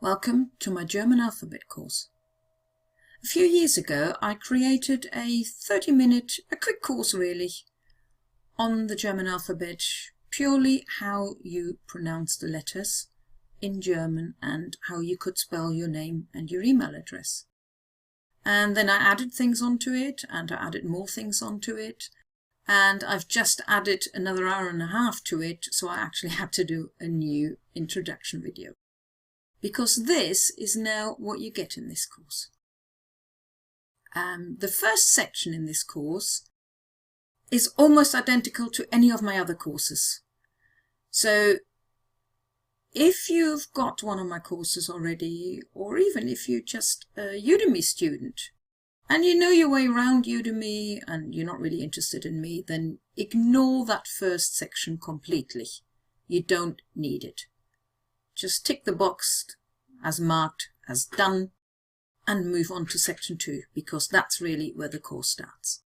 Welcome to my German alphabet course. A few years ago I created a 30-minute, a quick course really, on the German alphabet, purely how you pronounce the letters in German and how you could spell your name and your email address. And then I added things onto it, and I added more things onto it, and I've just added another hour and a half to it, so I actually had to do a new introduction video. Because this is now what you get in this course. The first section in this course is almost identical to any of my other courses. So if you've got one of my courses already, or even if you're just a Udemy student, and you know your way around Udemy and you're not really interested in me, then ignore that first section completely. You don't need it. Just tick the box as marked as done and move on to section 2, because that's really where the course starts.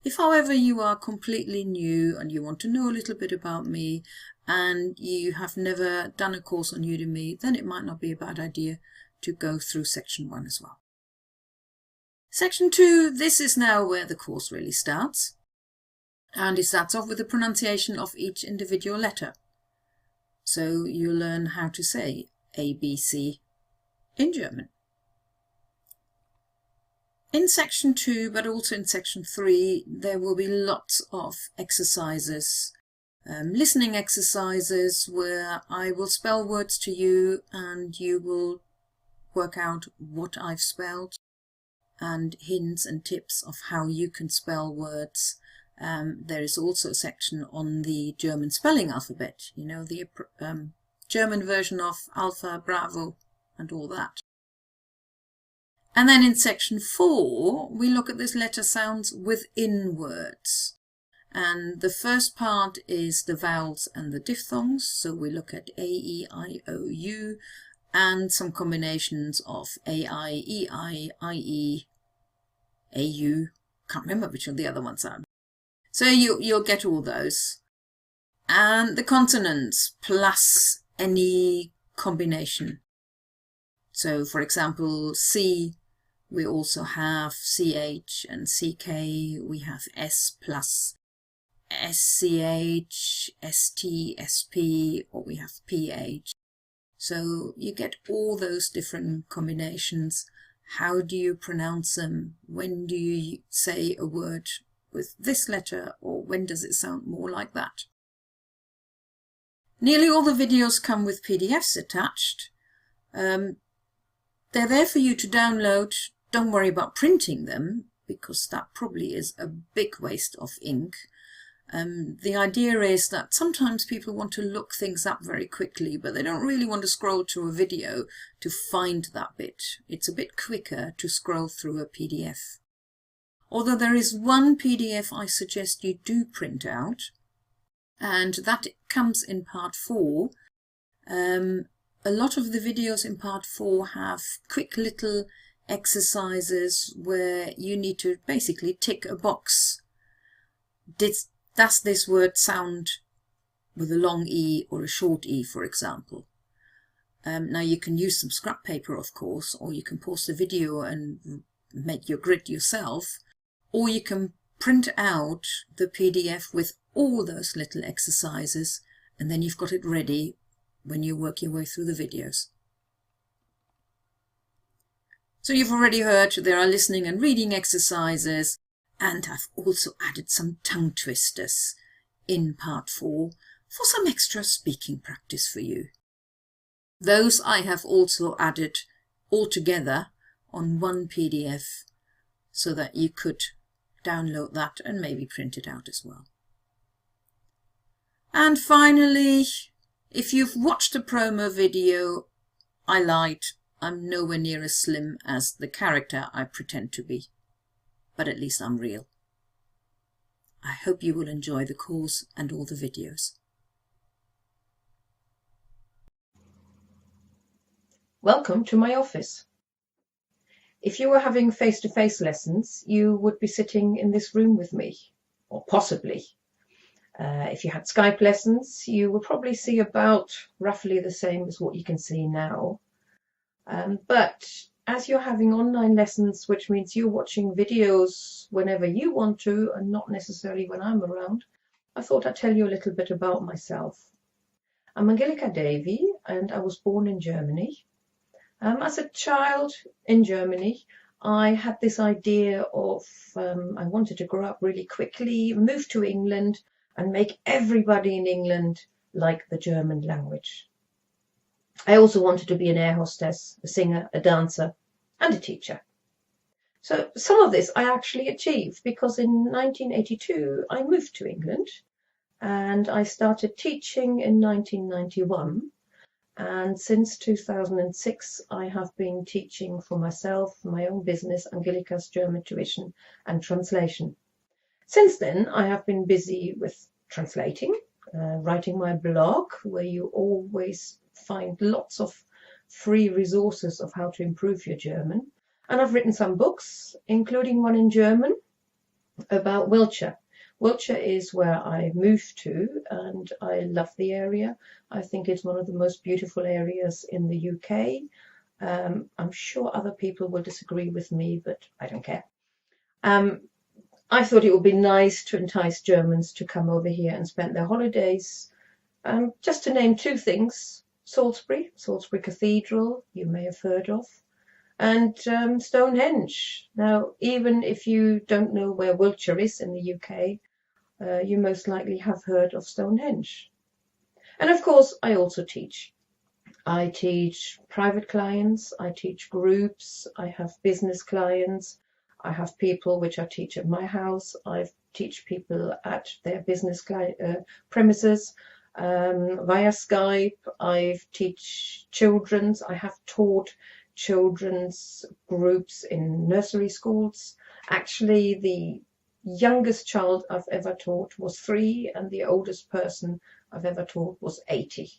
If, however, you are completely new and you want to know a little bit about me and you have never done a course on Udemy, then it might not be a bad idea to go through section 1 as well. Section 2, this is now where the course really starts. And it starts off with the pronunciation of each individual letter. So you learn how to say A, B, C in German. In section 2, but also in section 3, there will be lots of exercises, listening exercises where I will spell words to you and you will work out what I've spelled, and hints and tips of how you can spell words. There is also a section on the German spelling alphabet, you know, the German version of Alpha, Bravo and all that. And then in section 4, we look at this letter sounds within words. And the first part is the vowels and the diphthongs. So we look at A, E, I, O, U, and some combinations of A, I, E, I, E, A, U. Can't remember which of the other ones are. So you'll get all those. And the consonants plus any combination. So for example, C, we also have CH and CK, we have S plus SCH, ST, SP, or we have PH. So you get all those different combinations. How do you pronounce them? When do you say a word with this letter, or when does it sound more like that? Nearly all the videos come with PDFs attached. They're there for you to download. Don't worry about printing them, because that probably is a big waste of ink. The idea is that sometimes people want to look things up very quickly, but they don't really want to scroll through a video to find that bit. It's a bit quicker to scroll through a PDF. Although there is one PDF I suggest you do print out, and that comes in part 4. A lot of the videos in part 4 have quick little exercises where you need to basically tick a box. Does this word sound with a long E or a short E, for example? Now you can use some scrap paper, of course, or you can pause the video and make your grid yourself, or you can print out the PDF with all those little exercises, and then you've got it ready when you work your way through the videos. So you've already heard there are listening and reading exercises, and I've also added some tongue twisters in part 4 for some extra speaking practice for you. Those I have also added all together on one PDF so that you could download that and maybe print it out as well. And finally, if you've watched the promo video, I lied. I'm nowhere near as slim as the character I pretend to be, but at least I'm real. I hope you will enjoy the course and all the videos. Welcome to my office. If you were having face-to-face lessons, you would be sitting in this room with me, or possibly. If you had Skype lessons, you will probably see about roughly the same as what you can see now. But as you're having online lessons, which means you're watching videos whenever you want to and not necessarily when I'm around, I thought I'd tell you a little bit about myself. I'm Angelika Davy, and I was born in Germany. As a child in Germany, I had this idea of I wanted to grow up really quickly, move to England, and make everybody in England like the German language. I also wanted to be an air hostess, a singer, a dancer, and a teacher. So some of this I actually achieved because in 1982 I moved to England and I started teaching in 1991. And since 2006, I have been teaching for myself, my own business, Angelika's German Tuition and Translation. Since then, I have been busy with translating, writing my blog, where you always find lots of free resources of how to improve your German. And I've written some books, including one in German about Wiltshire. Wiltshire is where I moved to, and I love the area. I think it's one of the most beautiful areas in the UK. I'm sure other people will disagree with me, but I don't care. I thought it would be nice to entice Germans to come over here and spend their holidays. Just to name two things, Salisbury Cathedral, you may have heard of, and Stonehenge. Now, even if you don't know where Wiltshire is in the UK, you most likely have heard of Stonehenge. And of course, I also teach. I teach private clients, I teach groups, I have business clients, I have people which I teach at my house, I teach people at their business premises via Skype. I teach children's, I have taught children's groups in nursery schools. Actually, the youngest child I've ever taught was 3, and the oldest person I've ever taught was 80.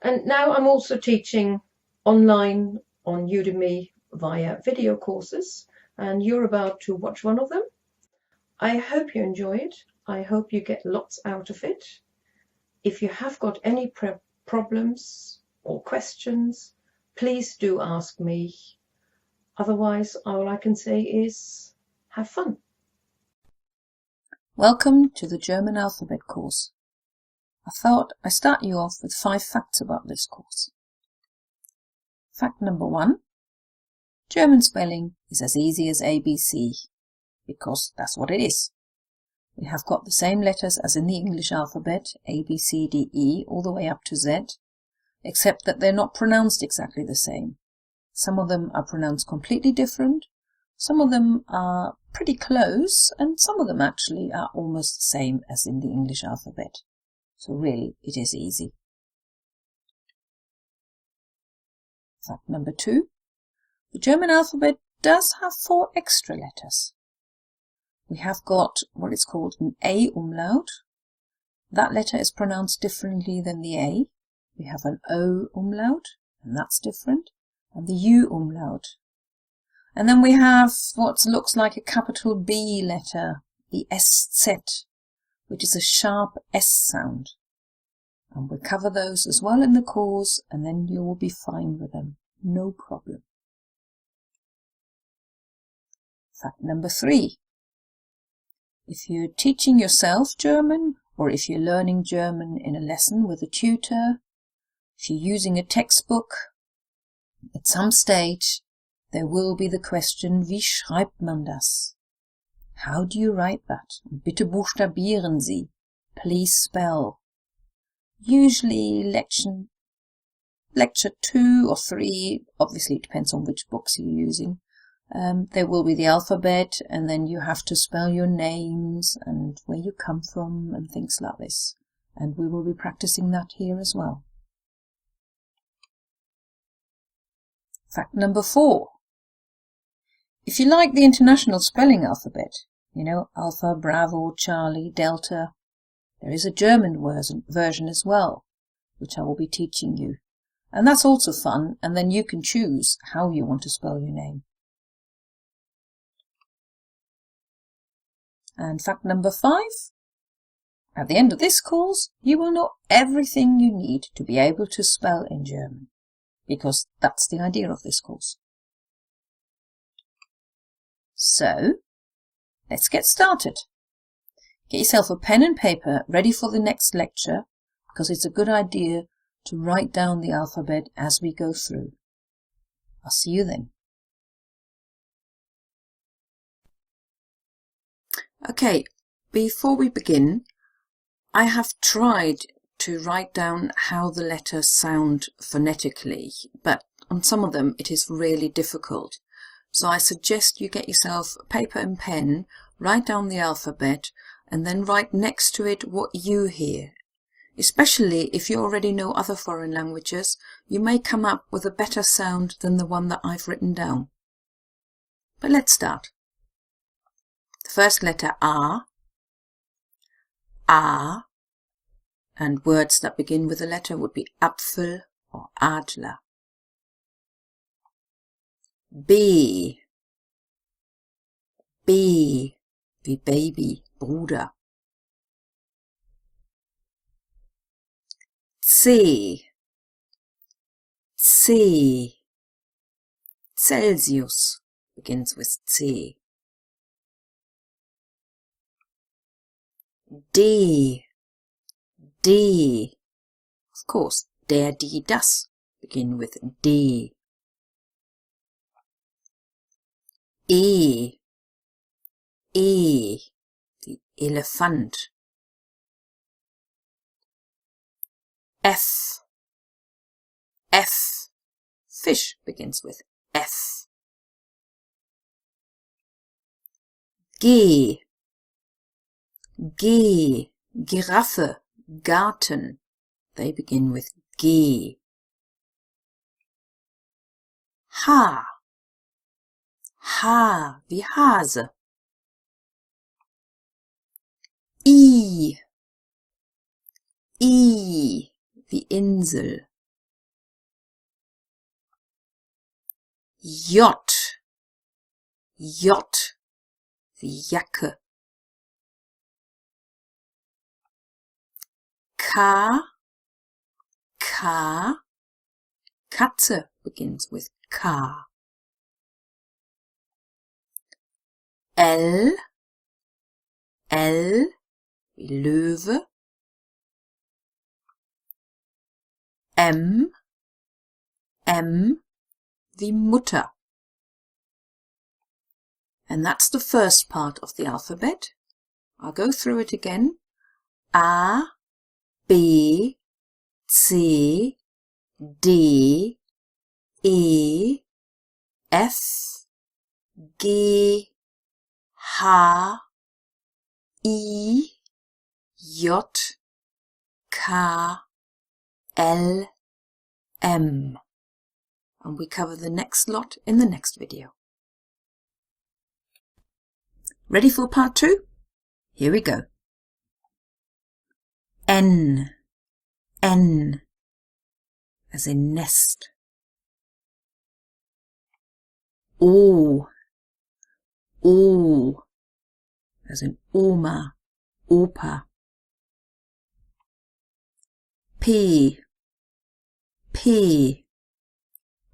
And now I'm also teaching online on Udemy via video courses, and you're about to watch one of them. I hope you enjoy it. I hope you get lots out of it. If you have got any problems or questions, please do ask me. Otherwise, all I can say is have fun. Welcome to the German alphabet course. I thought I'd start you off with 5 facts about this course. Fact number 1. German spelling is as easy as ABC, because that's what it is. We have got the same letters as in the English alphabet, A, B, C, D, E, all the way up to Z, except that they're not pronounced exactly the same. Some of them are pronounced completely different, some of them are pretty close, and some of them actually are almost the same as in the English alphabet. So really, it is easy. Fact number 2. The German alphabet does have 4 extra letters. We have got what is called an A umlaut. That letter is pronounced differently than the A. We have an O umlaut, and that's different, and the U umlaut. And then we have what looks like a capital B letter, the SZ, which is a sharp S sound. And we'll cover those as well in the course, and then you will be fine with them. No problem. Fact number 3. If you're teaching yourself German, or if you're learning German in a lesson with a tutor, if you're using a textbook, at some stage there will be the question, wie schreibt man das? How do you write that? Bitte buchstabieren Sie. Please spell. Usually lecture 2 or 3, obviously it depends on which books you're using. There will be the alphabet, and then you have to spell your names and where you come from and things like this. And we will be practicing that here as well. Fact number 4. If you like the international spelling alphabet, you know, Alpha, Bravo, Charlie, Delta, there is a German version as well, which I will be teaching you. And that's also fun, and then you can choose how you want to spell your name. And fact number 5. At the end of this course, you will know everything you need to be able to spell in German. because that's the idea of this course. So, let's get started. Get yourself a pen and paper ready for the next lecture, because it's a good idea to write down the alphabet as we go through. I'll see you then. Okay, before we begin, I have tried to write down how the letters sound phonetically, but on some of them it is really difficult. So I suggest you get yourself a paper and pen, write down the alphabet, and then write next to it what you hear. Especially if you already know other foreign languages, you may come up with a better sound than the one that I've written down. But let's start. The first letter A, and words that begin with a letter would be Apfel or Adler. B, wie Baby, Bruder. C, Celsius, begins with C. D, of course, der, die, das, begin with D. E, the elephant. F, fish, begins with F. G, Giraffe, Garten, they begin with G. H, wie Hase. I, wie Insel. J, wie Jacke. K, Katze, begins with K. L, wie Löwe. M, wie Mutter. And that's the first part of the alphabet. I'll go through it again. A, B, C, D, E, F, G, H, I, J, K, L, M. And we cover the next lot in the next video. Ready for part 2? Here we go. N, as in nest. O, as in Oma, Opa. P,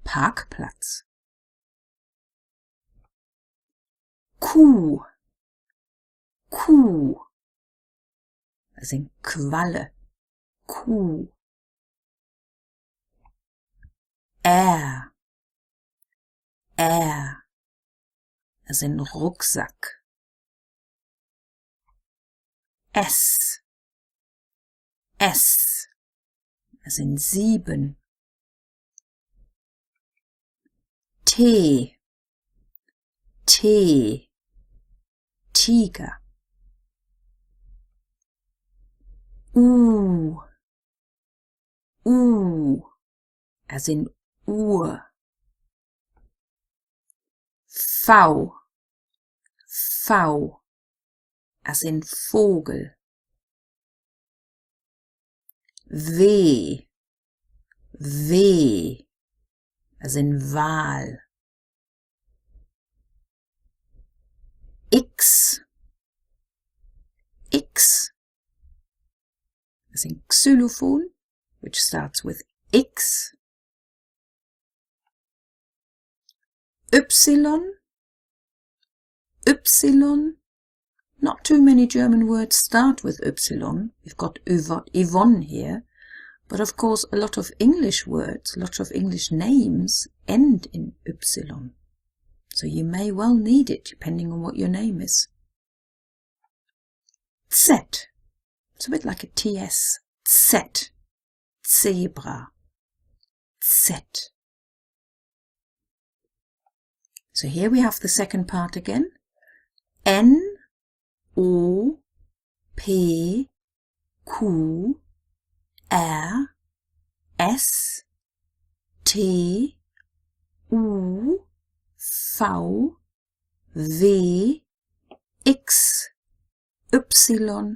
Parkplatz. Q, as in Qualle, Kuh. R, as in Rucksack. S, as in 7. T, Tiger. U, as in Uhr. V, as in Vogel. W, as in Wal. X, as in Xylophone, which starts with X. Ypsilon, Ypsilon. Not too many German words start with Ypsilon. We've got Yvonne here. But of course, a lot of English words, lots of English names end in Ypsilon. So you may well need it, depending on what your name is. Z. It's a bit like a TS. Z. Zebra. Z. So here we have the second part again. N, O, P, Q, R, S, T, U, V, W, X, Y,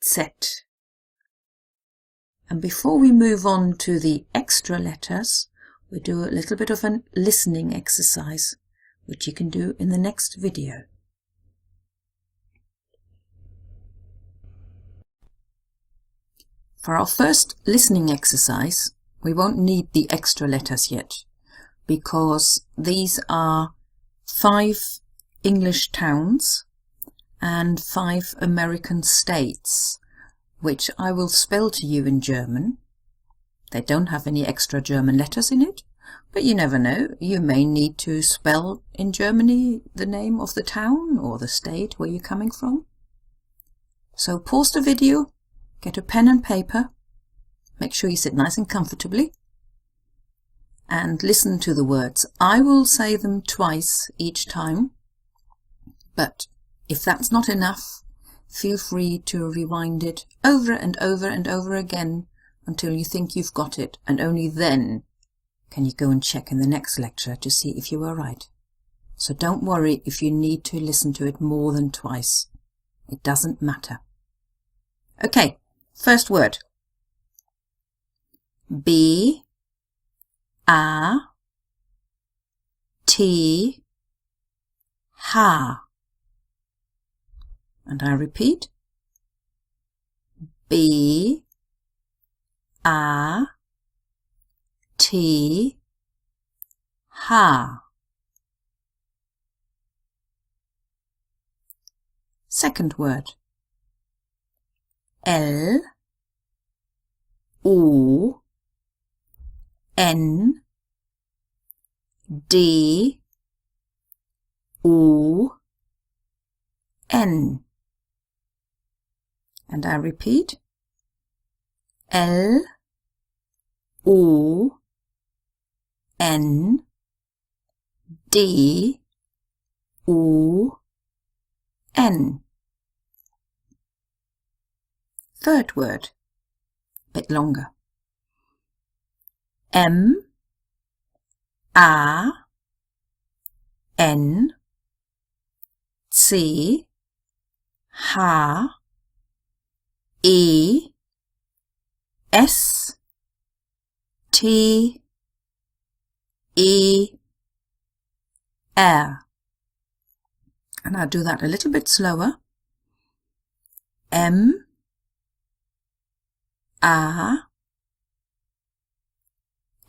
Z. And before we move on to the extra letters, we do a little bit of a listening exercise, which you can do in the next video. For our first listening exercise, we won't need the extra letters yet, because these are 5 English towns and 5 American states, which I will spell to you in German. They don't have any extra German letters in it, but you never know. You may need to spell in Germany the name of the town or the state where you're coming from. So pause the video, get a pen and paper, make sure you sit nice and comfortably, and listen to the words. I will say them twice each time, but if that's not enough, feel free to rewind it over and over and over again until you think you've got it, and only then can you go and check in the next lecture to see if you were right. So don't worry if you need to listen to it more than twice. It doesn't matter. Okay, first word. B, A, T, H. And I repeat. B, A, T, H. Second word. L, O, N, D, O, N. And I repeat. L, O, N, D, O, N. Third word, bit longer. M, A, N, C, H, E, S, T, E, R. And I'll do that a little bit slower. M, A,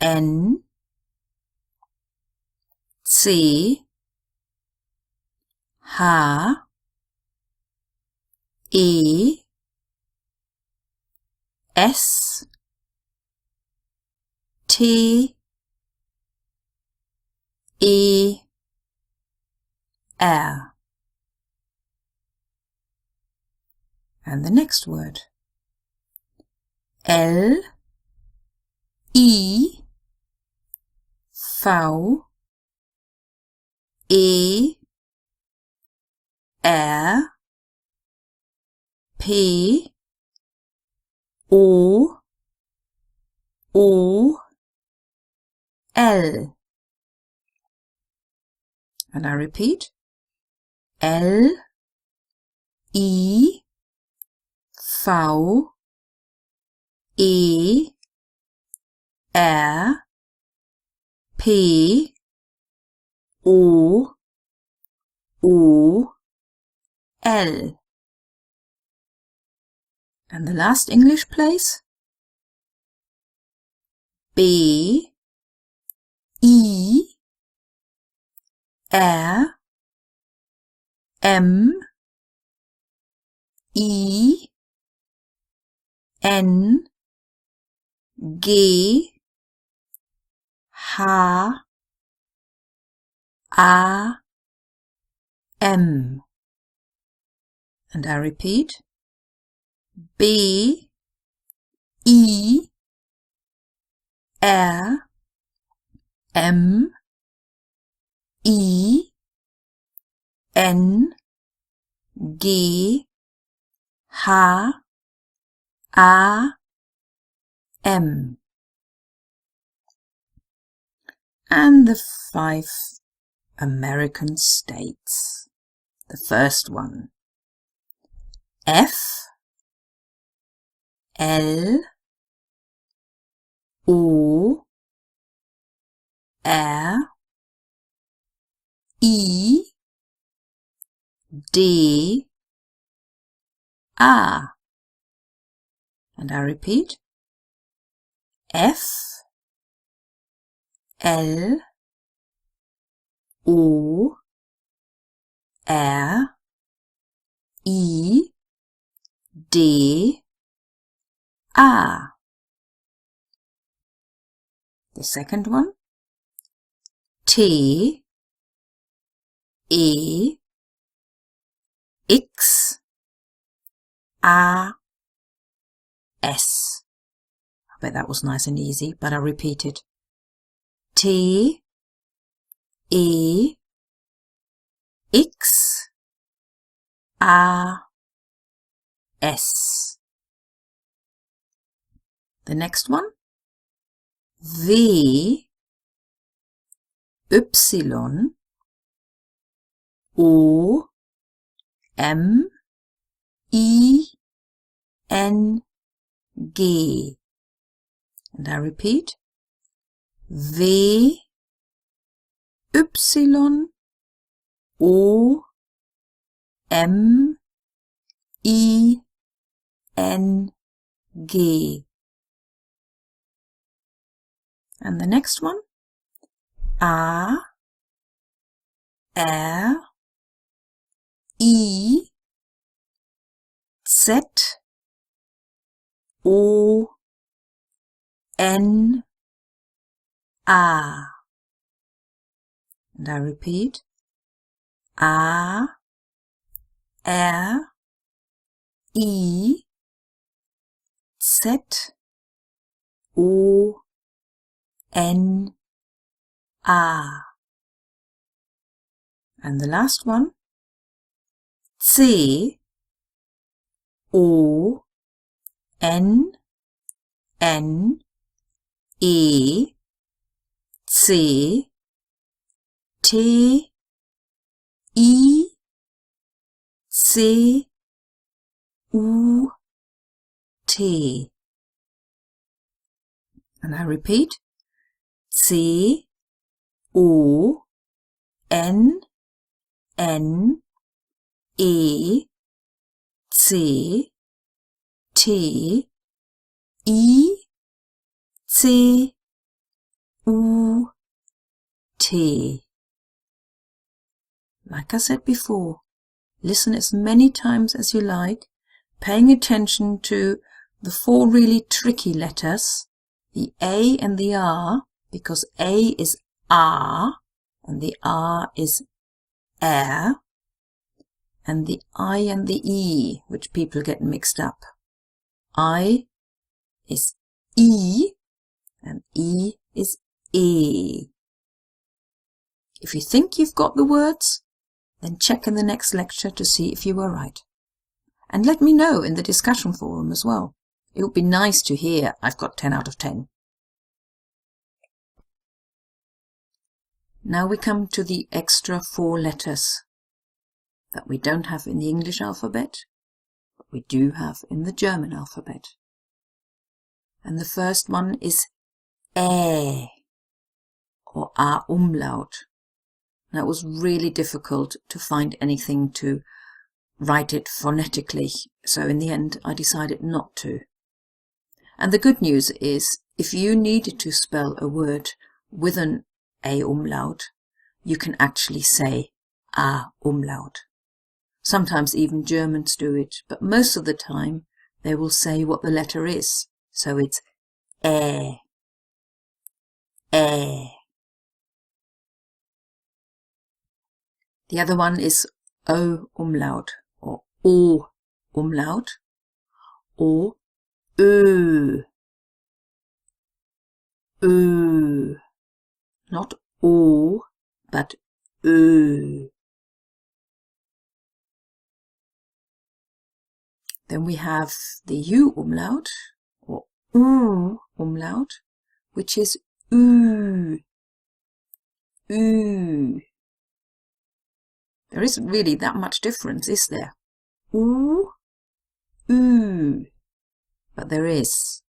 N, C, H, E, S, T, E, R. And the next word. L, I, V, E, R, P, O, L. And I repeat. L, I, V, E, R, P, O, L. And the last English place. B, I, R, M, I, N, G, H, A, M. And I repeat, B, I, R, M, I, N, G, H, A, M. And the 5 American states. The first one, F, L, O, R, I, D, A. And I repeat, F, L, O, R, I, D, A. The second one, T, E, X, A, S. I bet that was nice and easy, but I'll repeat it. T, E, X, A, S. The next one, V, Y, O, M, I, N, G. And I repeat, V, Y, O, M, I, N, G. And the next one, A, R, I, Z, O, N, A. And I repeat, A, R, I, Z, O, N, A. And the last one, C, O, N, N, E, C, T, I, C, U, T. And I repeat, C, O, N, N, E, C, T, I, C, U, T. Like I said before, listen as many times as you like, paying attention to the 4 really tricky letters, the A and the R, because A is R and the R is R, and the I and the E, which people get mixed up. I is E and E is E. If you think you've got the words, then check in the next lecture to see if you were right. And let me know in the discussion forum as well. It would be nice to hear I've got 10 out of 10. Now we come to the extra 4 letters that we don't have in the English alphabet, but we do have in the German alphabet. And the first one is Ä, or A umlaut. Now it was really difficult to find anything to write it phonetically, so in the end I decided not to. And the good news is, if you needed to spell a word with an A umlaut, you can actually say A umlaut. Sometimes even Germans do it, but most of the time they will say what the letter is. So it's ä, ä. The other one is O umlaut or O umlaut or Ö, Ö. Not O, but Ö. Then we have the U umlaut or U umlaut, which is Ü, Ü. There isn't really that much difference, is there? U, Ü. But there is.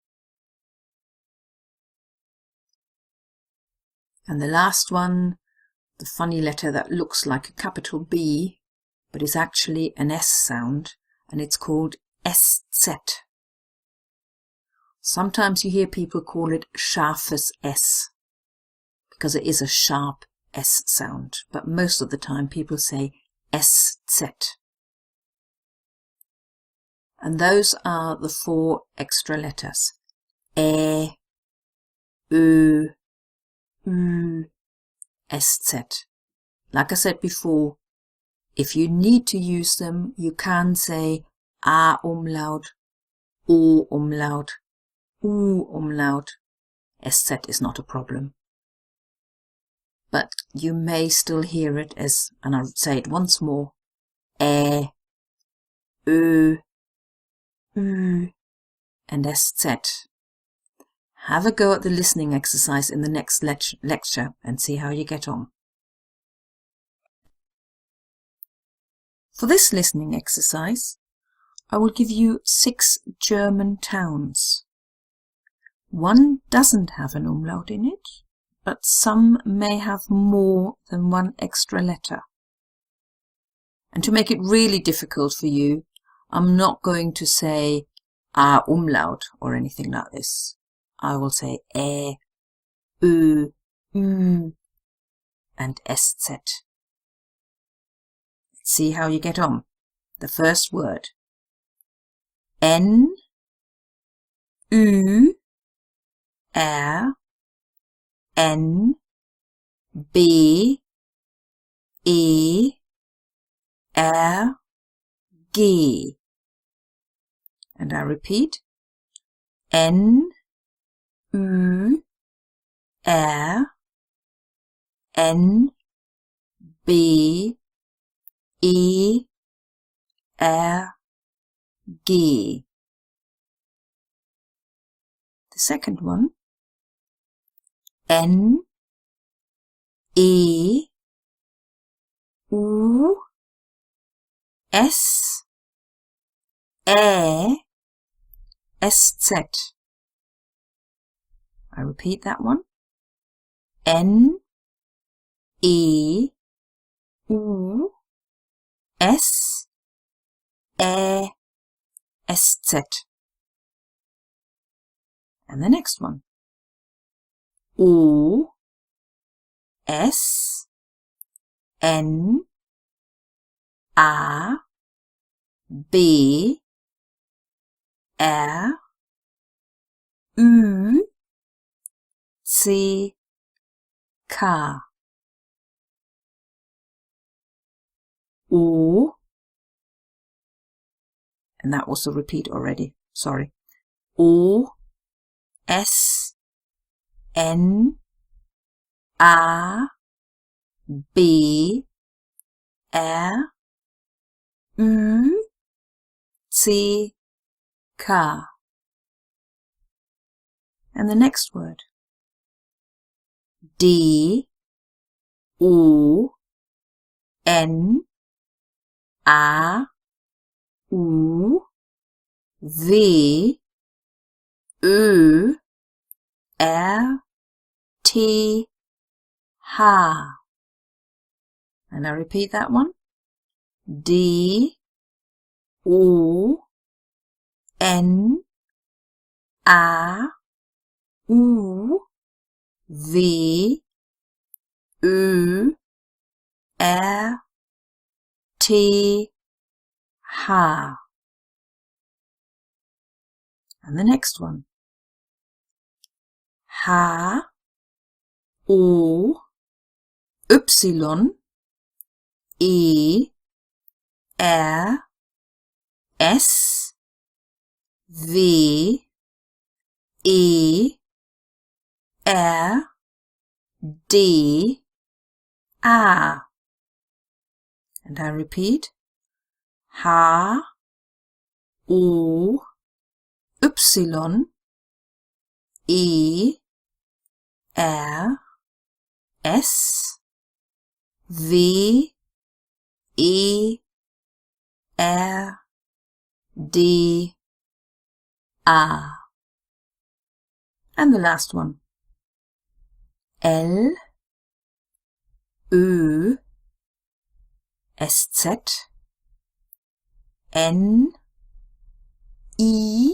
And the last one, the funny letter that looks like a capital B, but is actually an S sound, and it's called SZ. Sometimes you hear people call it scharfes S, because it is a sharp S sound, but most of the time people say SZ. And those are the 4 extra letters. Ä, Ö, Ü, SZ. Like I said before, if you need to use them, you can say A umlaut, O umlaut, U umlaut. SZ is not a problem. But you may still hear it as, and I'll say it once more, Ä, Ö, Ü, and SZ. Have a go at the listening exercise in the next lecture and see how you get on. For this listening exercise, I will give you 6 German towns. One doesn't have an umlaut in it, but some may have more than 1 extra letter. And to make it really difficult for you, I'm not going to say A umlaut or anything like this. I will say Ä, Ö, Ü, and SZ. Let's see how you get on. The first word. N, Ü, R, N, B, E, R, G. And I repeat. N, Ü, R, N, B, E, R, G. The second one. N, E, U, S, Ä, SZ. I repeat that one. N, E, U, S, Ä, SZ. And the next one. O, S, N, A, B, R, Ü, C, K. O, and that was a repeat already, sorry. O, S, N, A, B, R, Ü, C, K. And the next word. D, O, N, A, U, W, Ö, R, T, H. And I repeat that one. D, O, N, A, U, W, Ö, R, T, H. And the next one. H, O, Y, E, R, S, V, E, R, D, A. And I repeat. H, O, Y, E, R, S, V, E, R, D, A. And the last one. L, Ö, SZ, N, I,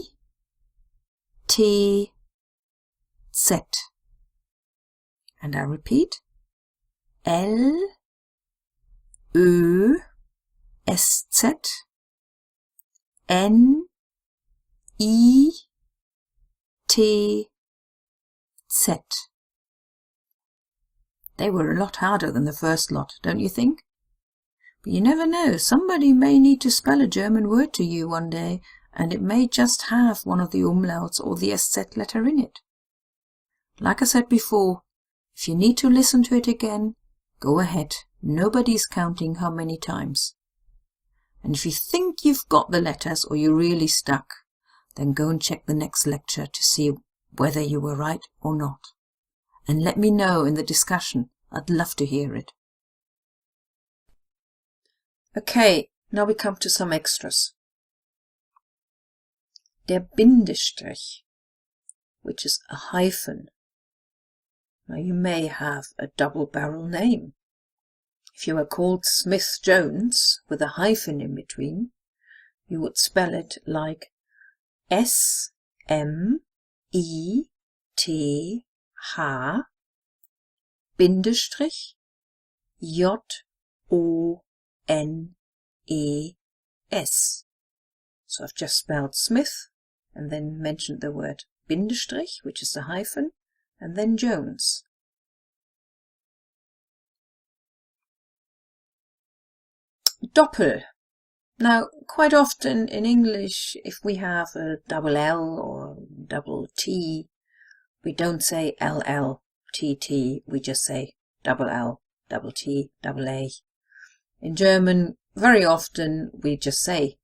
T, Z. And I repeat. L, Ö, SZ, N, I, T, Z. They were a lot harder than the first lot, don't you think? But you never know, somebody may need to spell a German word to you one day, and it may just have one of the umlauts or the SZ letter in it. Like I said before, if you need to listen to it again, go ahead. Nobody's counting how many times. And if you think you've got the letters or you're really stuck, then go and check the next lecture to see whether you were right or not. And let me know in the discussion. I'd love to hear it. Okay, now we come to some extras. Der Bindestrich, which is a hyphen. Now you may have a double-barrel name. If you were called Smith Jones with a hyphen in between, you would spell it like S-M-I-T-H Bindestrich J-O-N-E-S. So I've just spelled Smith and then mentioned the word Bindestrich, which is a hyphen, and then Jones. Doppel. Now, quite often in English, if we have a double L or double T, we don't say LL, TT, we just say double L, double T, double A. In German, very often we just say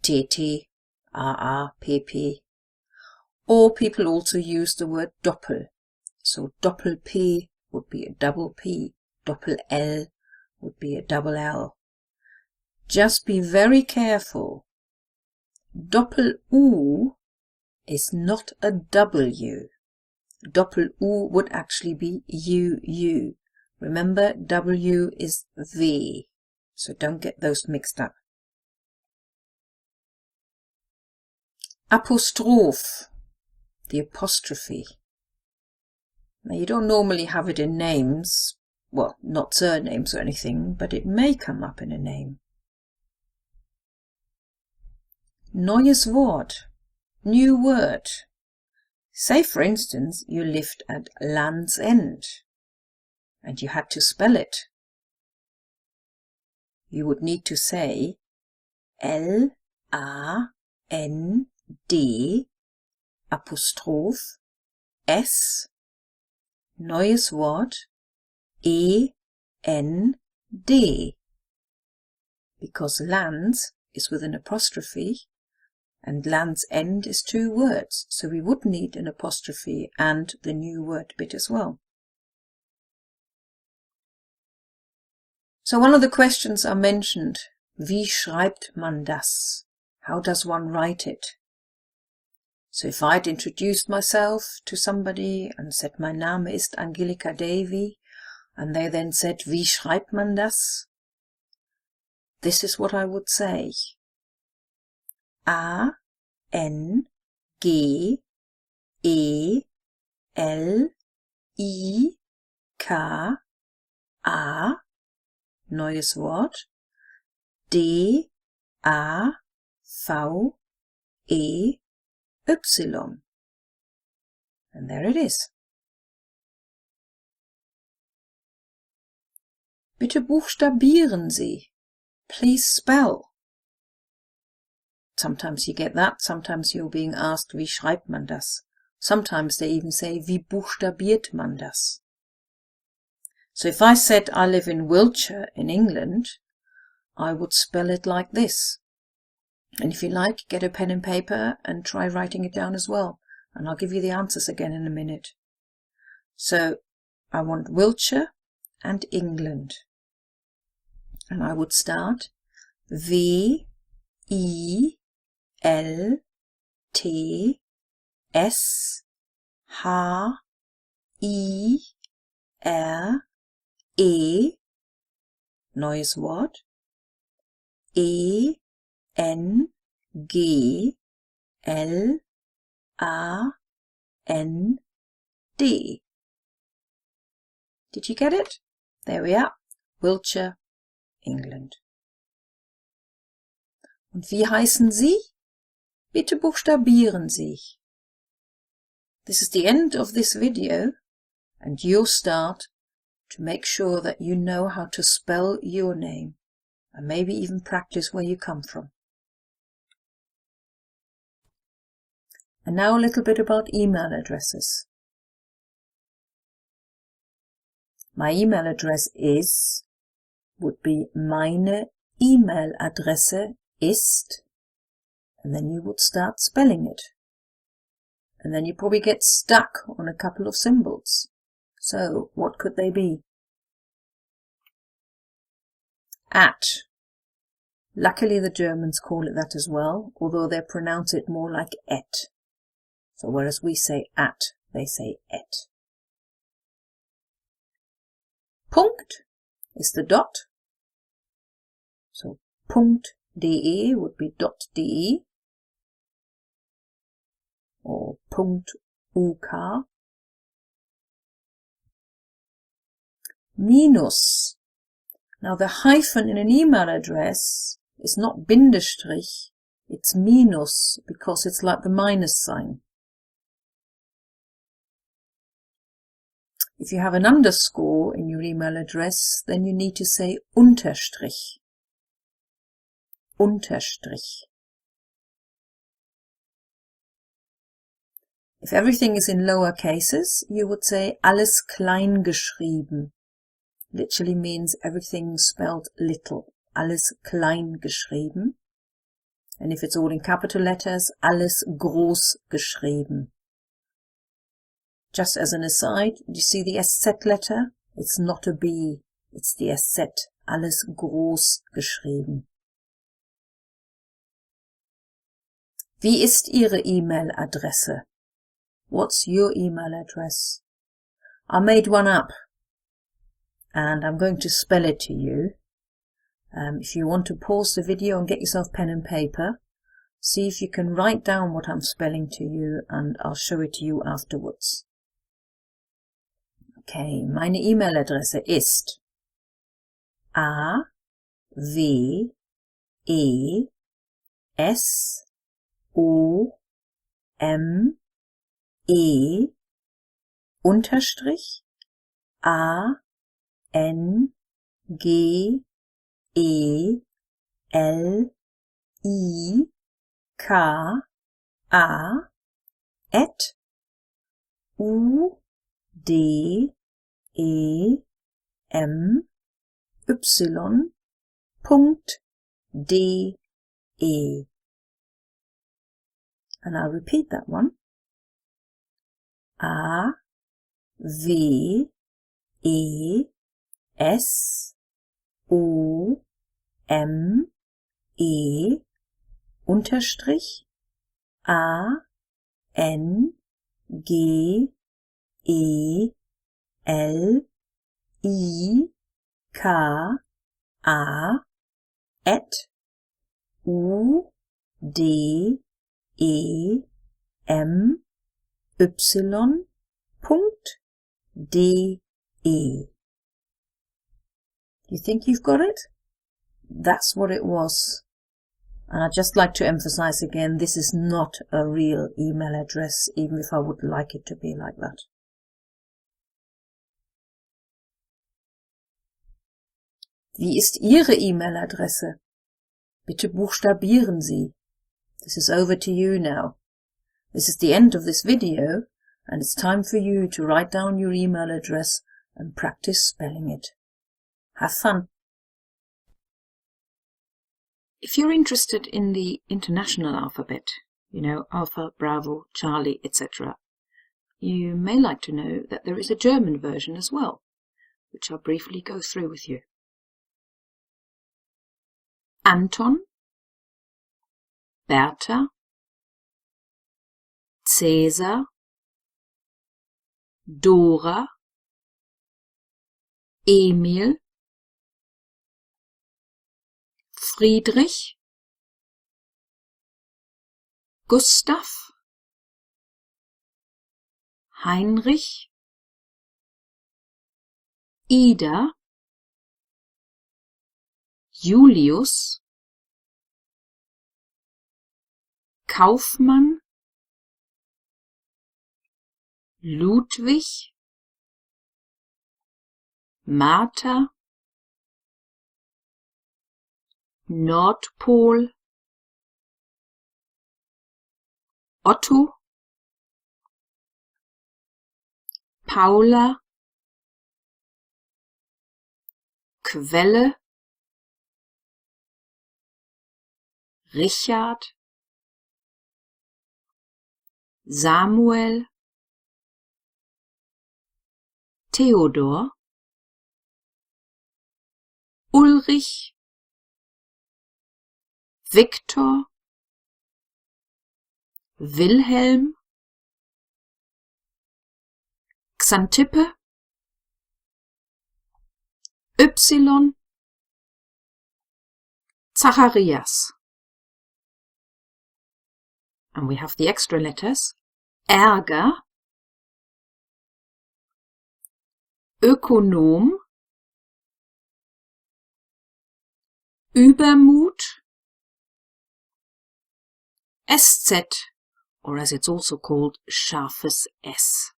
TT, AA, PP. Or people also use the word Doppel. So Doppel P would be a double P, Doppel L would be a double L. Just be very careful. Doppel U is not a W. Doppel U would actually be UU. Remember, W is V, so don't get those mixed up. Apostrophe, the apostrophe. Now you don't normally have it in names, well, not surnames or anything, but it may come up in a name. Neues Wort, new word. Say, for instance, you lived at Land's End and you had to spell it. You would need to say L-A-N-D Apostroph S neues Wort E-N-D, because Lands is with an apostrophe and Land's End is two words, so we would need an apostrophe and the new word bit as well. So one of the questions are mentioned, wie schreibt man das? How does one write it? So if I'd introduced myself to somebody and said, mein Name ist Angelika Davy, and they then said, wie schreibt man das? This is what I would say. A-N-G-E-L-I-K A, neues Wort, D, A, V, E, Y. And there it is. Bitte buchstabieren Sie. Please spell. Sometimes you get that, sometimes you're being asked, wie schreibt man das? Sometimes they even say, wie buchstabiert man das? So if I said I live in Wiltshire in England, I would spell it like this. And if you like, get a pen and paper and try writing it down as well. And I'll give you the answers again in a minute. So I want Wiltshire and England. And I would start W, I, L, T, S, H, I, R, E, neues Wort, E, N, G, L, A, N, D. Did you get it? There we are. Wiltshire, England. Und wie heißen Sie? Bitte buchstabieren Sie. This is the end of this video, and you'll start to make sure that you know how to spell your name, and maybe even practice where you come from. And now a little bit about email addresses. My email address would be meine E-Mail-Adresse ist, and then you would start spelling it. And then you probably get stuck on a couple of symbols. So, what could they be? At. Luckily the Germans call it that as well, although they pronounce it more like et. So whereas we say at, they say et. Punkt is the dot. So .de would be .de or .uk. Minus. Now the hyphen in an email address is not Bindestrich, it's minus because it's like the minus sign. If you have an underscore in your email address, then you need to say Unterstrich. Unterstrich. If everything is in lower cases, you would say alles klein geschrieben. Literally means everything spelled little. Alles klein geschrieben. And if it's all in capital letters, alles groß geschrieben. Just as an aside, do you see the SZ letter? It's not a B, it's the SZ. Alles groß geschrieben. Wie ist Ihre E-Mail-Adresse? What's your email address? I made one up, and I'm going to spell it to you. If you want to pause the video and get yourself pen and paper, see if you can write down what I'm spelling to you, and I'll show it to you afterwards. Okay, meine E-Mail-Adresse ist A, W, E, S, O, M, E, Unterstrich, A, N, G, E, L, I, K, A, at, U, D, E, M, Y, Punkt, D, E. And I'll repeat that one. A, W, E, S, O, M, E, Unterstrich, A, N, G, E, L, I, K, A, at, U, D, E, M, Y, Punkt, D, E. You think you've got it? That's what it was. And I'd just like to emphasize again, this is not a real email address, even if I would like it to be like that. Wie ist Ihre E-Mail-Adresse? Bitte buchstabieren Sie. This is over to you now. This is the end of this video, and it's time for you to write down your email address and practice spelling it. Have fun! If you're interested in the international alphabet, you know, Alpha, Bravo, Charlie, etc., you may like to know that there is a German version as well, which I'll briefly go through with you. Anton, Bertha, Cäsar, Dora, Emil, Friedrich, Gustav, Heinrich, Ida, Julius, Kaufmann, Ludwig, Martha, Nordpol, Otto, Paula, Quelle, Richard, Samuel, Theodor, Ulrich, Viktor, Wilhelm, Xantippe, Y, Zacharias. And we have the extra letters: Ärger, Ökonom, Übermut, SZ, or as it's also called, scharfes S.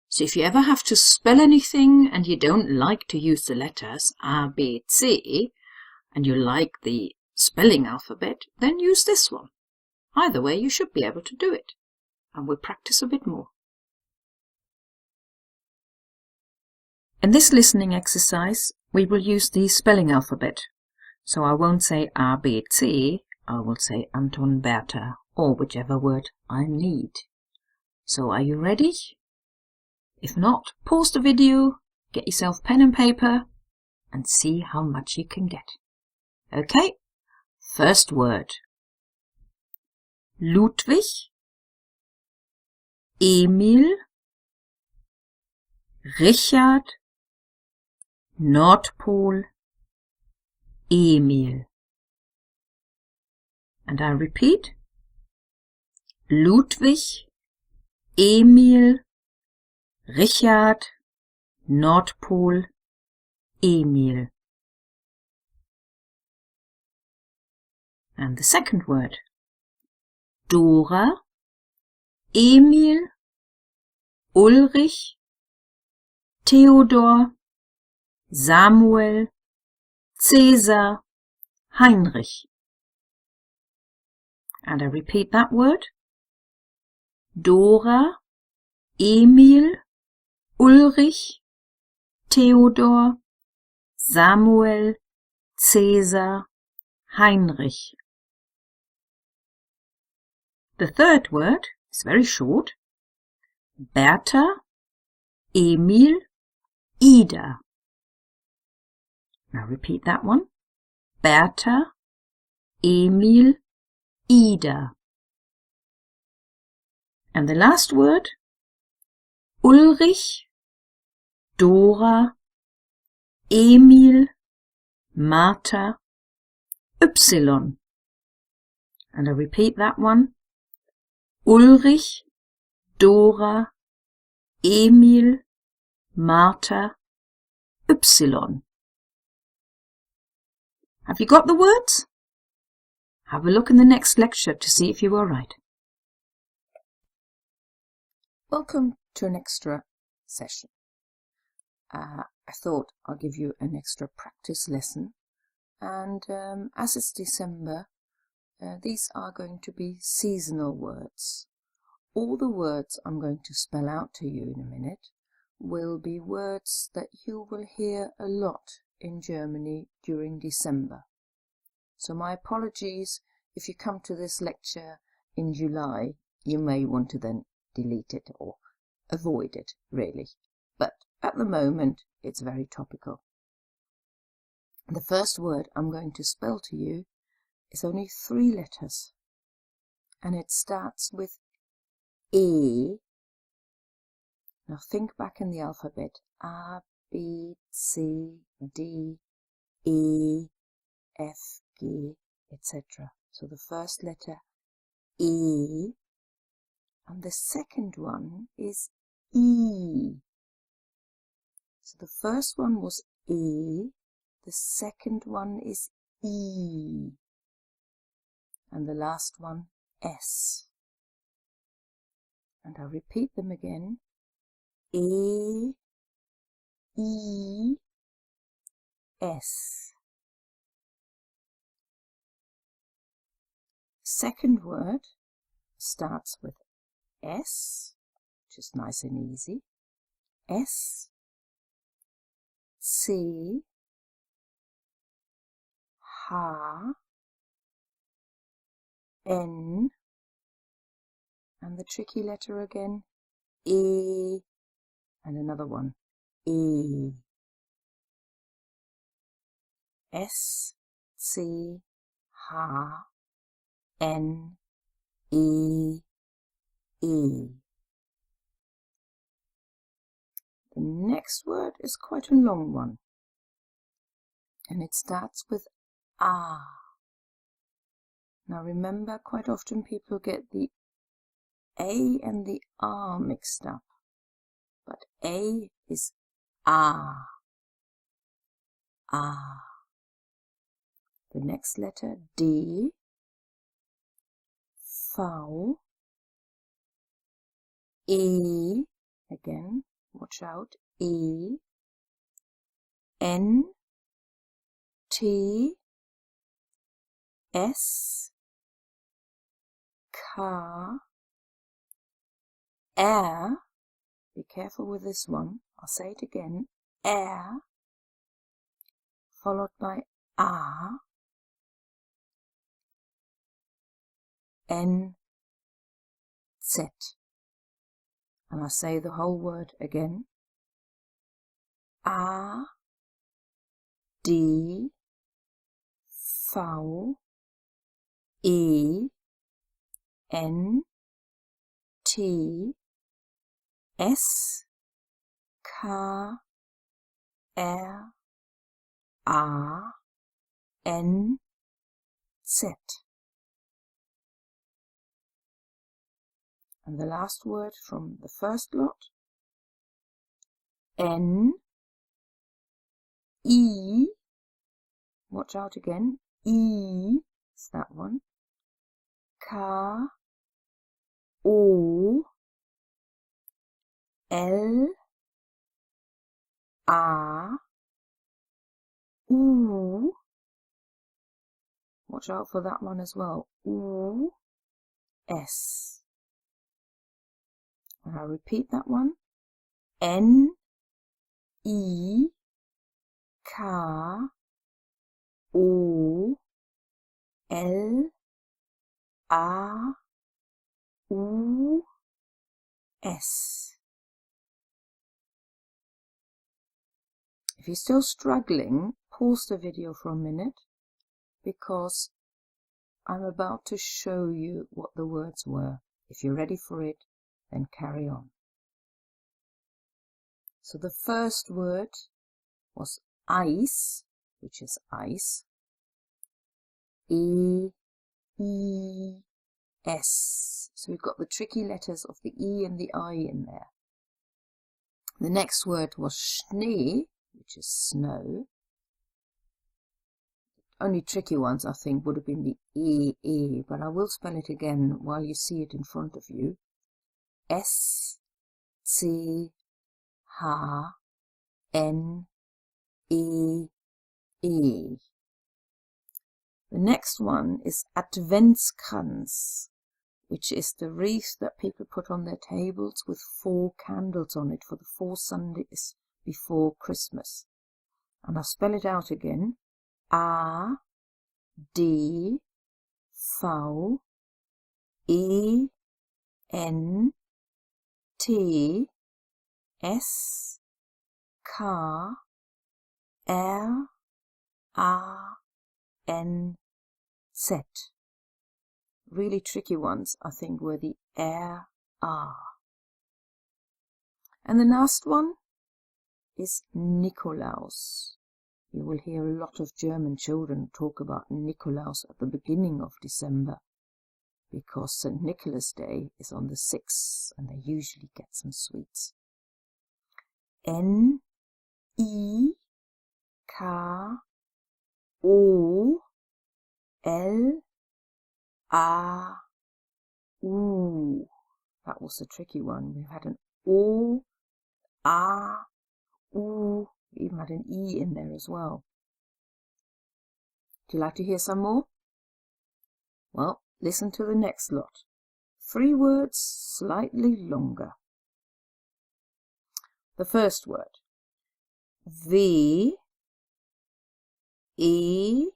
So if you ever have to spell anything and you don't like to use the letters A, B, C, and you like the spelling alphabet, then use this one. Either way, you should be able to do it. And we'll practice a bit more. In this listening exercise, we will use the spelling alphabet. So I won't say A, B, C, I will say Anton, Bertha, or whichever word I need. So are you ready? If not, pause the video, get yourself pen and paper, and see how much you can get. Okay, first word. Ludwig, Emil, Richard, Nordpol, Emil. And I repeat, Ludwig, Emil, Richard, Nordpol, Emil. And the second word. Dora, Emil, Ulrich, Theodor, Samuel, Cäsar, Heinrich. And I repeat that word. Dora, Emil, Ulrich, Theodor, Samuel, Cäsar, Heinrich. The third word is very short. Bertha, Emil, Ida. Now repeat that one. Bertha, Emil, Ida. And the last word, Ulrich, Dora, Emil, Martha, Y. And I repeat that one. Ulrich, Dora, Emil, Martha, Y. Have you got the words? Have a look in the next lecture to see if you are right. Welcome to an extra session. I thought I'll give you an extra practice lesson, and as it's December, these are going to be seasonal words. All the words I'm going to spell out to you in a minute will be words that you will hear a lot in Germany during December. So my apologies if you come to this lecture in July. You may want to then delete it or avoid it, really. But at the moment, it's very topical. The first word I'm going to spell to you is only 3 letters, and it starts with E. Now think back in the alphabet. A, B, C, D, E, F, G, etc. So the first letter E, and the second one is E. So the first one was E, the second one is E, and the last one S. And I'll repeat them again. E, E, S. Second word starts with S, which is nice and easy. S, C, H, N, and the tricky letter again, E, and another one, E. S, C, H, N, E, E. The next word is quite a long one, and it starts with A. Now remember, quite often people get the A and the R mixed up, but A is A. A. The next letter, D, V, E, again, watch out, E, N, T, S, K, R, be careful with this one, I'll say it again, R, followed by A, N, Z. And I'll say the whole word again. A, D, V, E, N, T, S, K, R, A, N, Z. And the last word from the first lot, N, E, watch out again, E, it's that one, K, O, L, A, U, watch out for that one as well, U, S. And I'll repeat that one, N, E, K, O, L, A, U, S. If you're still struggling, pause the video for a minute, because I'm about to show you what the words were. If you're ready for it, then carry on. So the first word was ice, which is ice. E, E, S. So we've got the tricky letters of the E and the I in there. The next word was Schnee, which is snow. only tricky ones, I think, would have been the E, but I will spell it again while you see it in front of you. S, C, H, N, E, E. The next one is Adventskranz, which is the wreath that people put on their tables with 4 candles on it for the 4 Sundays before Christmas. And I'll spell it out again. A, D, V, E, N, T, S, K, R, A, N, Z. Really tricky ones, I think, were the R, A. And the last one is Nikolaus. You will hear a lot of German children talk about Nikolaus at the beginning of December, because St. Nicholas Day is on the 6th and they usually get some sweets. N, I, K, O, L, A, U. That was a tricky one. We've had an O, A, U. We even had an E in there as well. Do you like to hear some more? Well, listen to the next lot. 3 words slightly longer. The first word. V, E,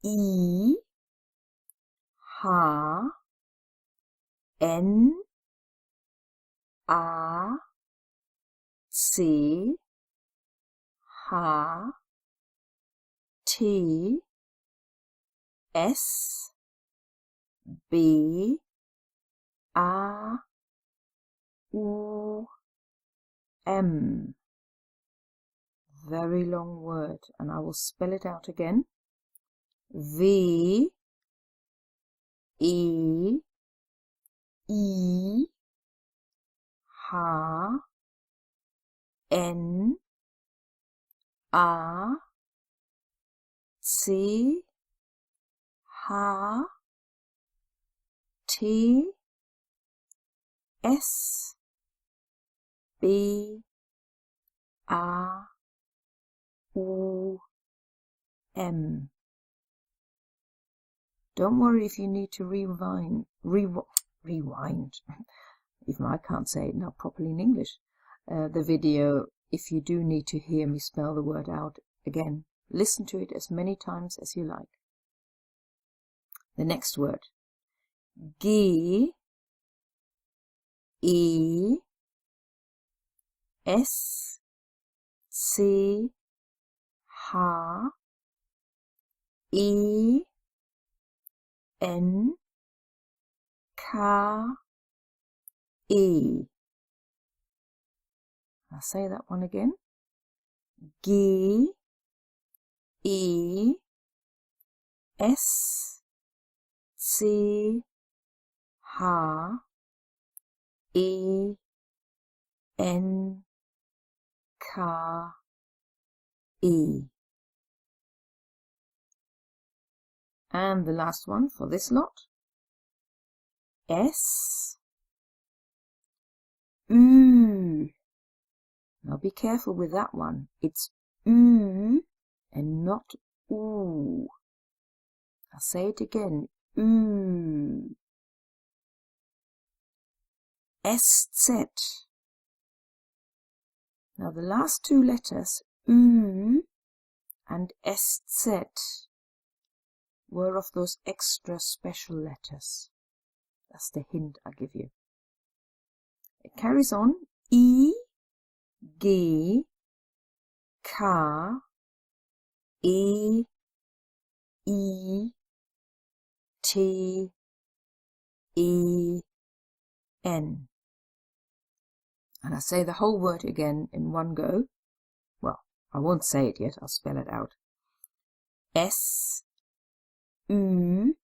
I, H, N, A, C, H, T, S, B, A, U, M. Very long word, and I will spell it out again. V, E, I, H, N, A, C, H, T, S, B, A, U, M. Don't worry if you need to rewind. Even I can't say it now properly in English. The video, if you do need to hear me spell the word out again, listen to it as many times as you like. The next word. G, E, S, C, H, E, N, K, E. I'll say that one again. G, E, S, C, H, E, N, K, E. And the last one for this lot. S, U. Now be careful with that one. It's U and not U. I'll say it again. U. SZ. Now the last 2 letters, U and SZ, were of those extra special letters. That's the hint I give you. It carries on. I, G, K, E, I, T, E, N. And I say the whole word again in one go. Well, I won't say it yet, I'll spell it out. S, U,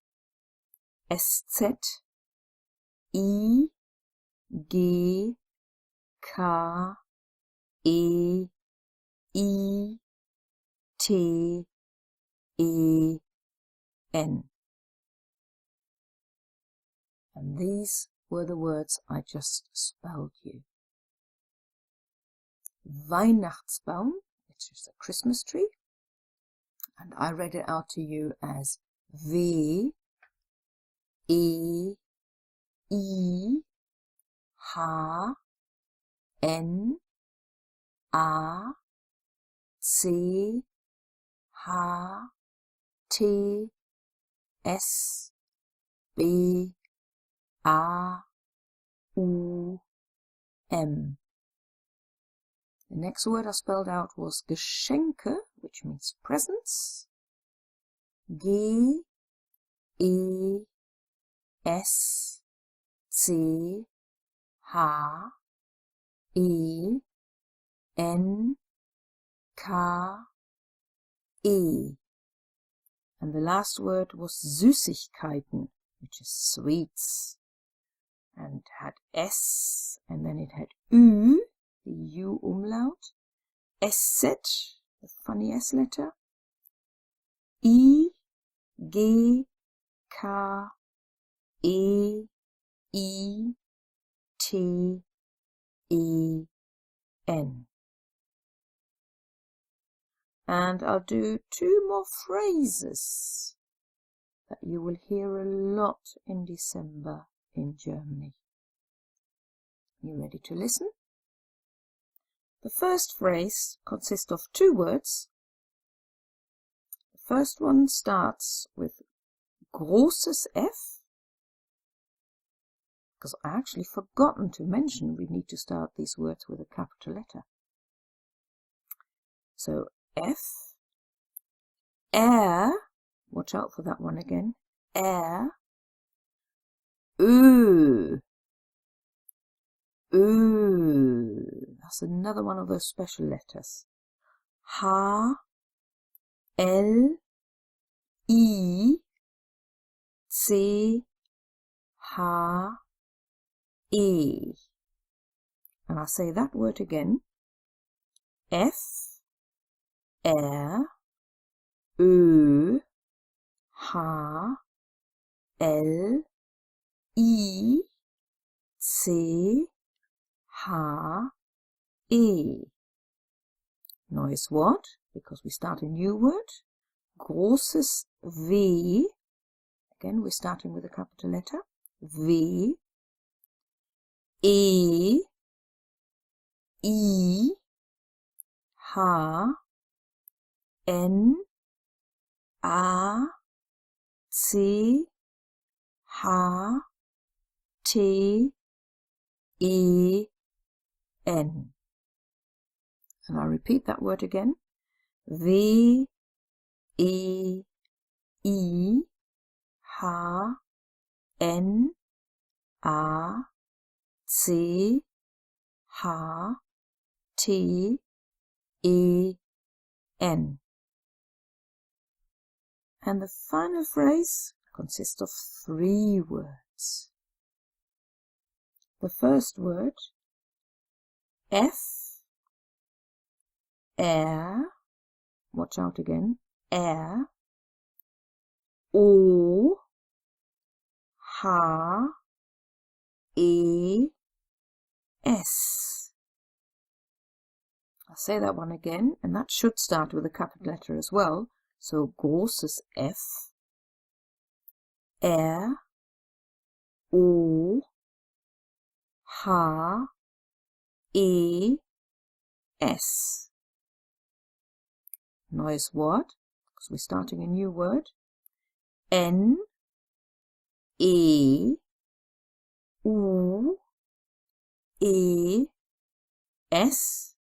S, Z, I, G, K, E, I, T, E, N. And these were the words I just spelled you. Weihnachtsbaum, which is a Christmas tree. And I read it out to you as W, E, I, H, N, A, C, H, T, S, B, A, U, M. The next word I spelled out was Geschenke, which means presents. G, E, S, C, H, E, N, K, E. And the last word was Süßigkeiten, which is sweets. And it had S, and then it had Ü, the U umlaut, SZ, the funny S letter, I, G, K, E, I, T, E, N. And I'll do 2 more phrases that you will hear a lot in December in Germany. You ready to listen? The first phrase consists of 2 words. The first one starts with großes F, because I actually forgotten to mention we need to start these words with a capital letter. So F, R, watch out for that one again, R, Ö, Ö, that's another one of those special letters, H, L, I, C, H, E. And I'll say that word again, F, R, Ö, H, L, I, C, H, E. Neues Wort, because we start a new word. Großes W. Again, we're starting with a capital letter. W. E. I. H. N. A. C. H. T. E. N. And I'll repeat that word again. W. E. I. H. N. A. C. H. T. E. N. And the final phrase consists of 3 words. The first word, F, R, watch out again, R, O, H, E, S. I'll say that one again, and that should start with a capital letter as well. So großes F, R, O, H, E, S. Neues Wort, because we're starting a new word. N, E, U, E, S.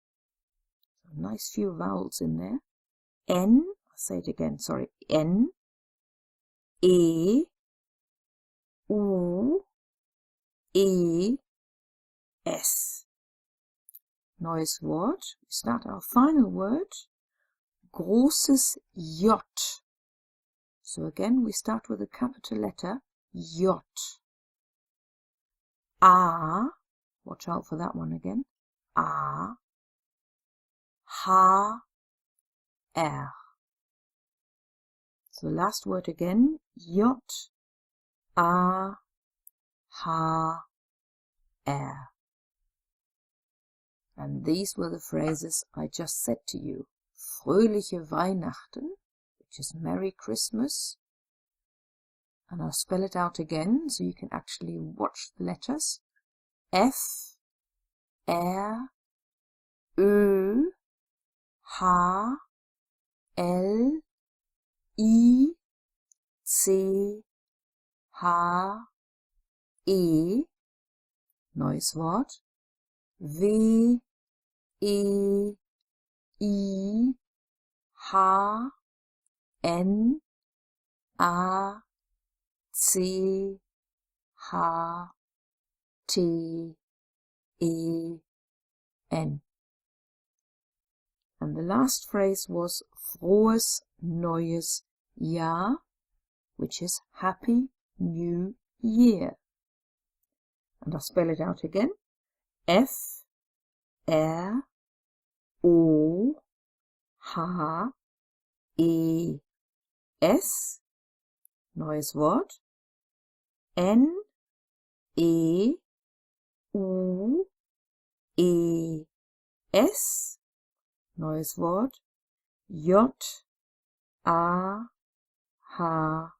So a nice few vowels in there. N, I'll say it again, sorry. N, E, U, E, S. Neues Wort. We start our final word. Großes J. So again, we start with a capital letter, J. A, watch out for that one again, A, H, R. So the last word again, J, A, H, R. And these were the phrases I just said to you. Fröhliche Weihnachten, which is Merry Christmas. And I'll spell it out again so you can actually watch the letters. F, R, Ö, H, L, I, C, H, E. Neues Wort. W, E, I, H, N, A, C, H, T, E, N. And the last phrase was Frohes Neues Jahr, which is Happy New Year. And I'll spell it out again. F, R, O, H, E, S. Neues Wort. N, E, U, E, S. Neues Wort. J, A, H, R.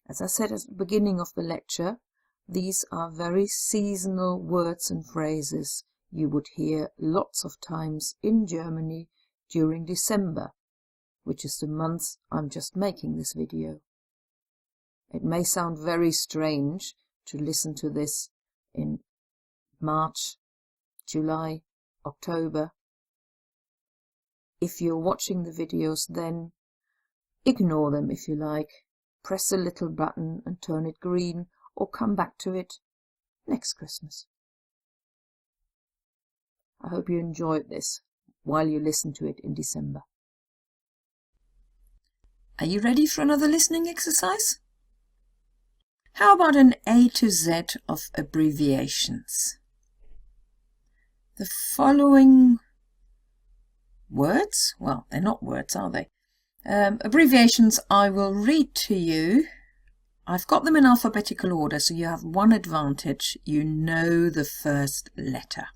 As I said at the beginning of the lecture, these are very seasonal words and phrases you would hear lots of times in Germany during December, which is the month I'm just making this video. It may sound very strange to listen to this in March, July, October. If you're watching the videos then, ignore them if you like. Press the little button and turn it green, or come back to it next Christmas. I hope you enjoyed this while you listen to it in December. Are you ready for another listening exercise? How about an A to Z of abbreviations? The following words, well, they're not words, are they? Abbreviations I will read to you. I've got them in alphabetical order, so you have one advantage. You know the first letter,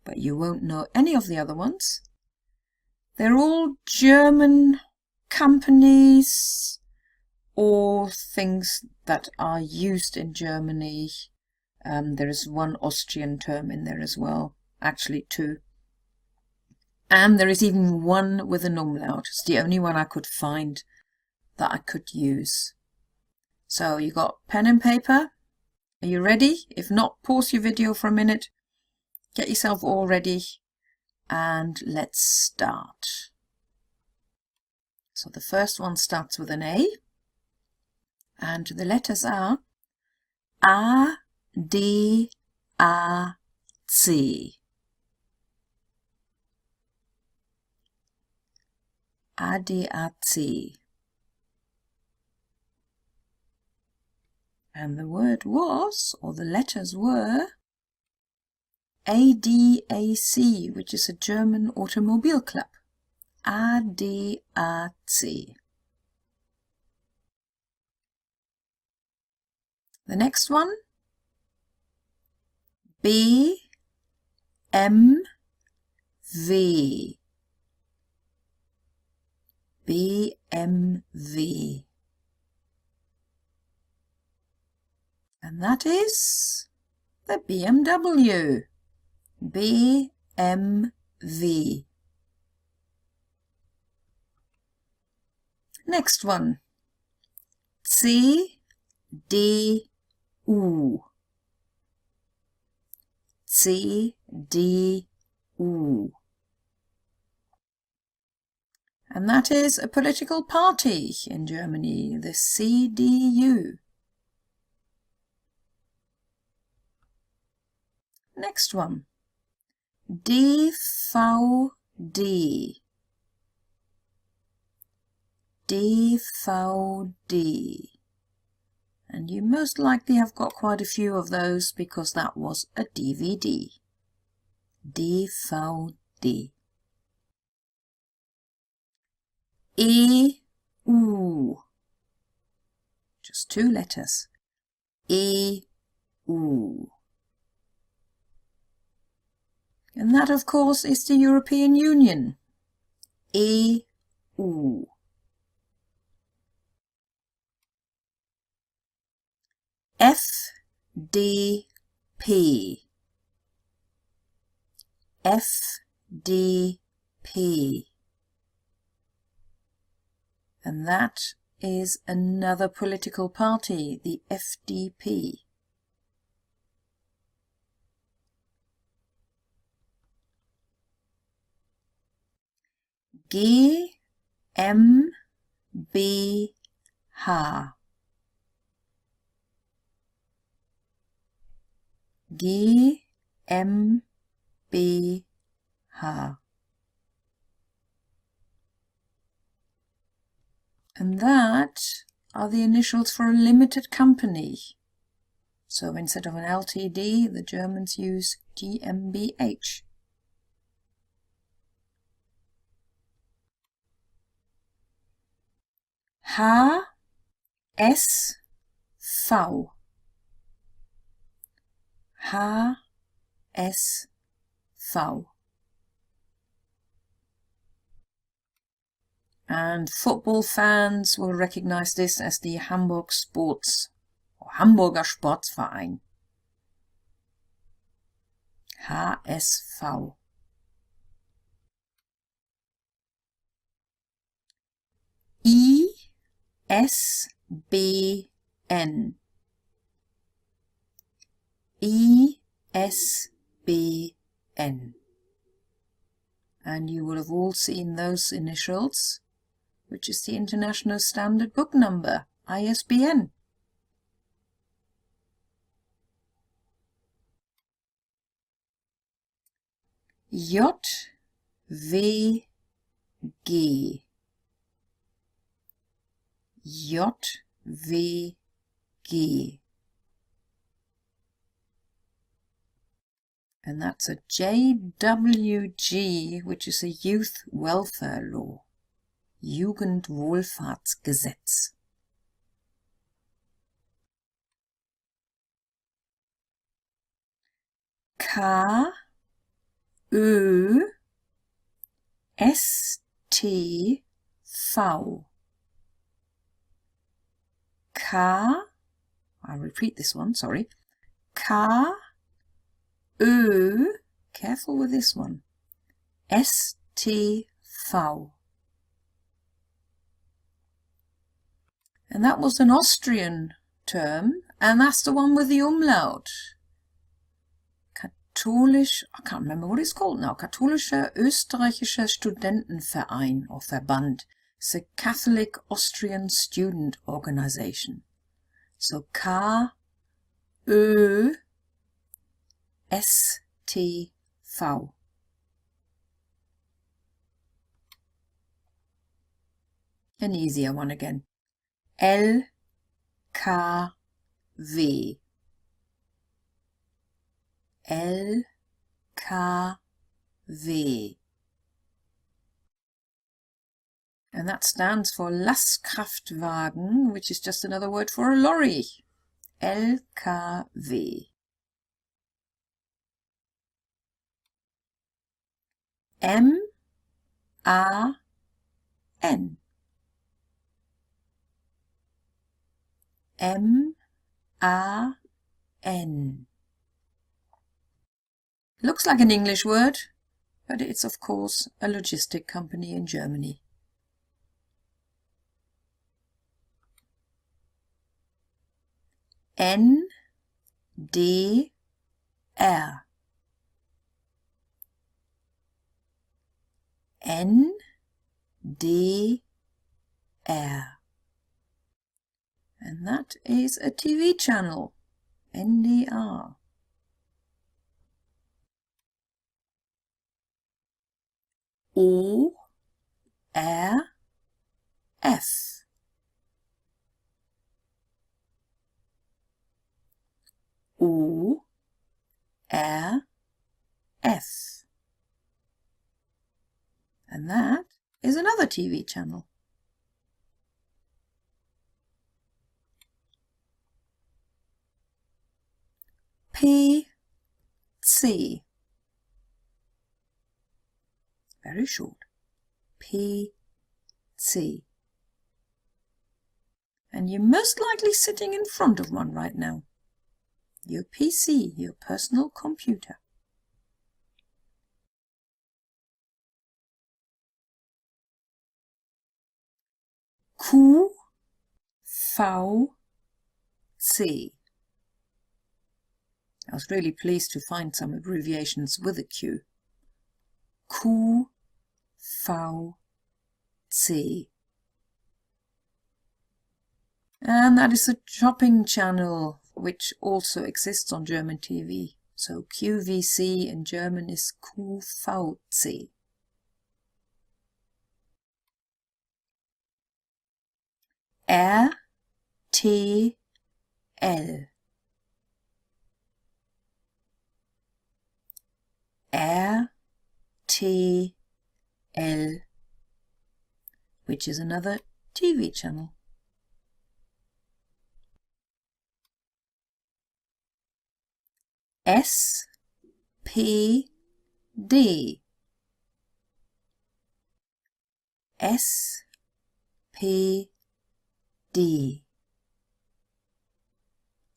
but you won't know any of the other ones. They're all German companies or things that are used in Germany. There is one Austrian term in there as well, actually two. And there is even one with an umlaut. It's the only one I could find that I could use. So you got pen and paper. Are you ready? If not, pause your video for a minute. Get yourself all ready and let's start. So the first one starts with an A. And the letters are A, D, A, C. ADAC. And the word was, or the letters were, ADAC, which is a German automobile club. ADAC. The next one, BMW. BMW. And that is the BMW. BMW. Next one. CDU. CDU. And that is a political party in Germany, the CDU. Next one. DVD. DVD. And you most likely have got quite a few of those because that was a DVD. DVD. EU. Just 2 letters. EU. And that, of course, is the European Union. EU. FDP. FDP. And that is another political party, the FDP. GmbH. GmbH. And that are the initials for a limited company. So instead of an LTD, the Germans use GmbH. HSV. HSV. And football fans will recognize this as the Hamburger Sportsverein. HSV. ISBN. ISBN. And you will have all seen those initials, which is the International Standard Book Number, ISBN. JVG. JVG. And that's a JWG, which is a youth welfare law. Jugendwohlfahrtsgesetz. KÖSTV. I'll repeat this one, sorry. Careful with this one. STV. And that was an Austrian term, and that's the one with the umlaut. Katholisch, I can't remember what it's called now. Katholischer Österreichischer Studentenverein or Verband. It's a Catholic Austrian student organization. So KÖSTV. An easier one again. LKW. LKW. And that stands for Lastkraftwagen, which is just another word for a lorry. LKW. MAN. MAN. Looks like an English word, but it's of course a logistic company in Germany. NDR. NDR. And that is a TV channel, NDR. ORF. ORF. And that is another TV channel, PC. Very short. PC. And you're most likely sitting in front of one right now. Your PC, your personal computer. QVC. I was really pleased to find some abbreviations with a Q. QVC. And that is a shopping channel which also exists on German TV. So QVC in German is QVC. RTL. RTL, which is another TV channel. SPD. SPD.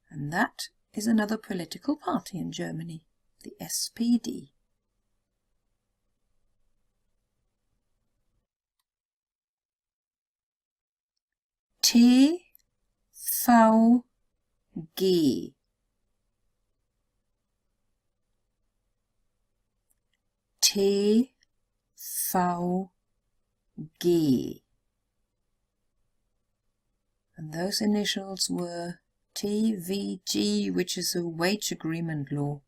And that is another political party in Germany, the SPD. TVG. TVG. And those initials were TVG, which is a wage agreement law.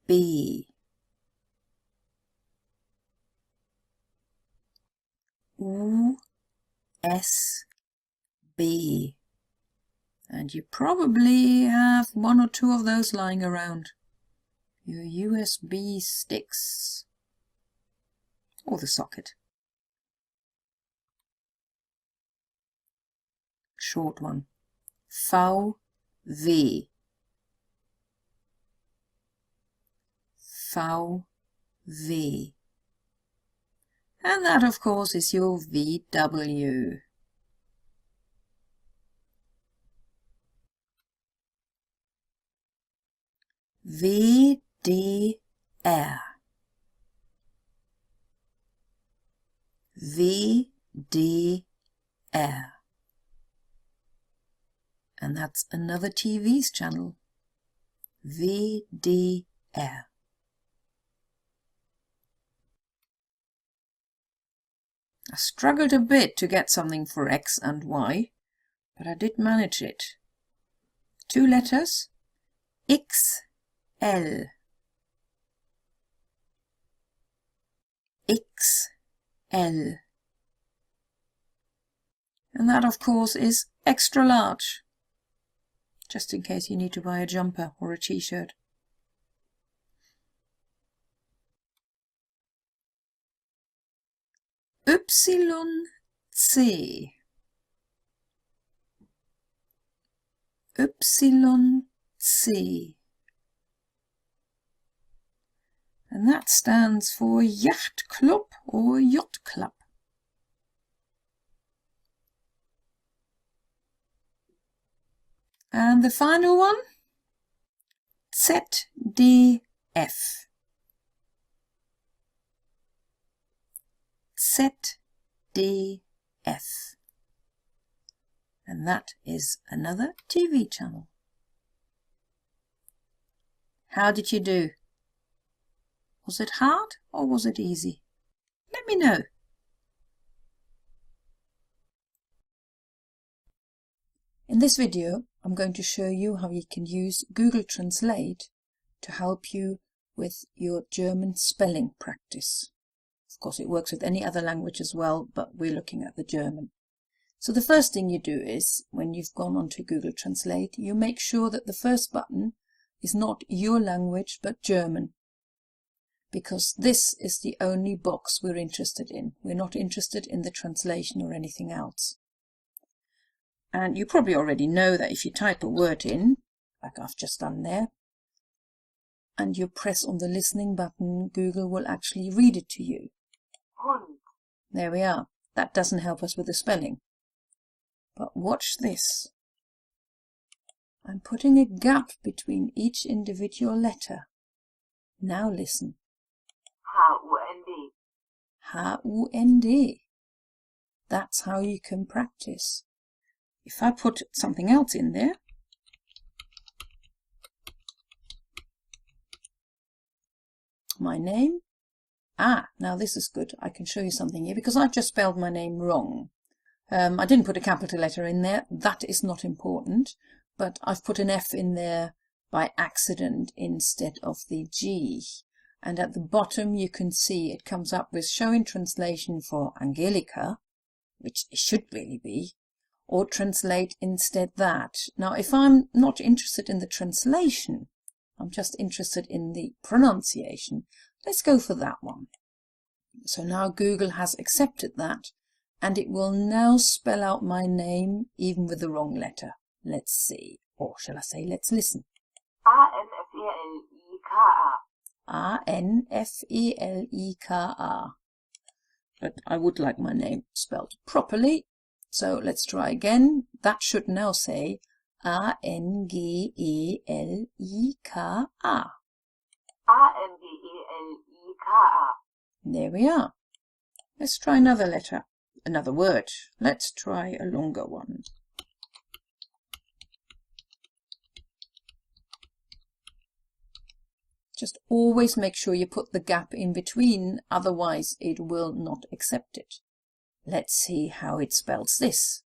USB. USB. And you probably have one or two of those lying around. Your USB sticks. Or the socket. Short one. VW. VW. And that, of course, is your VW. VDR. VDR. And that's another TV's channel. VDR. I struggled a bit to get something for X and Y, but I did manage it. 2 letters, XL. XL. And that, of course, is extra large, just in case you need to buy a jumper or a t-shirt. YC. YC. And that stands for Yacht Club or Yacht Club. And the final one, ZDF. ZDF. And that is another TV channel. How did you do? Was it hard or was it easy? Let me know. In this video, I'm going to show you how you can use Google Translate to help you with your German spelling practice. Of course, it works with any other language as well, but we're looking at the German. So the first thing you do is, when you've gone onto Google Translate, you make sure that the first button is not your language, but German. because this is the only box we're interested in. We're not interested in the translation or anything else. And you probably already know that if you type a word in, like I've just done there, and you press on the listening button, Google will actually read it to you. Hund. There we are. That doesn't help us with the spelling. But watch this. I'm putting a gap between each individual letter. Now listen. H-U-N-D. H-U-N-D. That's how you can practice. If I put something else in there, my name. Now this is good. I can show you something here because I've just spelled my name wrong. I didn't put a capital letter in there. That is not important. But I've put an F in there by accident instead of the G. And at the bottom you can see it comes up with show in translation for Angelika, which it should really be, or translate instead that. Now if I'm not interested in the translation, I'm just interested in the pronunciation, let's go for that one. So now Google has accepted that, and it will now spell out my name even with the wrong letter. Let's see, or shall I say let's listen. A-N-F-E-L-I-K-A. A-N-F-E-L-I-K-A. But I would like my name spelled properly, so let's try again. That should now say A-N-G-E-L-I-K-A. A-N-G-E-L-I-K-A. There we are. Let's try another letter, another word. Let's try a longer one. Just always make sure you put the gap in between, otherwise it will not accept it. Let's see how it spells this.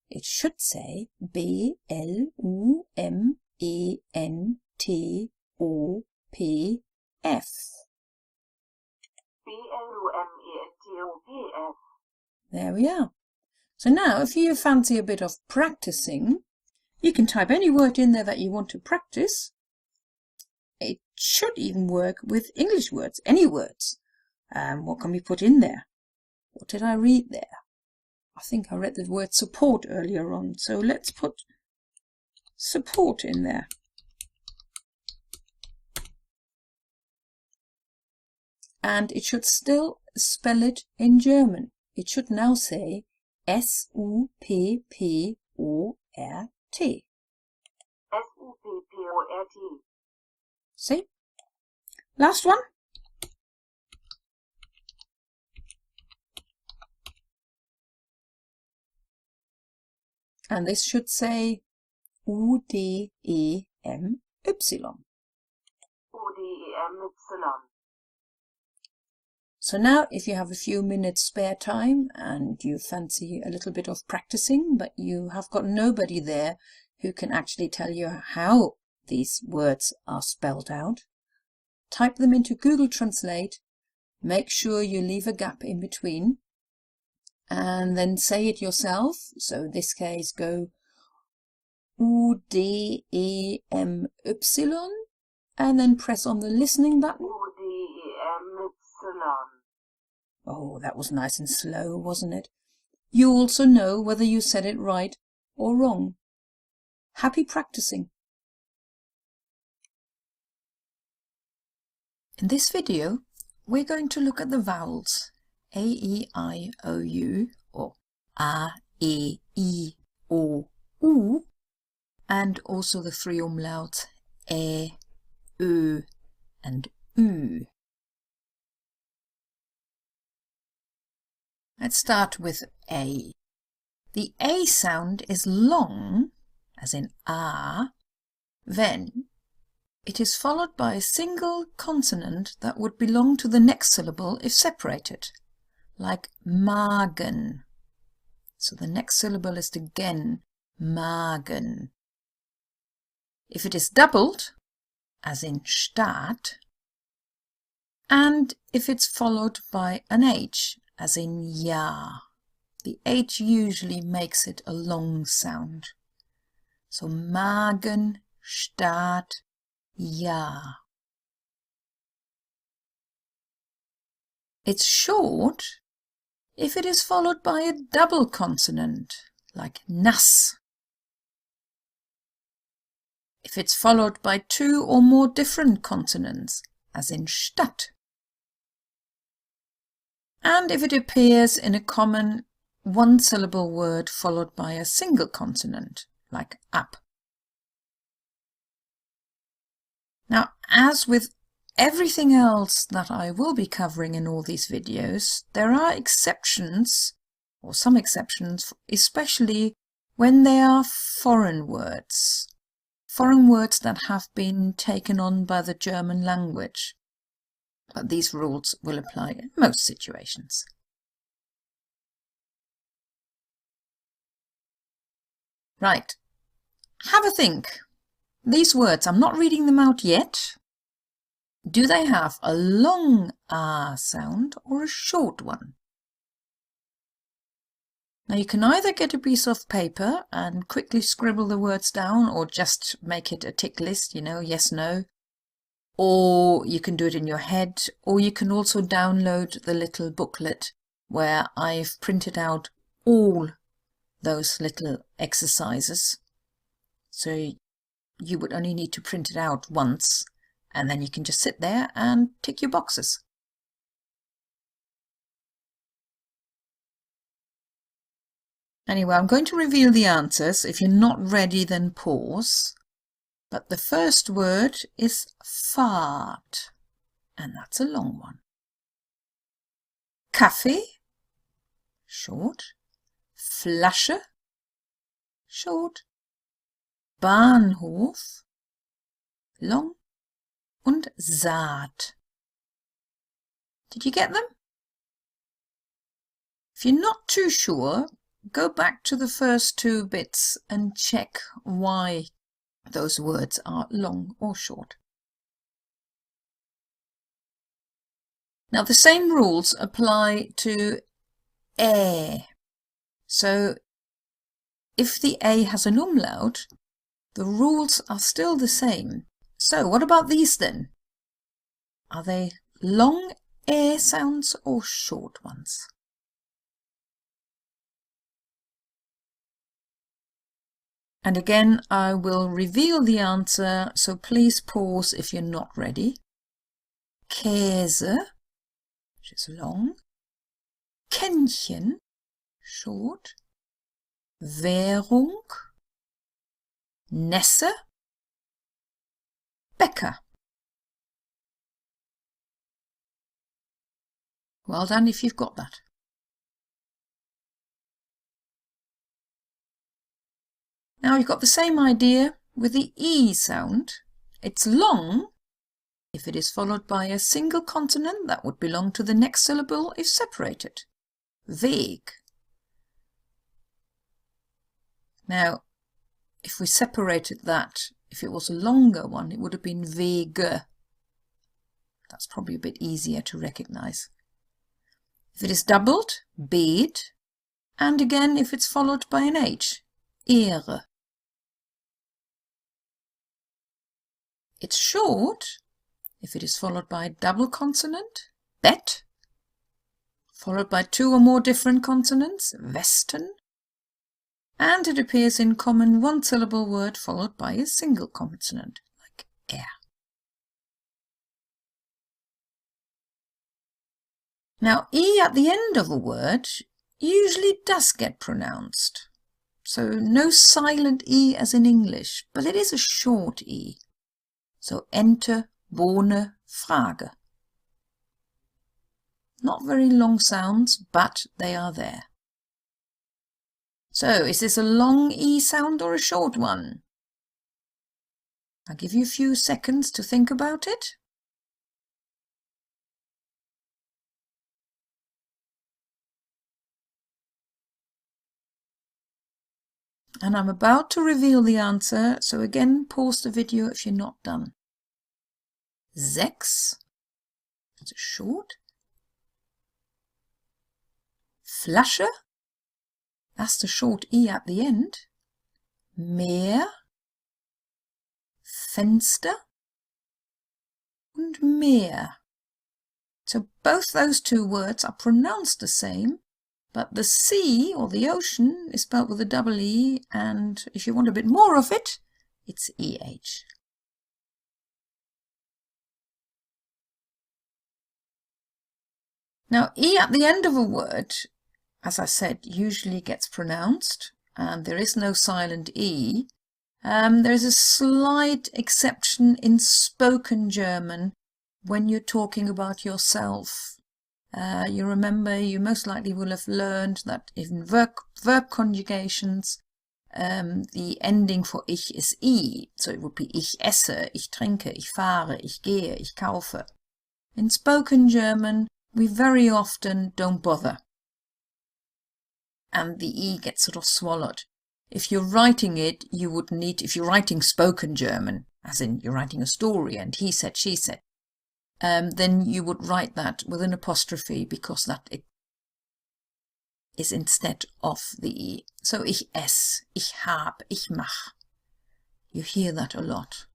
It should say B-L-U-M-E-N-T-O-P-F. B-L-U-M-E-N-T-O-P-F. There we are. So now if you fancy a bit of practicing, you can type any word in there that you want to practice. It should even work with English words, any words. What can we put in there? What did I read there? I think I read the word support earlier on, so let's put support in there. And it should still spell it in German. It should now say S-U-P-P-O-R-T. S-U-P-P-O-R-T. See? Last one. And this should say U-D-E-M-Y. U-D-E-M-Y. So now if you have a few minutes spare time and you fancy a little bit of practicing, but you have got nobody there who can actually tell you how these words are spelled out, type them into Google Translate, make sure you leave a gap in between, and then say it yourself. So in this case go U-D-E-M-Y and then press on the listening button. U-D-E-M-Y. Oh, that was nice and slow, wasn't it? You also know whether you said it right or wrong. Happy practicing! In this video, we're going to look at the vowels A, E, I, O, U, or A, E, I, O, U, and also the three umlauts E, Ö, and Ü. Let's start with A. The A sound is long, as in A, then it is followed by a single consonant that would belong to the next syllable if separated, like Magen. So the next syllable is the Gen, Magen. If it is doubled, as in Staat, and if it's followed by an H, as in Ja, the H usually makes it a long sound. So Magen, Staat, Ja. It's short if it is followed by a double consonant, like nass. If it's followed by two or more different consonants, as in Stadt. And if it appears in a common one-syllable word followed by a single consonant, like ab. Now, as with everything else that I will be covering in all these videos, there are exceptions, or some exceptions, especially when they are foreign words that have been taken on by the German language. But these rules will apply in most situations. Right, have a think. These words, I'm not reading them out yet. Do they have a long ah sound or a short one? Now you can either get a piece of paper and quickly scribble the words down, or just make it a tick list, you know, yes, no. Or you can do it in your head, or you can also download the little booklet where I've printed out all those little exercises. So you would only need to print it out once, and then you can just sit there and tick your boxes. Anyway, I'm going to reveal the answers. If you're not ready, then pause. But the first word is Fahrt, and that's a long one. Kaffee, short. Flasche, short. Bahnhof, long. Und Saat. Did you get them? If you're not too sure, go back to the first two bits and check why those words are long or short. Now the same rules apply to ä. So if the A has an umlaut, the rules are still the same. So what about these then? Are they long ä sounds or short ones? And again, I will reveal the answer, so please pause if you're not ready. Käse, which is long. Kännchen, short. Währung. Nässe. Bäcker. Well done if you've got that. Now you've got the same idea with the E sound. It's long if it is followed by a single consonant that would belong to the next syllable if separated. Weg. Now, if we separated that, if it was a longer one, it would have been Wege. That's probably a bit easier to recognize. If it is doubled, Bed. And again, if it's followed by an H, Ehre. It's short if it is followed by a double consonant, Bet, followed by two or more different consonants, Westen, and it appears in common one-syllable word followed by a single consonant, like er. Now, E at the end of a word usually does get pronounced. So no silent E as in English, but it is a short E. So Ente, Bohne, Frage. Not very long sounds, but they are there. So is this a long E sound or a short one? I'll give you a few seconds to think about it. And I'm about to reveal the answer, so again pause the video if you're not done. Sechs, that's short. Flasche, that's the short E at the end. Meer, Fenster und Meer. So both those two words are pronounced the same, but the sea, or the ocean, is spelled with a double E, and if you want a bit more of it, it's EH. Now, E at the end of a word, as I said, usually gets pronounced, and there is no silent E. There's a slight exception in spoken German when you're talking about yourself. You remember, you most likely will have learned that in verb conjugations, the ending for ich is I. So it would be ich esse, ich trinke, ich fahre, ich gehe, ich kaufe. In spoken German, we very often don't bother. And the E gets sort of swallowed. If you're writing it, you would need, if you're writing spoken German, as in you're writing a story and he said, she said, then you would write that with an apostrophe because that it is instead of the E. So ich ess, ich hab, ich mach. You hear that a lot.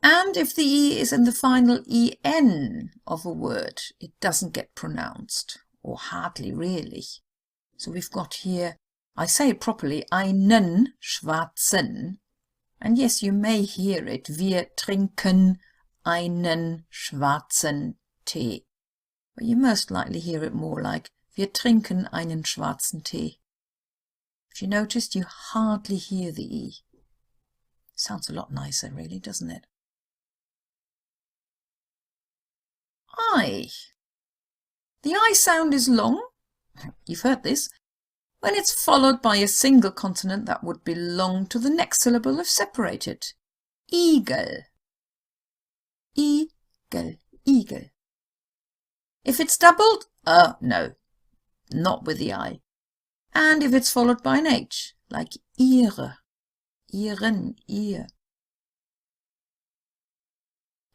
And if the E is in the final EN of a word, it doesn't get pronounced, or hardly really. So we've got here, I say it properly, einen schwarzen. And yes, you may hear it, wir trinken einen schwarzen Tee. But you most likely hear it more like, wir trinken einen schwarzen Tee. If you noticed, you hardly hear the E. Sounds a lot nicer, really, doesn't it? I. The I sound is long, you've heard this, when it's followed by a single consonant that would belong to the next syllable if separated. Igel. Igel, eagle. If it's doubled, no, not with the I. And if it's followed by an H, like ihre, ihren, ihr.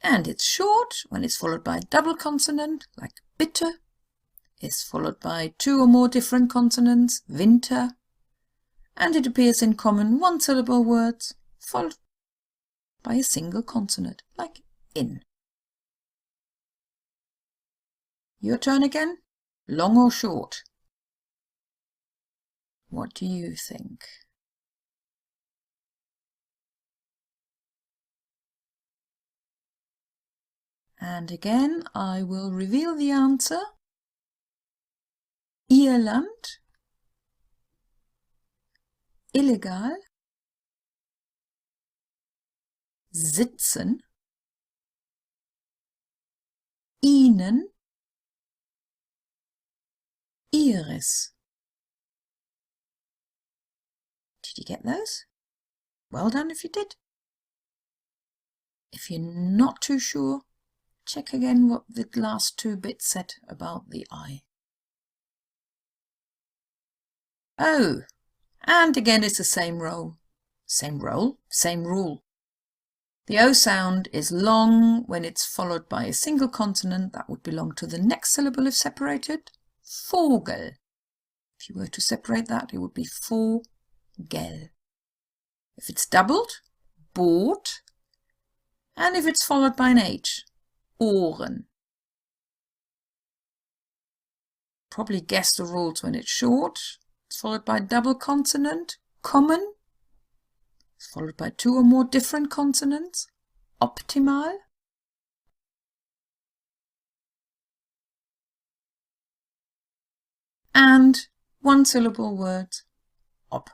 And it's short when it's followed by a double consonant, like bitte, is followed by two or more different consonants, winter, and it appears in common one-syllable words, followed by a single consonant, like in. Your turn again, long or short? What do you think? And again, I will reveal the answer. Irland, illegal, sitzen, ihnen, ihres. Did you get those? Well done if you did. If you're not too sure, check again what the last two bits said about the I. Oh, and again it's the same role. Same role, same rule. The O sound is long when it's followed by a single consonant that would belong to the next syllable if separated. Vogel. If you were to separate that, it would be Vogel. If it's doubled, Boot. And if it's followed by an H, Ohren. Probably guess the rules when it's short. It's followed by a double consonant, kommen. It's followed by two or more different consonants, optimal. And one-syllable words, op.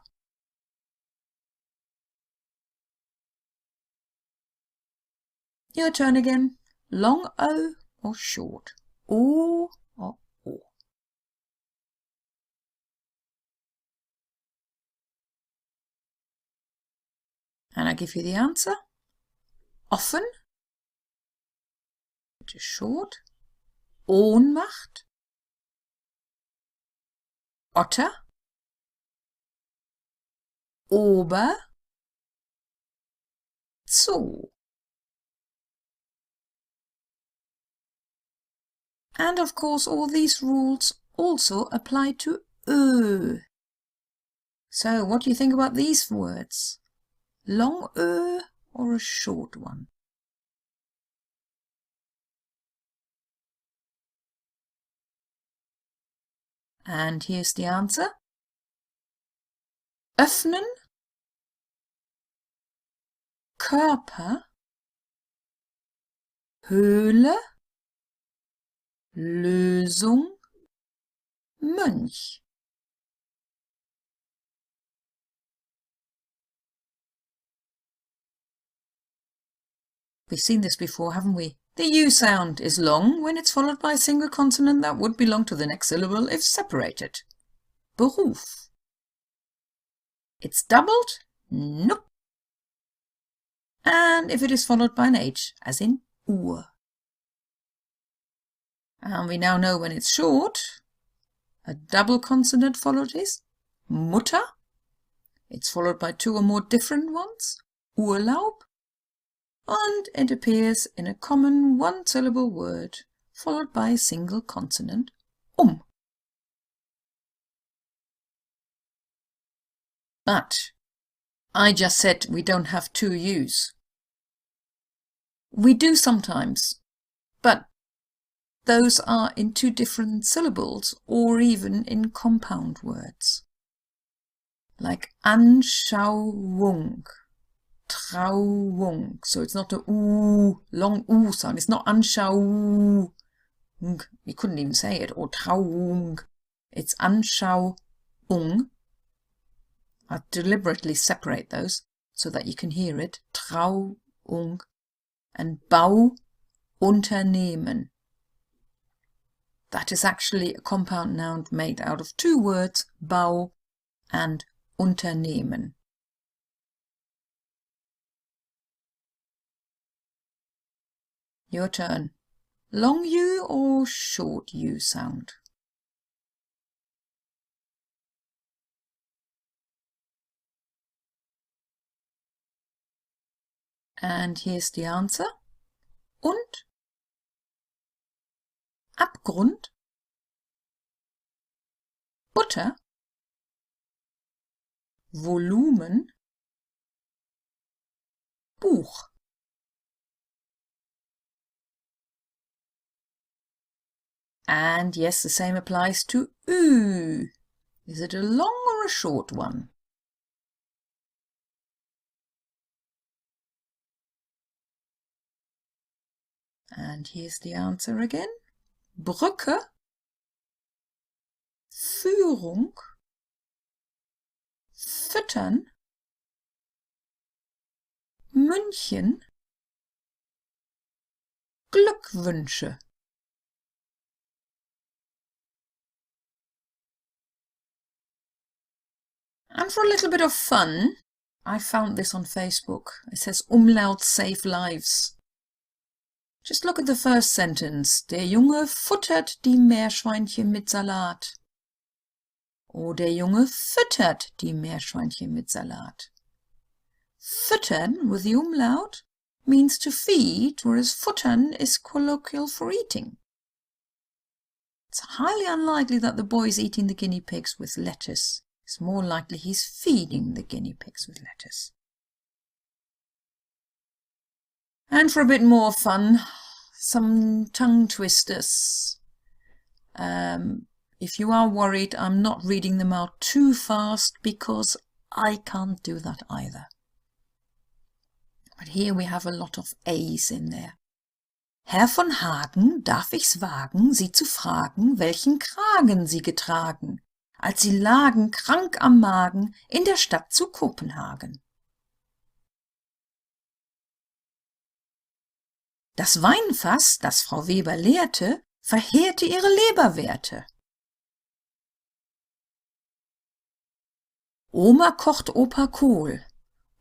Your turn again. Long O or short? O or O? And I give you the answer. Offen, which is short. Ohnmacht. Otter. Ober. Zoo. And of course all these rules also apply to Ö. So what do you think about these words? long Ö or a short one? And here's the answer. Öffnen, Körper, Höhle, Lösung, Mönch. We've seen this before, haven't we? The U sound is long when it's followed by a single consonant that would belong to the next syllable if separated. Beruf. It's doubled? Nope. And if it is followed by an H, as in Uhr. And we now know when it's short, a double consonant followed is Mutter. It's followed by two or more different ones, Urlaub. And it appears in a common one-syllable word, followed by a single consonant, But I just said we don't have two U's. We do sometimes, but those are in two different syllables or even in compound words. Like Anschauung, Trauung. So it's not a U, long U sound. It's not Anschauung. You couldn't even say it. Or Trauung. It's Anschauung. I deliberately separate those so that you can hear it. Trauung and Bauunternehmen. That is actually a compound noun made out of two words, Bau and Unternehmen. Your turn. Long U or short U sound? And here's the answer. Und, Abgrund, Butter, Volumen, Buch. And yes, the same applies to Ü. Is it a long or a short one? And here's the answer again. Brücke, Führung, Füttern, München, Glückwünsche. And for a little bit of fun, I found this on Facebook. It says Umlaut save lives. Just look at the first sentence. Der Junge futtert die Meerschweinchen mit Salat. Or der Junge füttert die Meerschweinchen mit Salat. Füttern with the umlaut means to feed, whereas futtern is colloquial for eating. It's highly unlikely that the boy is eating the guinea pigs with lettuce. It's more likely he's feeding the guinea pigs with lettuce. And for a bit more fun, some tongue twisters. If you are worried, I'm not reading them out too fast because I can't do that either. But here we have a lot of A's in there. Herr von Hagen, darf ich's wagen, Sie zu fragen, welchen Kragen Sie getragen, als Sie lagen krank am Magen in der Stadt zu Kopenhagen? Das Weinfass, das Frau Weber leerte, verheerte ihre Leberwerte. Oma kocht Opa Kohl,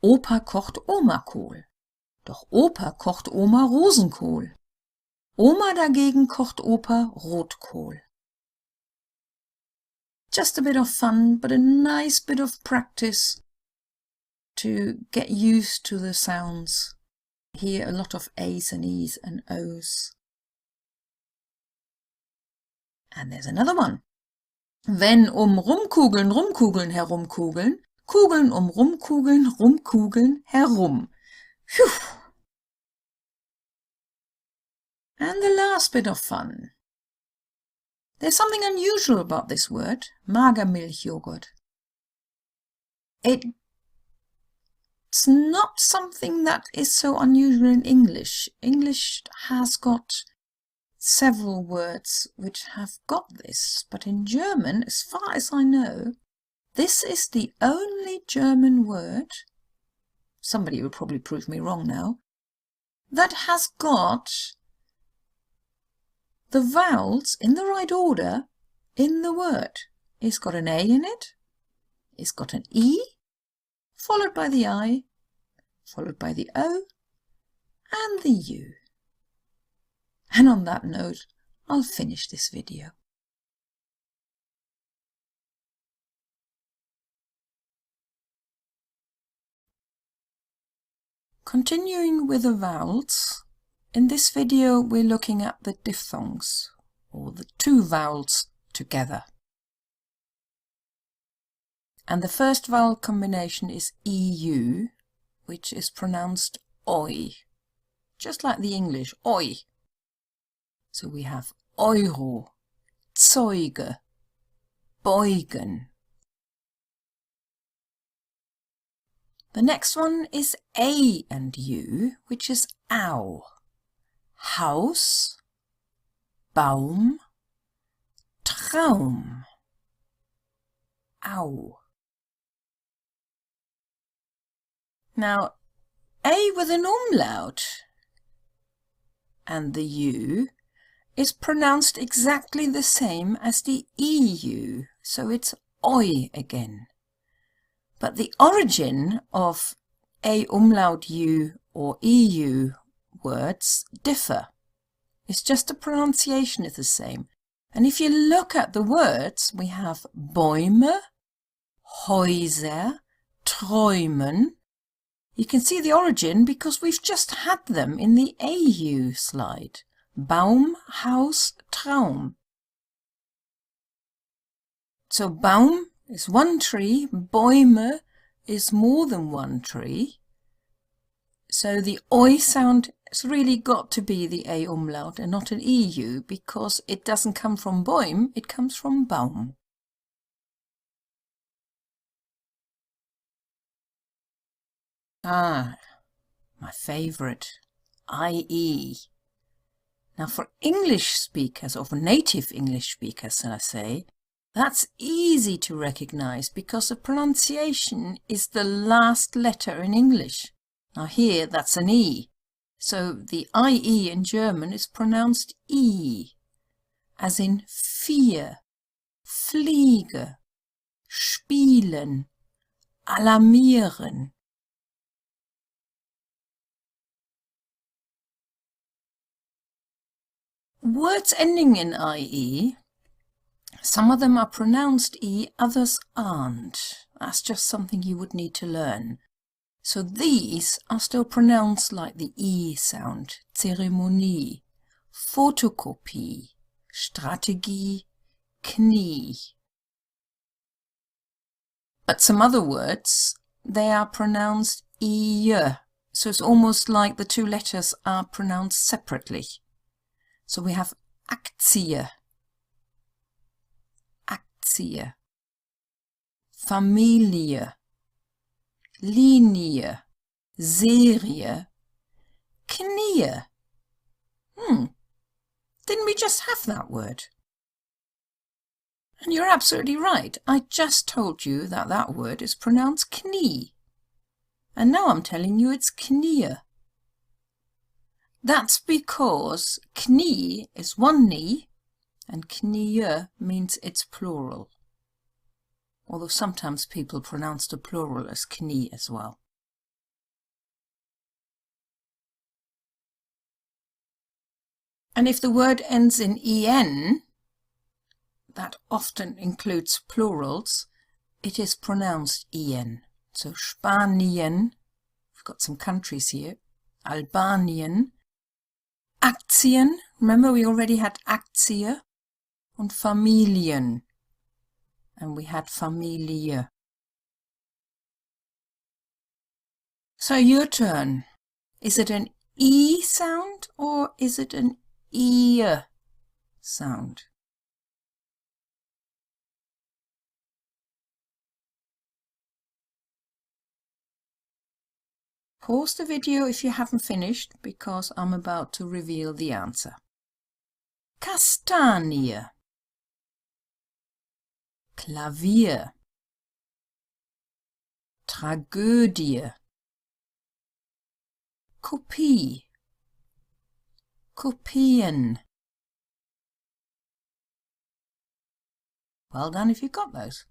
Opa kocht Oma Kohl, doch Opa kocht Oma Rosenkohl. Oma dagegen kocht Opa Rotkohl. Just a bit of fun, but a nice bit of practice to get used to the sounds. Hear a lot of A's and E's and O's. And there's another one. Wenn Rumkugeln herumkugeln, Kugeln rumkugeln, rumkugeln, herum. Phew. And the last bit of fun. There's something unusual about this word, Magermilchjoghurt. It's not something that is so unusual in English. English has got several words which have got this, but in German, as far as I know, this is the only German word, somebody will probably prove me wrong now, that has got the vowels in the right order in the word. It's got an A in it, it's got an E, followed by the I, followed by the O, and the U. And on that note, I'll finish this video. Continuing with the vowels, in this video we're looking at the diphthongs, or the two vowels together. And the first vowel combination is EU, which is pronounced oi, just like the English, oi. So we have Euro, Zeuge, beugen. The next one is A and U, which is au. Haus, Baum, Traum. Au. Now, A with an umlaut and the U is pronounced exactly the same as the EU, so it's oi again. But the origin of A umlaut U or EU words differ. It's just the pronunciation is the same. And if you look at the words, we have Bäume, Häuser, Träumen. You can see the origin because we've just had them in the AU slide. Baum, Haus, Traum. So Baum is one tree, Bäume is more than one tree. So the oi sound has really got to be the A umlaut and not an EU because it doesn't come from Bäum, it comes from Baum. Ah, my favourite, IE. Now for English speakers, or for native English speakers, shall I say, that's easy to recognise because the pronunciation is the last letter in English. Now here that's an E, so the IE in German is pronounced E, as in vier, fliege, spielen, alarmieren. Words ending in IE, some of them are pronounced E, others aren't. That's just something you would need to learn. So these are still pronounced like the E sound. Zeremonie, Fotokopie, Strategie, Knie. But some other words, they are pronounced E. So it's almost like the two letters are pronounced separately. So we have Aktie, Aktie, Familie, Linie, Serie, Knie. Didn't we just have that word? And you're absolutely right. I just told you that that word is pronounced Knie. And now I'm telling you it's Knie. That's because Knie is one knee and Knie means it's plural. Although sometimes people pronounce the plural as Knie as well. And if the word ends in en, that often includes plurals, it is pronounced en. So Spanien, we've got some countries here, Albanien, Aktien, remember we already had Aktie, and Familien, and we had Familie. So your turn. Is it an E sound or is it an ear sound? Pause the video if you haven't finished, because I'm about to reveal the answer. Kastanie, Klavier, Tragödie, Kopie, Kopien. Well done if you got those.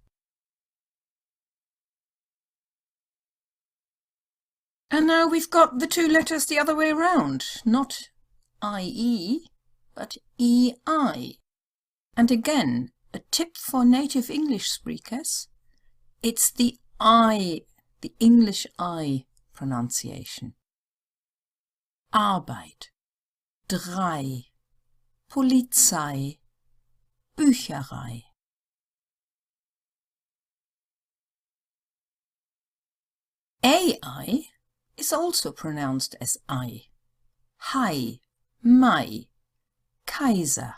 And now we've got the two letters the other way around, not IE, but EI. And again, a tip for native English speakers, it's the I, the English I pronunciation. Arbeit, drei, Polizei, Bücherei. AI is also pronounced as I. Hai, Mai, Kaiser.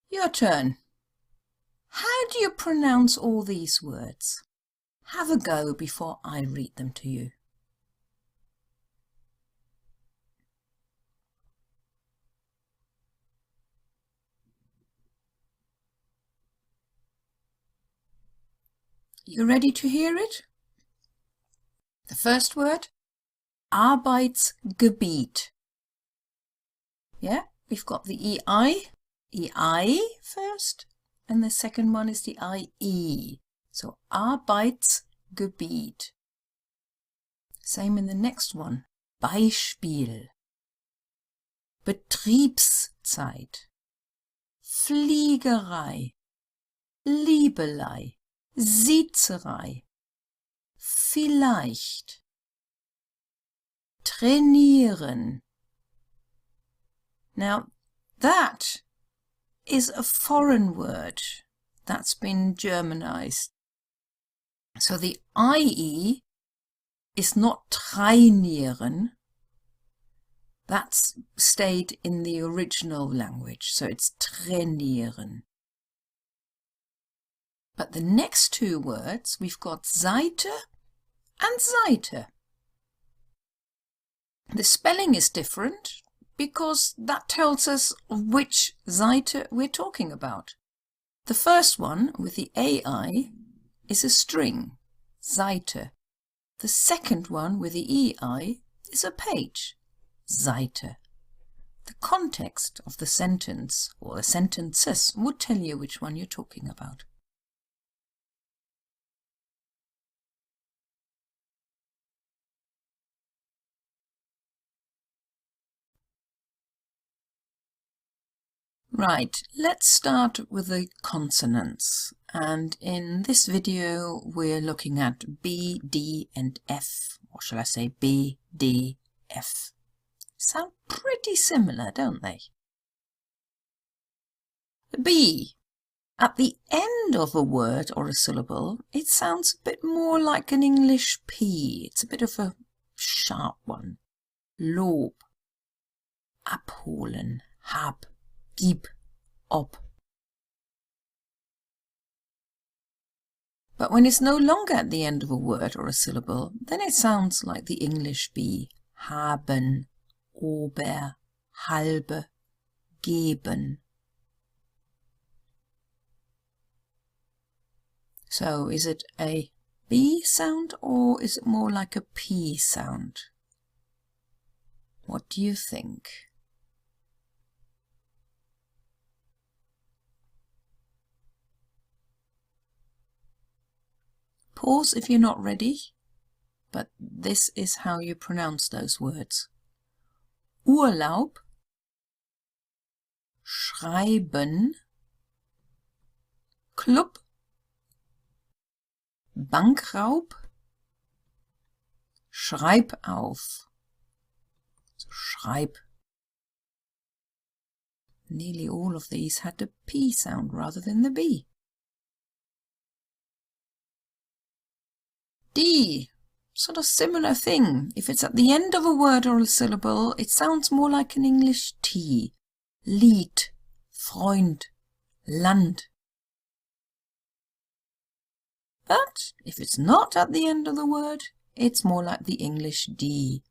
Your turn. How do you pronounce all these words? Have a go before I read them to you. You ready to hear it? The first word, Arbeitsgebiet. Yeah, we've got the EI first, and the second one is the IE. So Arbeitsgebiet. Same in the next one, Beispiel. Betriebszeit. Fliegerei. Liebelei. Siezerei. Vielleicht. Trainieren. Now, that is a foreign word that's been Germanized. So the IE is not trainieren. That's stayed in the original language, so it's trainieren. But the next two words, we've got Seite and Seite. The spelling is different because that tells us which Seite we're talking about. The first one with the AI is a string, Seite. The second one with the EI is a page, Seite. The context of the sentence or the sentences would tell you which one you're talking about. Right, let's start with the consonants, and in this video we're looking at B, D and F, or shall I say B, D, F. Sound pretty similar, don't they? B. At the end of a word or a syllable, it sounds a bit more like an English P. It's a bit of a sharp one. Lob, abholen, hab, gib, ob. But when it's no longer at the end of a word or a syllable, then it sounds like the English B. Haben, ober, halbe, geben. So is it a B sound or is it more like a P sound? What do you think? Pause if you're not ready, but this is how you pronounce those words. Urlaub, schreiben, Club, Bankraub, schreib auf, so schreib. Nearly all of these had the P sound rather than the B. D. Sort of similar thing. If it's at the end of a word or a syllable, it sounds more like an English T. Lied, Freund, Land. But if it's not at the end of the word, it's more like the English D.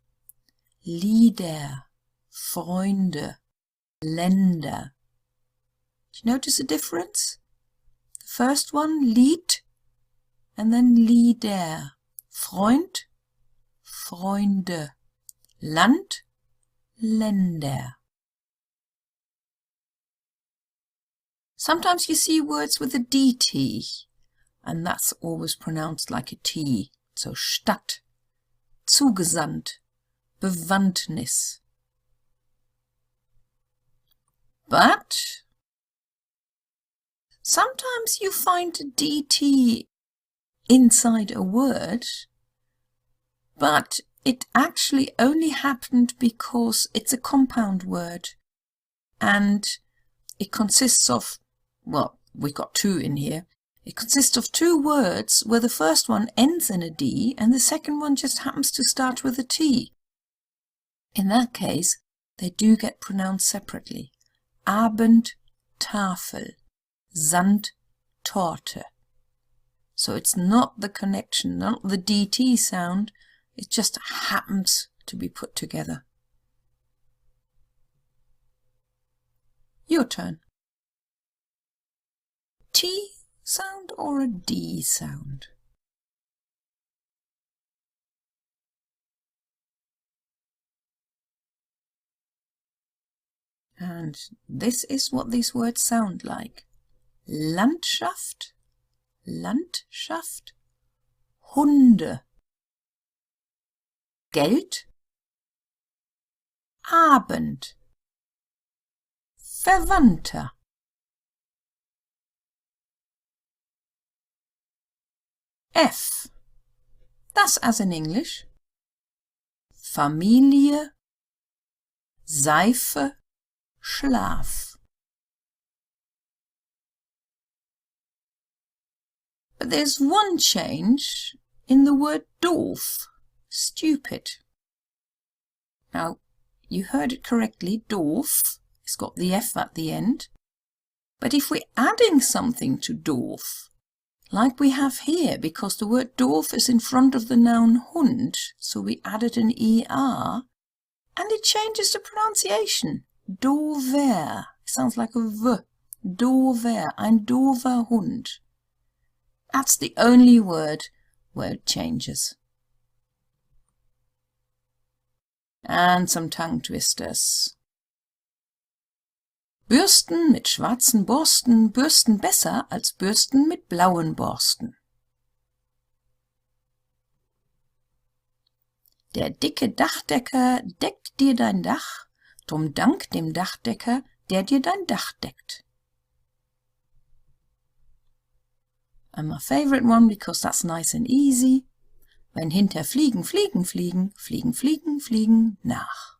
Lieder, Freunde, Länder. Do you notice the difference? The first one, Lied, and then Lieder. Freund, Freunde. Land, Länder. Sometimes you see words with a DT, and that's always pronounced like a T. So Stadt, zugesandt, Bewandtnis. But sometimes you find a DT inside a word, but it actually only happened because it's a compound word and it consists of, well, we've got two in here. It consists of two words where the first one ends in a D and the second one just happens to start with a T. In that case, they do get pronounced separately. Abend, Tafel, Sand, Torte. So it's not the connection, not the DT sound, it just happens to be put together. Your turn. T sound or a D sound? And this is what these words sound like. Landschaft, Landschaft, Hunde, Geld, Abend, Verwandter. F. Das as in English. Familie, Seife, Schlaf. But there's one change in the word doof, stupid. Now, you heard it correctly, doof. It's got the F at the end. But if we're adding something to doof, like we have here, because the word doof is in front of the noun Hund, so we added an ER, and it changes the pronunciation. Dover. It sounds like a V. Dover. Ein dover Hund. That's the only word where it changes. And some tongue twisters. Bürsten mit schwarzen Borsten bürsten besser als Bürsten mit blauen Borsten. Der dicke Dachdecker deckt dir dein Dach, drum dank dem Dachdecker, der dir dein Dach deckt. And my favorite one, because that's nice and easy. Wenn hinter Fliegen, Fliegen, Fliegen, Fliegen, Fliegen, Fliegen nach.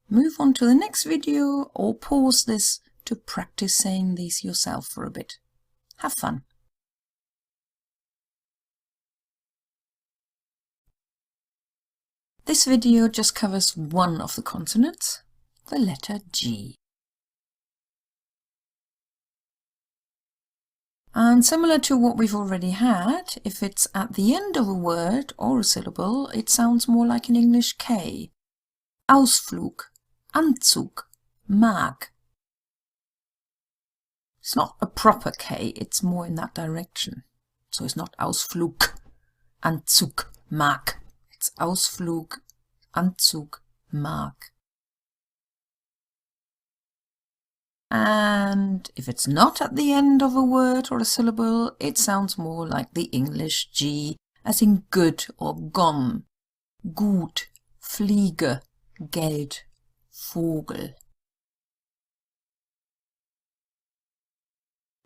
Move on to the next video or pause this to practice saying these yourself for a bit. Have fun. This video just covers one of the consonants, the letter G. And similar to what we've already had, if it's at the end of a word or a syllable, it sounds more like an English K. Ausflug, Anzug, Mag. It's not a proper K, it's more in that direction. So it's not Ausflug, Anzug, Mag. It's Ausflug, Anzug, Mag. And if it's not at the end of a word or a syllable, it sounds more like the English G, as in good or gone. Gut, Fliege, Geld, Vogel.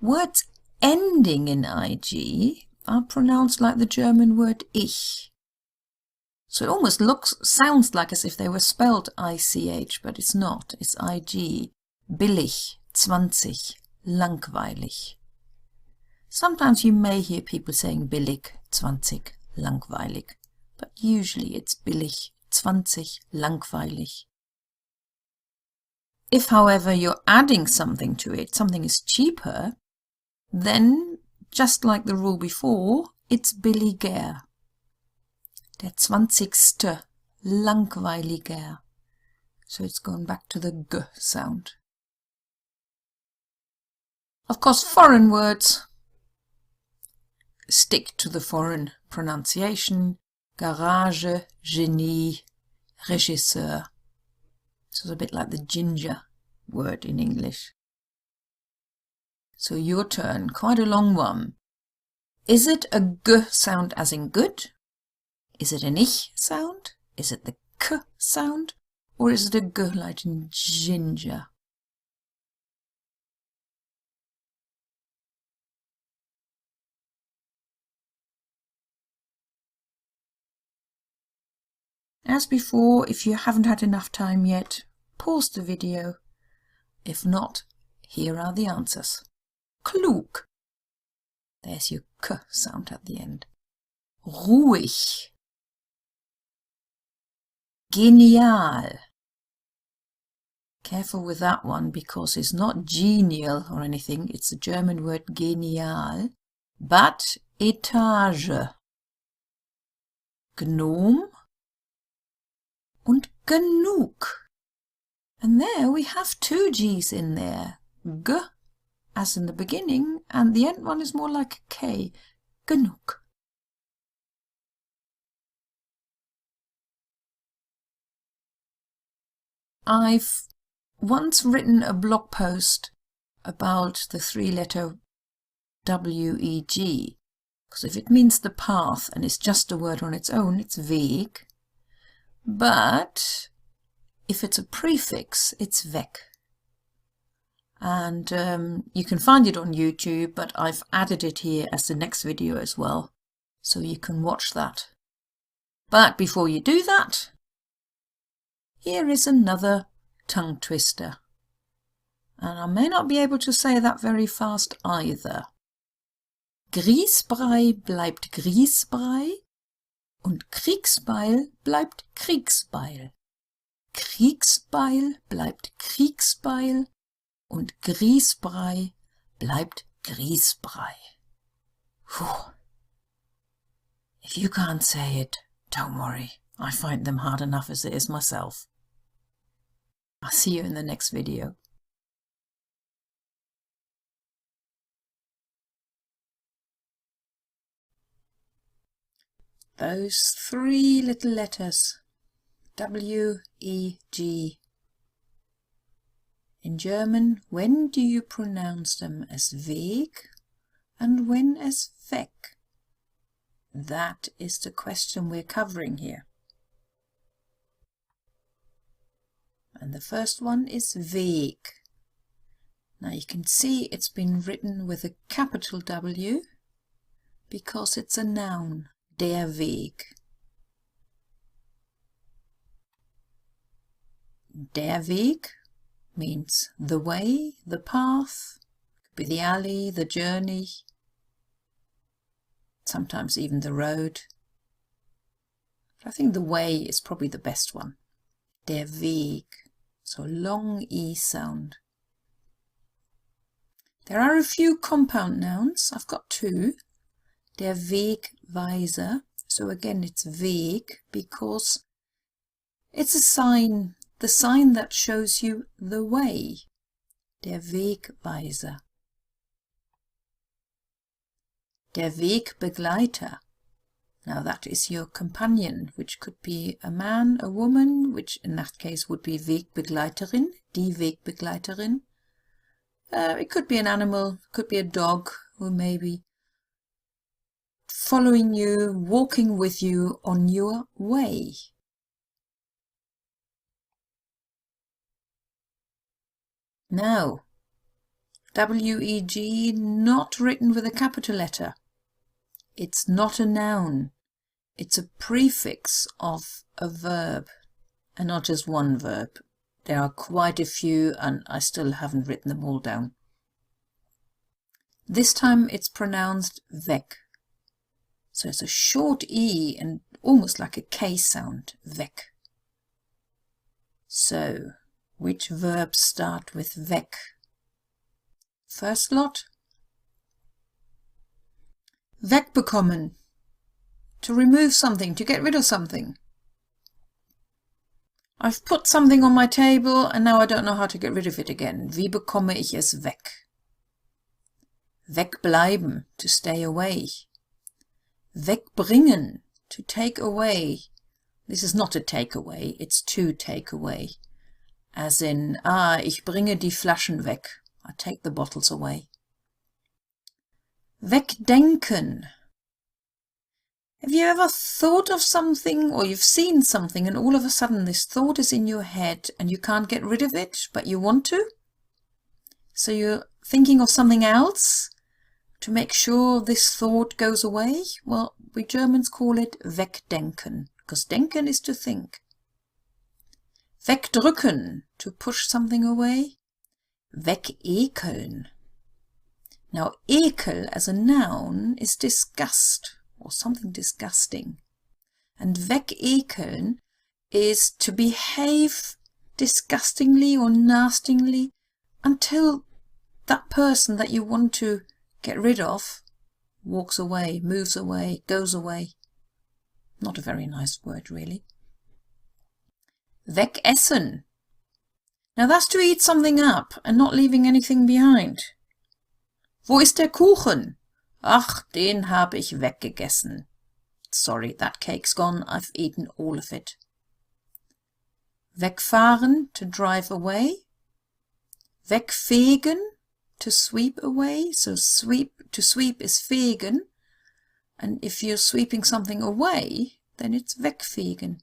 Words ending in IG are pronounced like the German word ich. So it almost sounds like as if they were spelled ICH, but it's not. It's IG. Billig, 20, langweilig. Sometimes you may hear people saying billig, 20, langweilig, but usually it's billig, 20, langweilig. If, however, you're adding something to it, something is cheaper, then, just like the rule before, it's billiger. Der 20. Langweiliger. So it's gone back to the g sound. Of course, foreign words stick to the foreign pronunciation. Garage, Genie, Regisseur. So it's a bit like the ginger word in English. So your turn, quite a long one. Is it a g sound as in good? Is it an ich sound? Is it the k sound? Or is it a g like in ginger? As before, if you haven't had enough time yet, pause the video. If not, here are the answers. Klug. There's your k sound at the end. Ruhig. Genial. Careful with that one because it's not genial or anything. It's a German word genial, but Etage. Gnome und genug. And there we have two G's in there. G, as in the beginning, and the end one is more like a K. Genug. I've once written a blog post about the three-letter WEG, because if it means the path and it's just a word on its own, it's Weg. But if it's a prefix, it's Weg. And you can find it on YouTube, but I've added it here as the next video as well, so you can watch that. But before you do that, here is another tongue twister. And I may not be able to say that very fast either. Grießbrei bleibt Grießbrei und Kriegsbeil bleibt Kriegsbeil. Kriegsbeil bleibt Kriegsbeil und Grießbrei bleibt Grießbrei. Whew. If you can't say it, don't worry. I find them hard enough as it is myself. I'll see you in the next video. Those three little letters, W, E, G. In German, when do you pronounce them as Weg and when as Weg? That is the question we're covering here. And the first one is Weg. Now you can see it's been written with a capital W because it's a noun, der Weg. Der Weg means the way, the path, could be the alley, the journey, sometimes even the road. But I think the way is probably the best one. Der Weg, so long E sound. There are a few compound nouns. I've got two. Der Wegweiser, so again it's Weg because it's a sign, the sign that shows you the way. Der Wegweiser. Der Wegbegleiter. Now that is your companion, which could be a man, a woman, which in that case would be Wegbegleiterin, die Wegbegleiterin. It could be an animal, could be a dog who may be following you, walking with you on your way. Now, WEG not written with a capital letter. It's not a noun. It's a prefix of a verb, and not just one verb. There are quite a few, and I still haven't written them all down. This time it's pronounced weg. So it's a short E and almost like a K sound, weg. So, which verbs start with weg? First lot. Wegbekommen. To remove something, to get rid of something. I've put something on my table and now I don't know how to get rid of it again. Wie bekomme ich es weg? Wegbleiben, to stay away. Wegbringen, to take away. This is not a take away, it's to take away. As in, ich bringe die Flaschen weg. I take the bottles away. Wegdenken. Have you ever thought of something or you've seen something and all of a sudden this thought is in your head and you can't get rid of it, but you want to? So you're thinking of something else to make sure this thought goes away? Well, we Germans call it wegdenken, because denken is to think. Wegdrücken, to push something away. Wegekeln. Now, ekel as a noun is disgust, or something disgusting. And wegekeln is to behave disgustingly or nastily until that person that you want to get rid of walks away, moves away, goes away. Not a very nice word, really. Wegessen. Now that's to eat something up and not leaving anything behind. Wo ist der Kuchen? Ach, den habe ich weggegessen. Sorry, that cake's gone. I've eaten all of it. Wegfahren, to drive away. Wegfegen, to sweep away. So to sweep is fegen. And if you're sweeping something away, then it's wegfegen.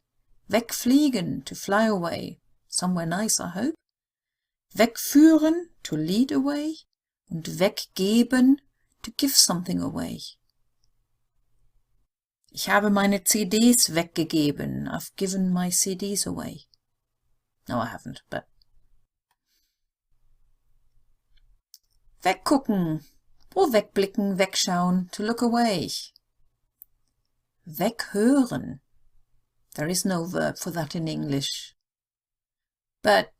Wegfliegen, to fly away. Somewhere nice, I hope. Wegführen, to lead away. Und weggeben, to give something away. Ich habe meine CDs weggegeben. I've given my CDs away. No, I haven't, but... Weggucken, or wegblicken, wegschauen, to look away. Weghören. There is no verb for that in English. But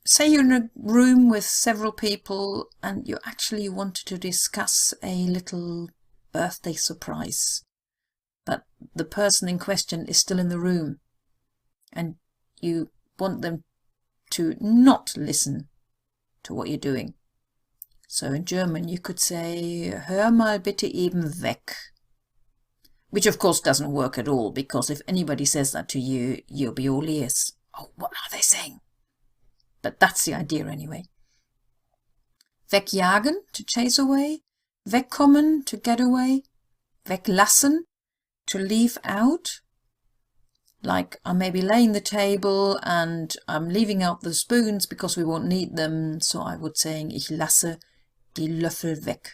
say you're in a room with several people and you actually wanted to discuss a little birthday surprise, but the person in question is still in the room and you want them to not listen to what you're doing. So in German you could say, hör mal bitte eben weg. Which of course doesn't work at all, because if anybody says that to you, you'll be all ears. Oh, what are they saying? But that's the idea anyway. Wegjagen, to chase away. Wegkommen, to get away. Weglassen, to leave out. Like I may be laying the table and I'm leaving out the spoons because we won't need them. So I would say, ich lasse die Löffel weg.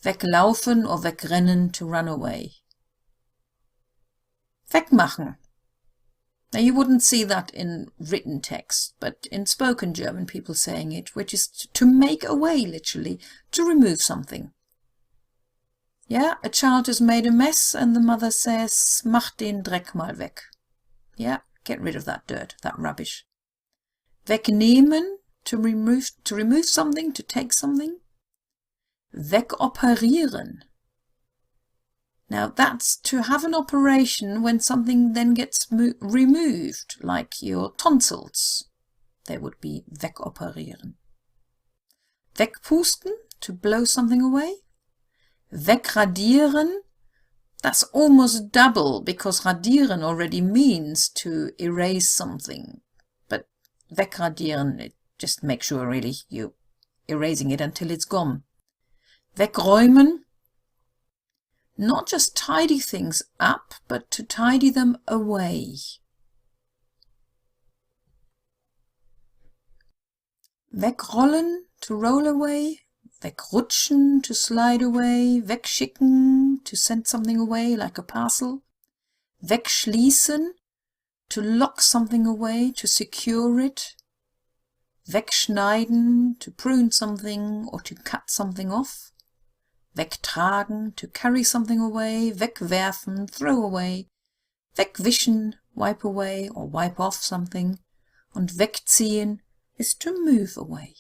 Weglaufen or wegrennen, to run away. Wegmachen. Now you wouldn't see that in written text, but in spoken German people saying it, which is to make away, literally, to remove something. Yeah, a child has made a mess and the mother says, mach den Dreck mal weg. Yeah, get rid of that dirt, that rubbish. Wegnehmen, to remove something, to take something. Wegoperieren. Now that's to have an operation when something then gets removed, like your tonsils. They would be wegoperieren. Wegpusten, to blow something away. Wegradieren, that's almost double, because radieren already means to erase something. But wegradieren, it just makes sure really you're erasing it until it's gone. Wegräumen, not just tidy things up, but to tidy them away. Wegrollen, to roll away. Wegrutschen, to slide away. Wegschicken, to send something away, like a parcel. Wegschließen, to lock something away, to secure it. Wegschneiden, to prune something or to cut something off. Wegtragen, to carry something away. Wegwerfen, throw away. Wegwischen, wipe away or wipe off something. Und wegziehen is to move away.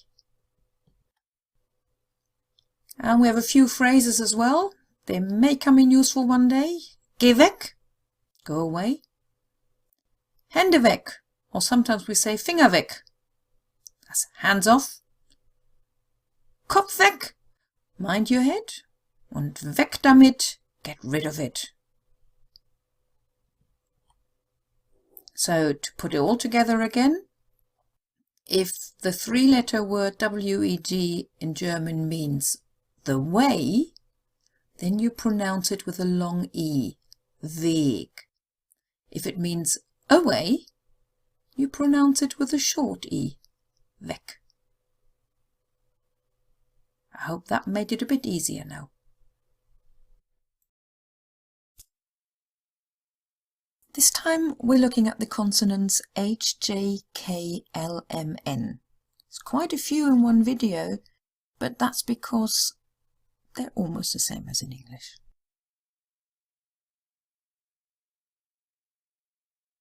And we have a few phrases as well. They may come in useful one day. Geh weg, go away. Hände weg, or sometimes we say Finger weg. That's hands off. Kopf weg, mind your head. Und weg damit, get rid of it. So to put it all together again, if the three-letter word WEG in German means the way, then you pronounce it with a long E, Weg. If it means away, you pronounce it with a short E, Weg. I hope that made it a bit easier now. This time we're looking at the consonants H, J, K, L, M, N. It's quite a few in one video, but that's because they're almost the same as in English.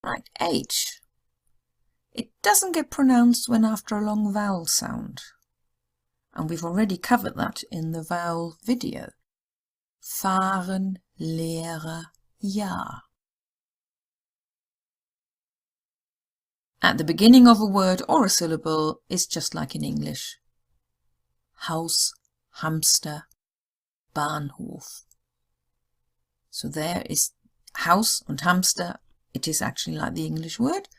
Right, H. It doesn't get pronounced when after a long vowel sound. And we've already covered that in the vowel video. Fahren, Lehrer, ja. At the beginning of a word or a syllable is just like in English. Haus, Hamster, Bahnhof. So there is Haus und Hamster. It is actually like the English word.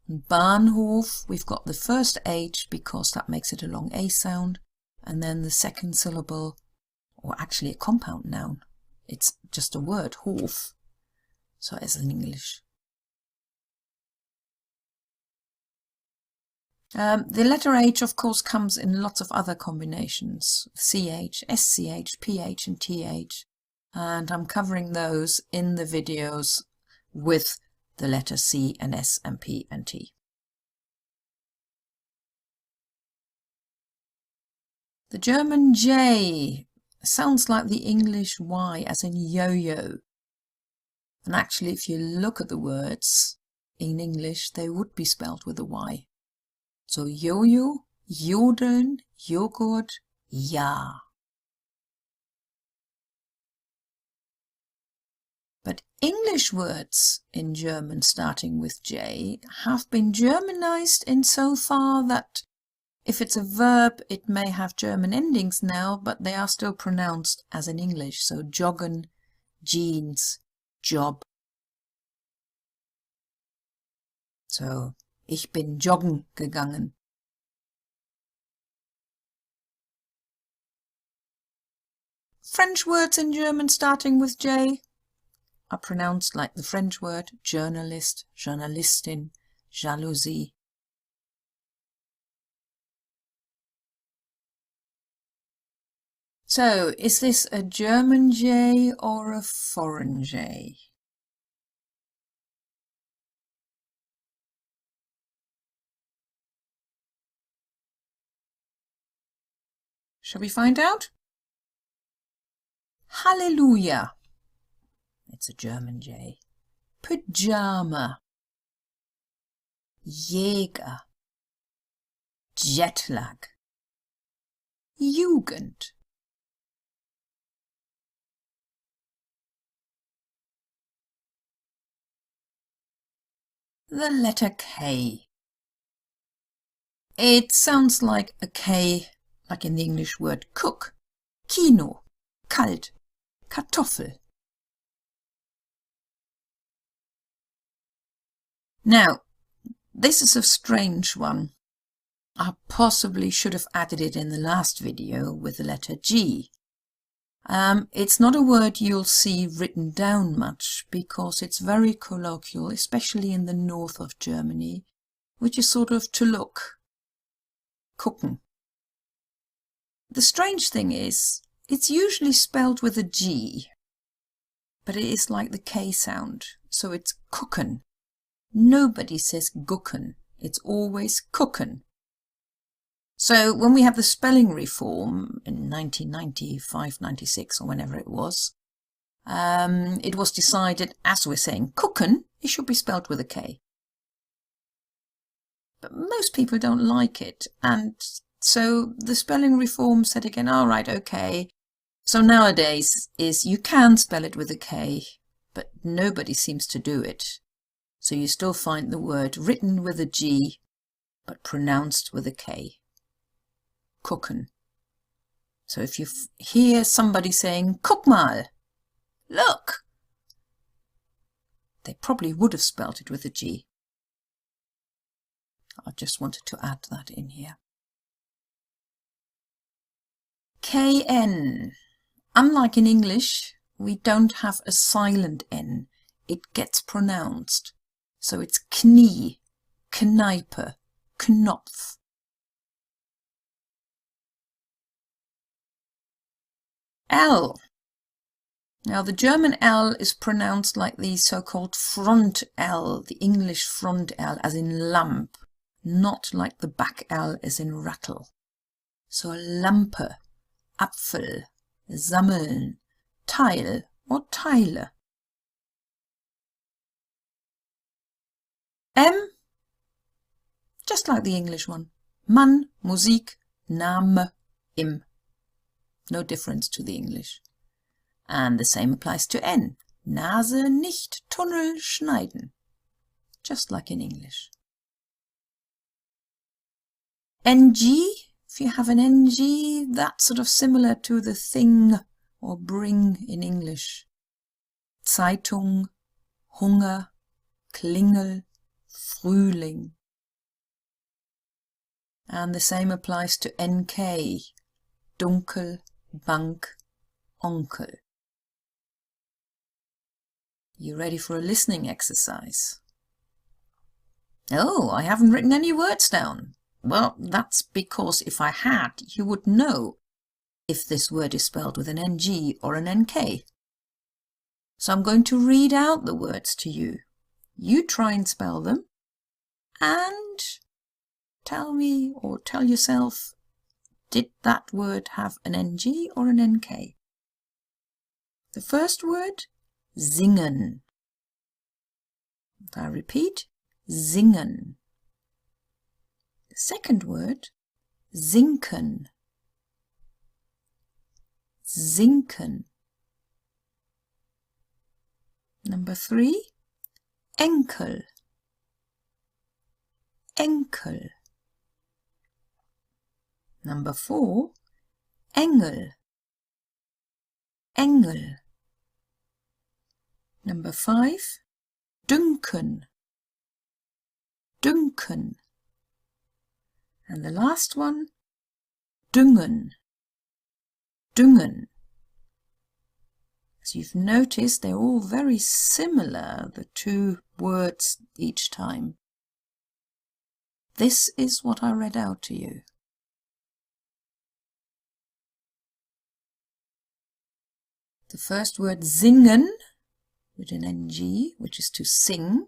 Bahnhof, we've got the first H because that makes it a long A sound. And then the second syllable, or actually a compound noun. It's just a word, Hof. So as in English. The letter H, of course, comes in lots of other combinations. CH, SCH, PH and TH. And I'm covering those in the videos with the letter C and S and P and T. The German J sounds like the English Y, as in yo-yo. And actually, if you look at the words in English, they would be spelled with a Y. So yo-yo, jodeln, Joghurt, ja. But English words in German starting with J have been Germanized insofar that if it's a verb, it may have German endings now, but they are still pronounced as in English. So joggen, jeans, job. So, ich bin joggen gegangen. French words in German starting with J are pronounced like the French word journalist, journalistin, jalousie. So, is this a German J or a foreign J? Shall we find out? Hallelujah. It's a German J. Pyjama. Jäger. Jetlag. Jugend. The letter K. It sounds like a K, like in the English word cook. Kino, kalt, Kartoffel. Now, this is a strange one. I possibly should have added it in the last video with the letter G. It's not a word you'll see written down much because it's very colloquial, especially in the north of Germany, which is sort of to look, gucken. The strange thing is, it's usually spelled with a G, but it is like the K sound, so it's gucken. Nobody says gucken, it's always gucken. So when we had the spelling reform in 1995, 96 or whenever it was decided, as we're saying, cooken, it should be spelled with a K. But most people don't like it, and so the spelling reform said again, all right, okay. So nowadays you can spell it with a K, but nobody seems to do it. So you still find the word written with a G, but pronounced with a K. Cooken. So if you hear somebody saying, guck mal, look, they probably would have spelt it with a G. I just wanted to add that in here. KN. Unlike in English, we don't have a silent N. It gets pronounced. So it's Knie, Kneipe, Knopf. L. Now the German L is pronounced like the so-called front L, the English front L, as in lamp, not like the back L as in rattle. So Lampe, Apfel, sammeln, Teil or Teile. M, just like the English one. Mann, Musik, Name, im. No difference to the English. And the same applies to N. Nase, nicht, Tunnel, schneiden. Just like in English. NG, if you have an NG, that's sort of similar to the thing or bring in English. Zeitung, Hunger, Klingel, Frühling. And the same applies to NK. Dunkel, Bank, Onkel. You ready for a listening exercise? Oh, I haven't written any words down. Well, that's because if I had, you would know if this word is spelled with an NG or an NK. So I'm going to read out the words to you. You try and spell them and tell me or tell yourself, did that word have an NG or an NK? The first word, singen. I repeat, singen. The second word, sinken. Sinken. Number 3, Enkel. Enkel. Number 4, Engel. Engel. Number 5, dünken. Dünken. And the last one, düngen. Düngen. As you've noticed, they're all very similar, the two words each time. This is what I read out to you. The first word, singen, with an NG, which is to sing.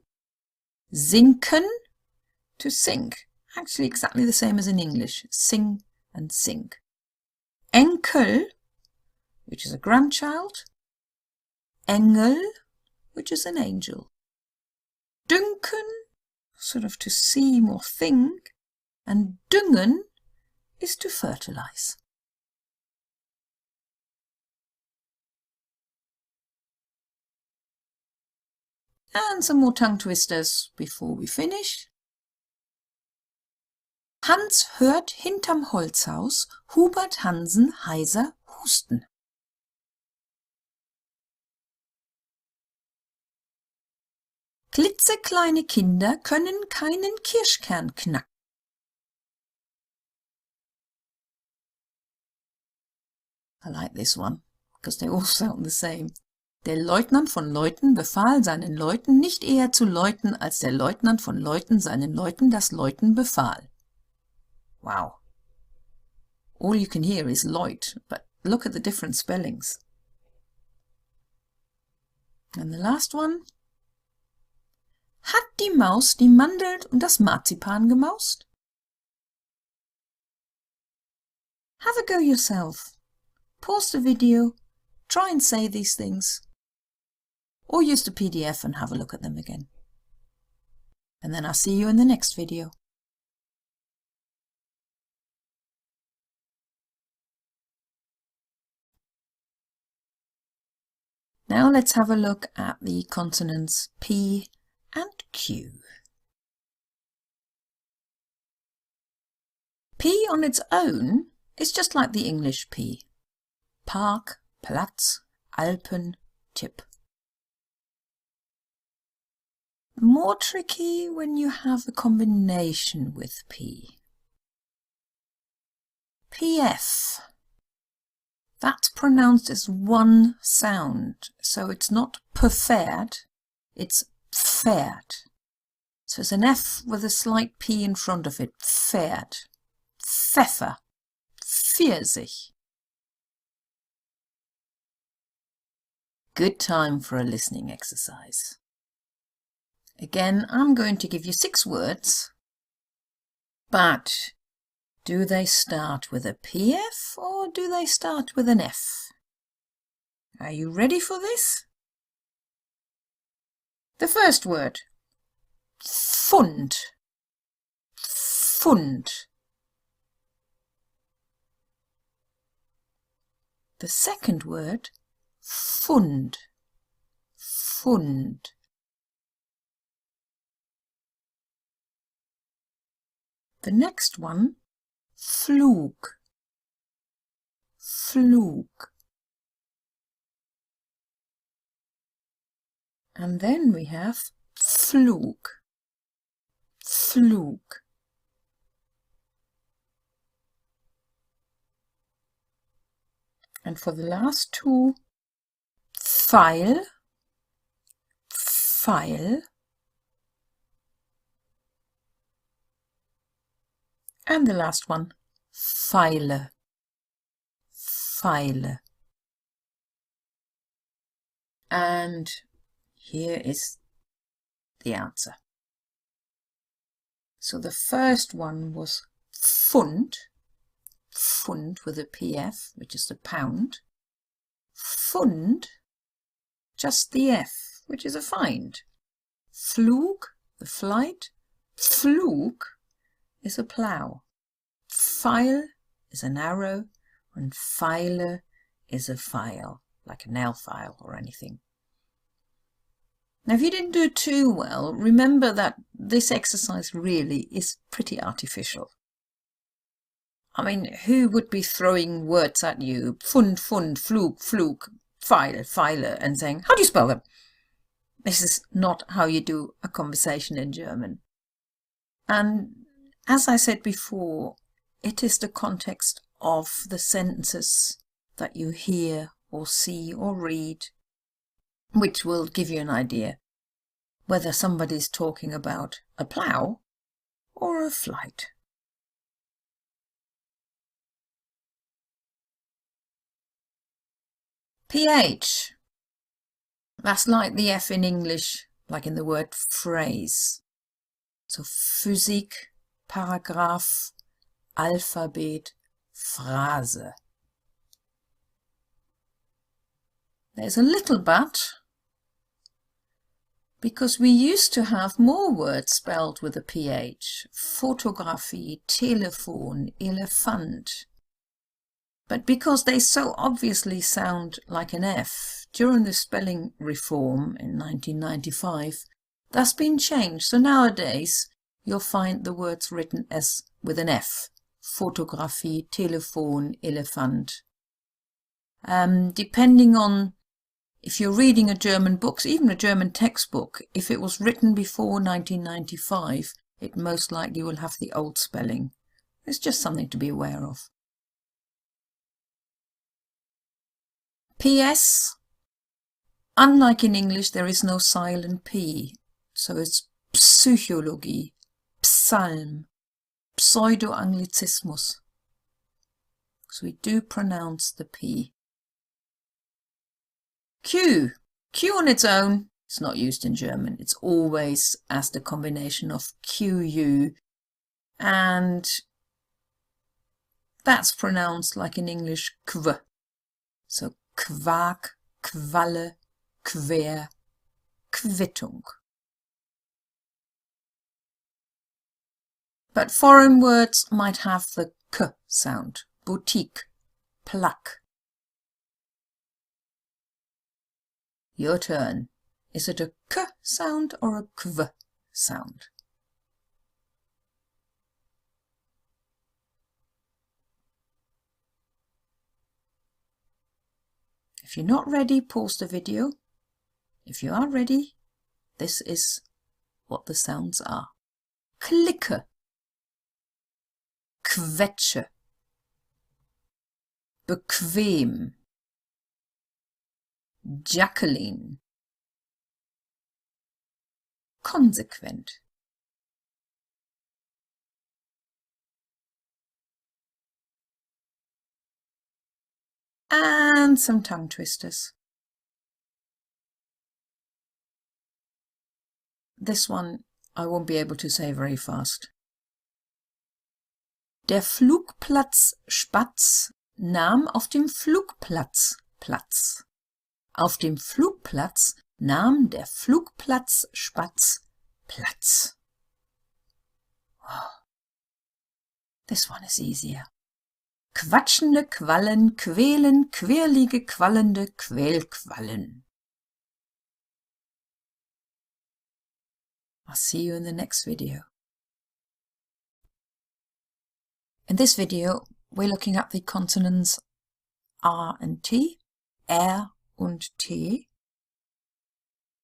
Sinken, to sink. Actually exactly the same as in English, sing and sink. Enkel, which is a grandchild. Engel, which is an angel. Dünken, sort of to seem or think. And düngen is to fertilize. And some more tongue twisters before we finish. Hans hört hinterm Holzhaus Hubert Hansen heiser husten. Klitzekleine Kinder können keinen Kirschkern knacken. I like this one, because they all sound the same. Der Leutnant von Leuten befahl seinen Leuten nicht eher zu läuten, als der Leutnant von Leuten seinen Leuten das Läuten befahl. Wow. All you can hear is Leut, but look at the different spellings. And the last one. Hat die Maus die Mandeln und das Marzipan gemaust? Have a go yourself. Pause the video, try and say these things, or use the PDF and have a look at them again. And then I'll see you in the next video. Now let's have a look at the consonants P and Q. P on its own is just like the English P. Park, Platz, Alpen, Tipp. More tricky when you have a combination with P. PF. That's pronounced as one sound, so it's not preferred, it's pferd. So it's an F with a slight P in front of it, pferd, Pfeffer, Pfirsich. Good time for a listening exercise. Again, I'm going to give you 6 words, but do they start with a PF or do they start with an F? Are you ready for this? The first word, Pfund, Pfund. The second word, Pfund, Pfund. The next one, Flug, Flug. And then we have Flug, Flug. And for the last 2, Pfeil, Pfeil. And the last one, Pfeile, Pfeile. And here is the answer. So the first one was Pfund, Pfund with a PF, which is the pound. Pfund, just the F, which is a find. Flug, the flight. Flug is a plough. Pfeil is an arrow, and Pfeile is a file, like a nail file or anything. Now, if you didn't do it too well, remember that this exercise really is pretty artificial. I mean, who would be throwing words at you, Pfund, Pfund, Flug, Flug, Pfeil, Pfeile, and saying, how do you spell them? This is not how you do a conversation in German. And as I said before, it is the context of the sentences that you hear or see or read which will give you an idea whether somebody's talking about a plough or a flight. PH. That's like the F in English, like in the word phrase. So Physik, Paragraph, Alphabet, Phrase. There's a little but, because we used to have more words spelled with a PH. Fotografie, Telefon, Elefant. But because they so obviously sound like an F, during the spelling reform in 1995, that's been changed. So nowadays, you'll find the words written as with an F. Fotografie, Telefon, Elefant. Depending on if you're reading a German book, even a German textbook, if it was written before 1995, it most likely will have the old spelling. It's just something to be aware of. PS. Unlike in English, there is no silent P. So it's Psychologie, Psalm, Pseudo-Anglizismus. So we do pronounce the P. Q. Q on its own, it's not used in German. It's always as the combination of QU. And That's pronounced like in English kv. So Quark, Qualle, Quer, Quittung. But foreign words might have the k sound. Boutique, plak. Your turn. Is it a k sound or a kv sound? If you're not ready, pause the video. If you are ready, this is what the sounds are. Clique, quetsche, bequem, Jacqueline, konsequent. And some tongue twisters. This one I won't be able to say very fast. Der Flugplatz Spatz nahm auf dem Flugplatz Platz. Auf dem Flugplatz nahm der Flugplatz Spatz Platz. Oh, this one is easier. Quatschende Quallen quälen, quirlige quallende Quälquallen. I'll see you in the next video. In this video, we're looking at the consonants R and T, R und T.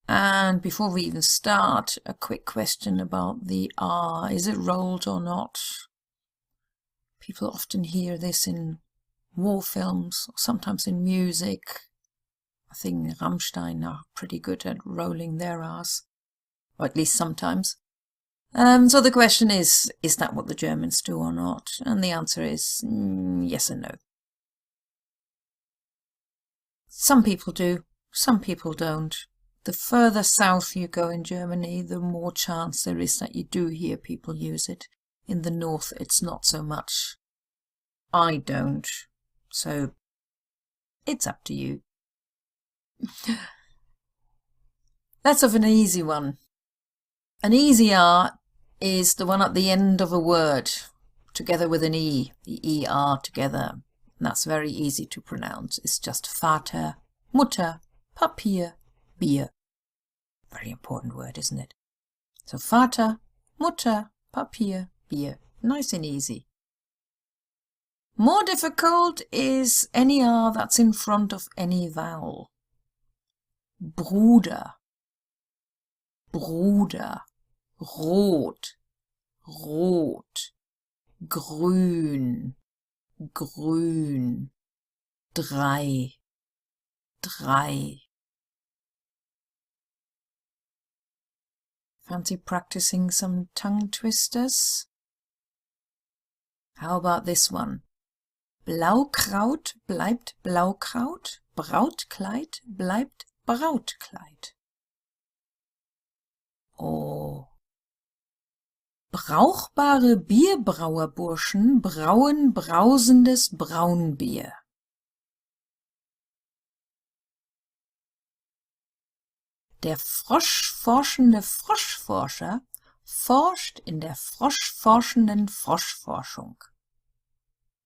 And before we even start, a quick question about the R. Is it rolled or not? People often hear this in war films, or sometimes in music. I think Rammstein are pretty good at rolling their R's, or at least sometimes. So the question is that what the Germans do or not? And the answer is yes and no. Some people do, some people don't. The further south you go in Germany, the more chance there is that you do hear people use it. In the north, it's not so much. I don't, so it's up to you. Let's have an easy one. An easy R is the one at the end of a word, together with an E, the ER together. And that's very easy to pronounce. It's just Vater, Mutter, Papier, Bier. Very important word, isn't it? So Vater, Mutter, Papier, Bier. Nice and easy. More difficult is any R that's in front of any vowel. Bruder, Bruder, Rot, Rot, Grün, Grün, drei, drei. Fancy practicing some tongue twisters? How about this one? Blaukraut bleibt Blaukraut, Brautkleid bleibt Brautkleid. Oh. Brauchbare Bierbrauerburschen brauen brausendes Braunbier. Der froschforschende Froschforscher forscht in der froschforschenden Froschforschung.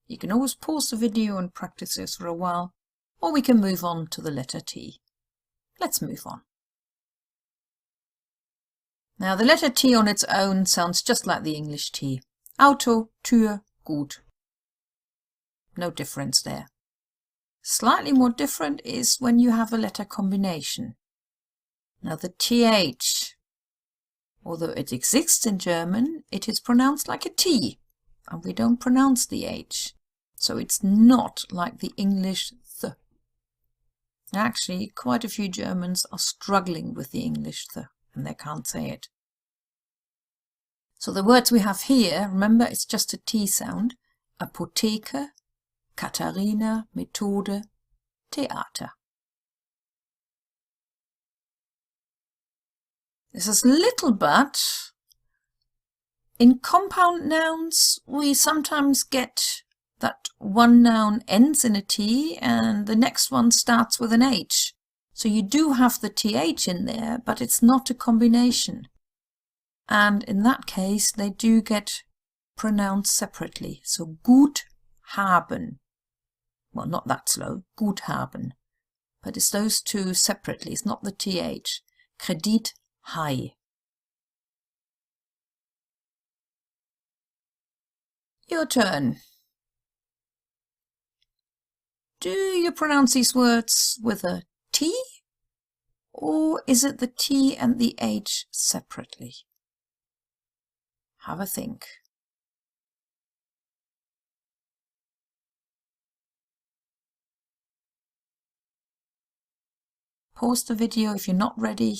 You can always pause the video and practice this for a while, or we can move on to the letter T. Let's move on. Now the letter T on its own sounds just like the English T. Auto, Tür, gut. No difference there. Slightly more different is when you have a letter combination. Now the TH, although it exists in German, it is pronounced like a T, and we don't pronounce the H. So it's not like the English th. Actually, quite a few Germans are struggling with the English th, and they can't say it. So the words we have here, remember, it's just a T sound. Apotheke, Katharina, Methode, Theater. This is little but. In compound nouns, we sometimes get that one noun ends in a T and the next one starts with an H. So you do have the TH in there, but it's not a combination. And in that case, they do get pronounced separately. So gut haben. Well, not that slow. Gut haben. But it's those two separately. It's not the TH. Kredit high. Your turn. Do you pronounce these words with a T? Or is it the T and the H separately? Have a think. Pause the video if you're not ready.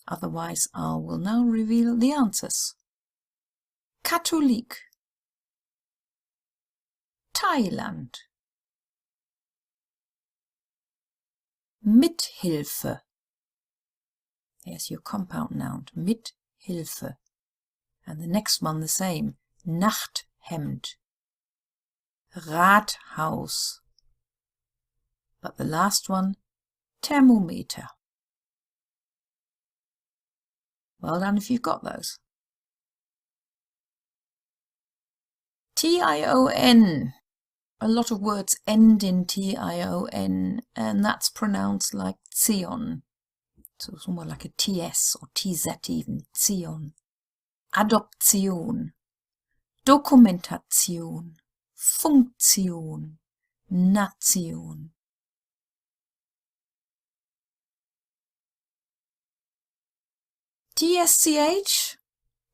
Otherwise, I will now reveal the answers. Katholik. Thailand. Mithilfe. There's your compound noun, Mithilfe. And the next one the same, Nachthemd. Rathaus. But the last one, Thermometer. Well done if you've got those. T-I-O-N. A lot of words end in T-I-O-N, and that's pronounced like Zion. So it's almost like a T-S or T-Z even, Zion. Adoption, Dokumentation, Funktion, Nation. TSCH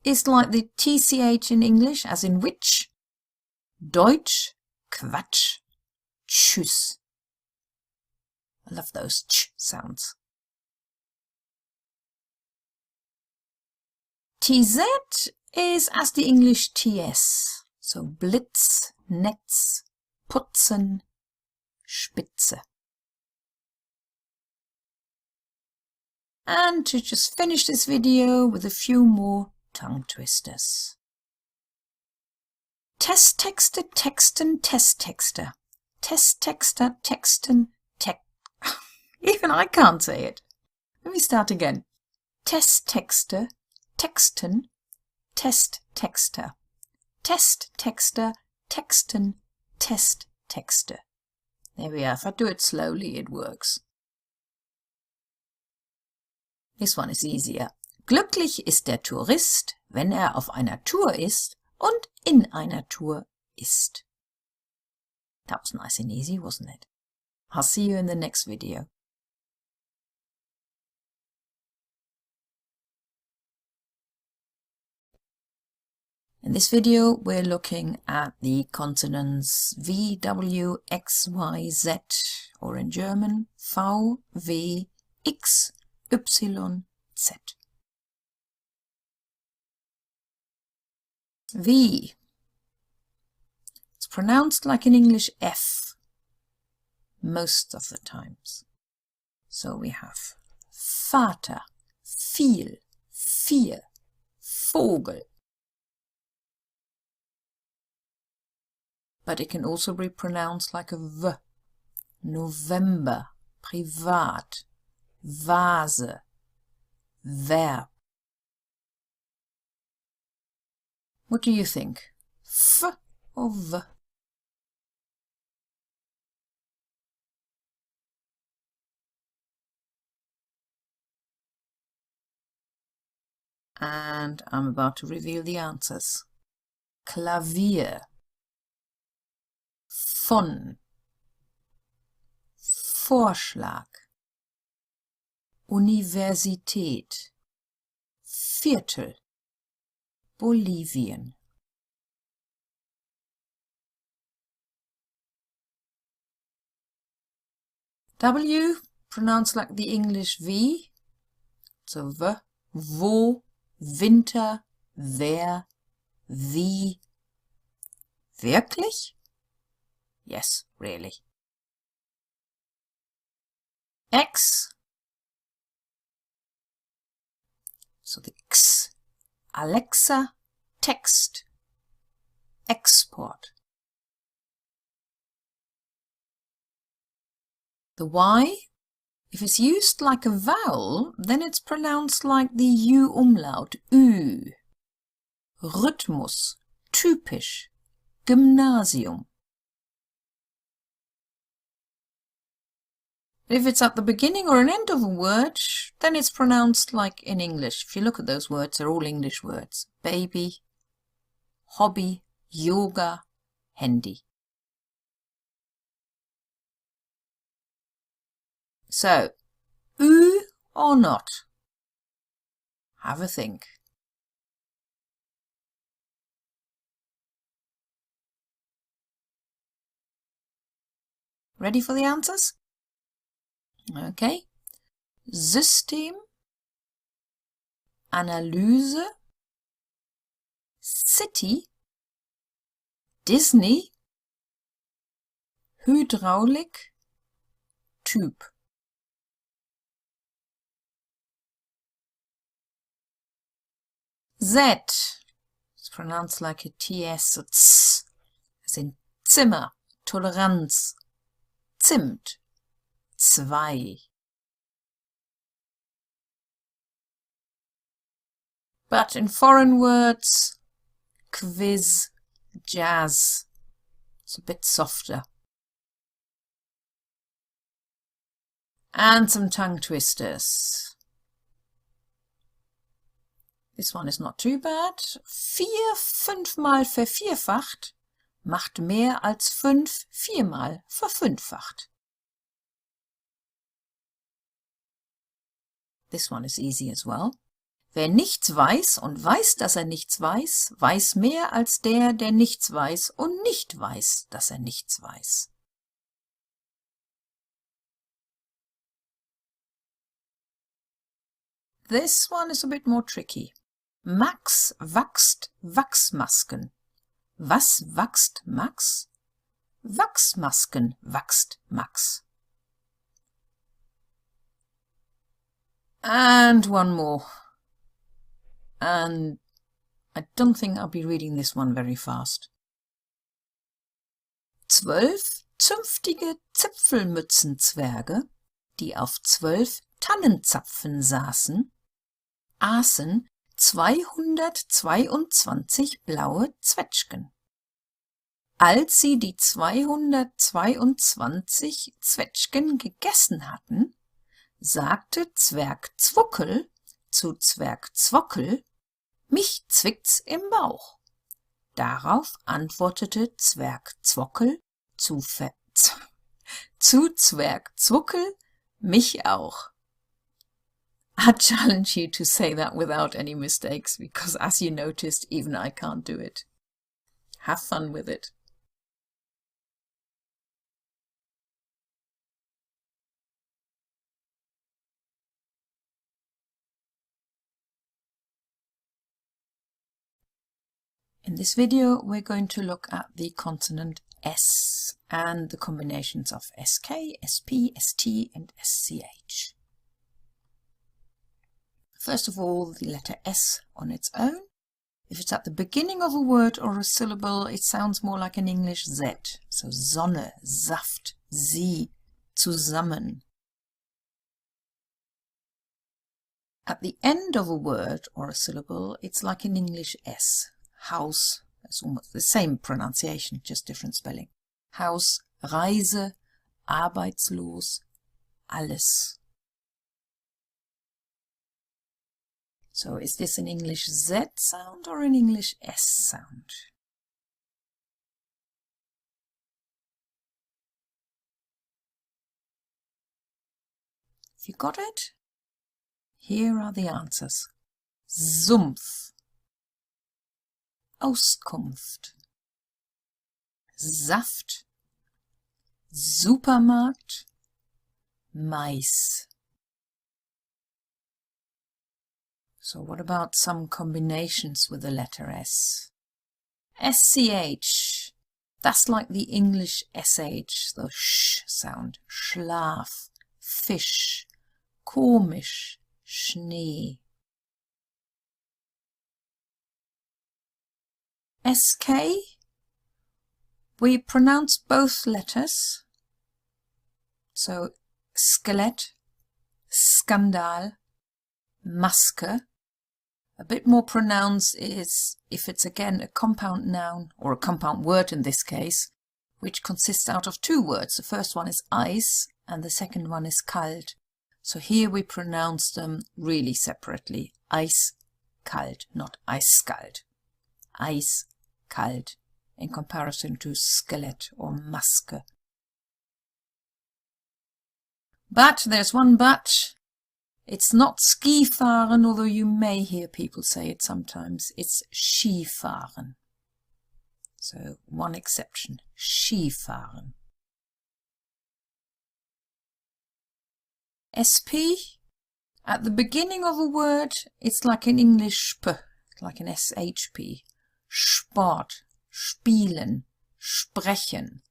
is like the TCH in English, as in which. Deutsch, Quatsch, Tschüss. I love those ch sounds. TZ is as the English TS. So Blitz, Netz, Putzen, Spitze. And to just finish this video with a few more tongue twisters. Testtexte, Texten, Testtexter. Testtexter, Texten, Even I can't say it. Let me start again. Testtexte, Texten, Testtexter. Testtexter, Texten, Testtexter. There we are. If I do it slowly, it works. This one is easier. Glücklich ist der Tourist, wenn auf einer Tour ist und in einer Tour ist. That was nice and easy, wasn't it? I'll see you in the next video. In this video, we're looking at the consonants V, W, X, Y, Z, or in German, V, W, X, Y, Z. V. It's pronounced like in English F most of the times. So we have Vater, viel, vier, Vogel. But it can also be pronounced like a V. November, privat, Vase, Verb. What do you think? F or V? And I'm about to reveal the answers. Klavier. Von. Vorschlag. Universität. Viertel. Bolivien. W, pronounced like the English V. So V, wo, Winter, wer, wie. Wirklich? Yes, really. X. So the X. Alexa, Text. Export. The Y, if it's used like a vowel, then it's pronounced like the U-Umlaut, Ü. Rhythmus, typisch, Gymnasium. If it's at the beginning or an end of a word, then it's pronounced like in English. If you look at those words, they're all English words. Baby, hobby, yoga, handy. So, Ü or not? Have a think. Ready for the answers? Okay. System, Analyse, City, Disney, Hydraulik, Typ. Z, it's pronounced like a TS, so ts, as in Zimmer, Toleranz, Zimt, zwei. But in foreign words, quiz, jazz, it's a bit softer. And some tongue twisters. This one is not too bad. 4 fünfmal vervierfacht macht mehr als 5 viermal verfünffacht. This one is easy as well. Wer nichts weiß und weiß, dass er nichts weiß, weiß mehr als der, der nichts weiß und nicht weiß, dass er nichts weiß. This one is a bit more tricky. Max wachst Wachsmasken. Was wachst Max? Wachsmasken wachst Max. And one more. And I don't think I'll be reading this one very fast. 12 zünftige Zipfelmützenzwerge, die auf 12 Tannenzapfen saßen, aßen 222 blaue Zwetschgen. Als sie die 222 Zwetschgen gegessen hatten, sagte Zwerg Zwuckel zu Zwerg Zwockel, mich zwickt's im Bauch. Darauf antwortete Zwerg Zwockel zu Zwerg Zwuckel, mich auch. I challenge you to say that without any mistakes, because as you noticed, even I can't do it. Have fun with it. In this video, we're going to look at the consonant S and the combinations of SK, SP, ST and SCH. First of all, the letter S on its own. If it's at the beginning of a word or a syllable, it sounds more like an English Z. So Sonne, Saft, Sie, zusammen. At the end of a word or a syllable, it's like an English S. Haus, it's almost the same pronunciation, just different spelling. Haus, Reise, arbeitslos, alles. So is this an English Z sound or an English S sound? If you got it, here are the answers. Sumpf, Auskunft, Saft, Supermarkt, Mais. So what about some combinations with the letter S? SCH, that's like the English SH, the sh sound. Schlaf, Fisch, komisch, Schnee. SK, we pronounce both letters. So Skelett, Skandal, Maske. A bit more pronounced is if it's again a compound noun, or a compound word in this case, which consists out of two words. The first one is ice and the second one is kalt. So here we pronounce them really separately. Eis, kalt, not eiskalt. Eis, kalt, in comparison to Skelett or Maske. But there's one but. It's not skifahren, although you may hear people say it sometimes. It's Skifahren. So one exception, Skifahren. SP, at the beginning of a word, it's like an English sp, like an SHP. Sport, spielen, sprechen.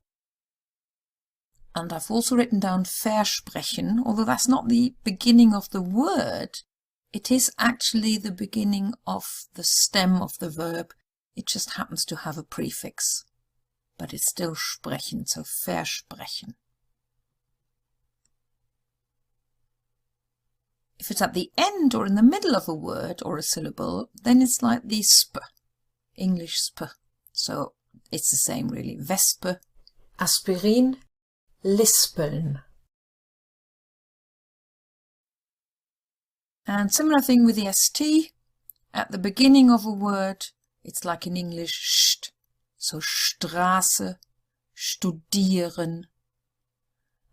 And I've also written down versprechen, although that's not the beginning of the word. It is actually the beginning of the stem of the verb. It just happens to have a prefix. But it's still sprechen, so versprechen. If it's at the end or in the middle of a word or a syllable, then it's like the sp, English sp. So it's the same really. Wespe, Aspirin, lispeln. And similar thing with the ST. At the beginning of a word, it's like in English st. So Straße, studieren.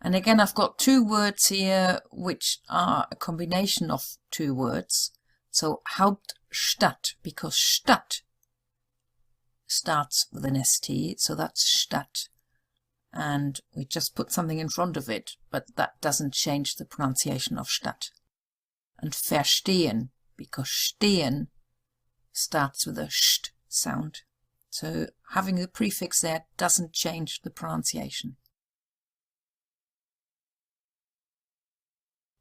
And again, I've got two words here which are a combination of two words. So Hauptstadt, because Stadt starts with an ST, so that's Stadt. And we just put something in front of it, but that doesn't change the pronunciation of Stadt. And verstehen, because stehen starts with a st sound. So having the prefix there doesn't change the pronunciation.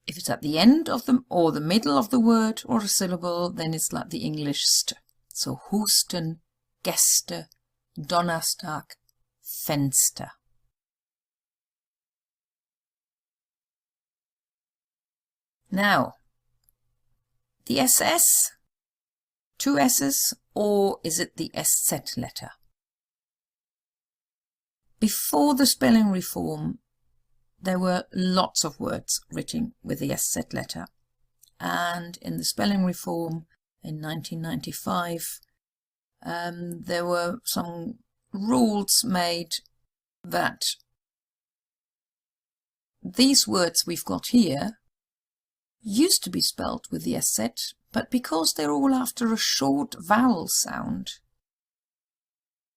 If it's at the end of the or the middle of the word or a syllable, then it's like the English st. So Husten, Gäste, Donnerstag, Fenster. Now, the SS, two S's, or is it the SZ letter? Before the spelling reform, there were lots of words written with the SZ letter. And in the spelling reform in 1995, there were some rules made that these words we've got here used to be spelled with the SZ, but because they're all after a short vowel sound,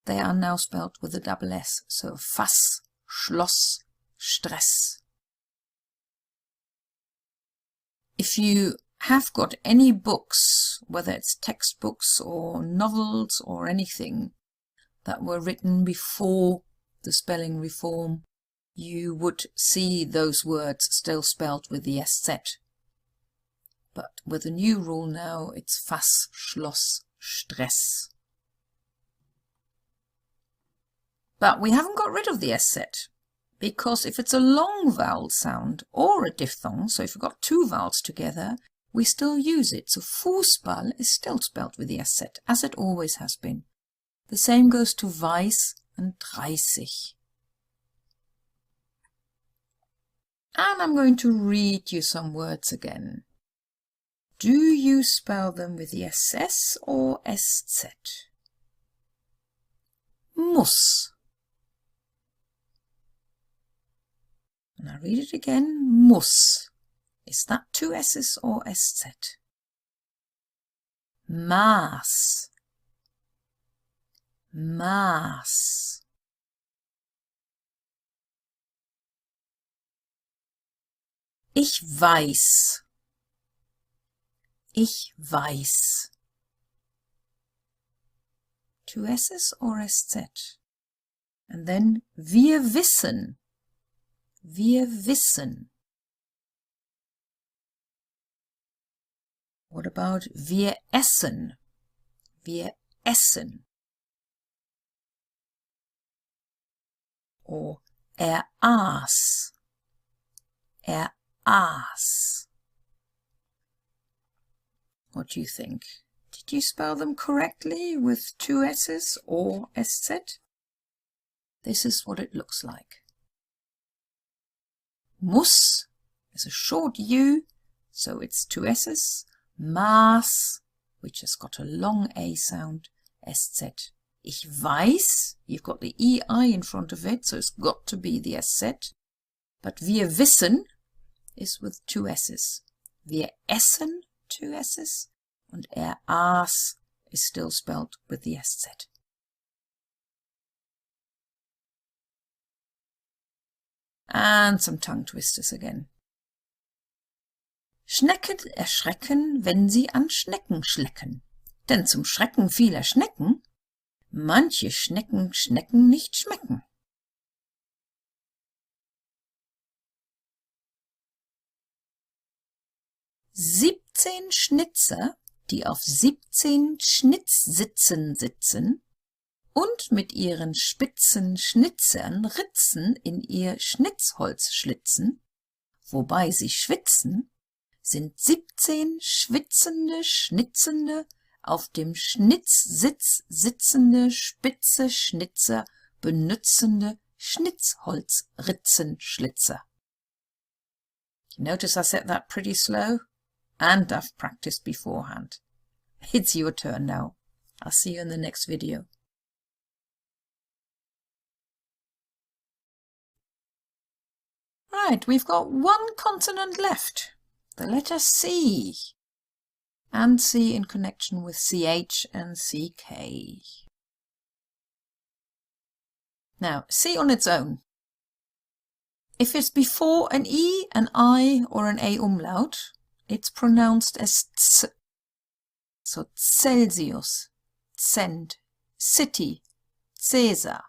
they are now spelled with a double S. So Fass, Schloss, Stress. If you have got any books, whether it's textbooks or novels or anything, that were written before the spelling reform, you would see those words still spelled with the SZ. But with the new rule now, it's Fass, Schloss, Stress. But we haven't got rid of the SZ, because if it's a long vowel sound or a diphthong, so if you've got two vowels together, we still use it. So Fußball is still spelled with the SZ, as it always has been. The same goes to Weiß and 30. And I'm going to read you some words again. Do you spell them with the SS or SZ? Muss. And I read it again. Muss. Is that two S's or SZ? Maß. Maß. Ich weiß. Ich weiß. Two S's or SZ? And then wir wissen. Wir wissen. What about wir essen? Wir essen. Or aß. aß. What do you think? Did you spell them correctly with 2 S's or SZ? This is what it looks like. Muss is a short U, so it's 2 S's. Maß, which has got a long A sound, SZ. Ich weiß, you've got the EI in front of it, so it's got to be the SZ. But wir wissen is with 2 S's. Wir essen, 2 S's. Und aß is still spelled with the SZ. And some tongue twisters again. Schnecken erschrecken, wenn sie an Schnecken schlecken. Denn zum Schrecken vieler Schnecken, manche Schnecken nicht schmecken. Siebzehn Schnitzer, die auf 17 Schnitzsitzen sitzen und mit ihren spitzen Schnitzern Ritzen in ihr Schnitzholz schlitzen, wobei sie schwitzen, sind 17 schwitzende, schnitzende, auf dem Schnitzsitz sitzende, spitze Schnitzer, benützende Schnitzholzritzenschlitzer. You notice I said that pretty slow? And I've practiced beforehand. It's your turn now. I'll see you in the next video. Right, we've got one consonant left, the letter C, and C in connection with CH and CK. Now, C on its own. If it's before an E, an I, or an A umlaut, it's pronounced as ts. So Celsius, Cent, City, Caesar.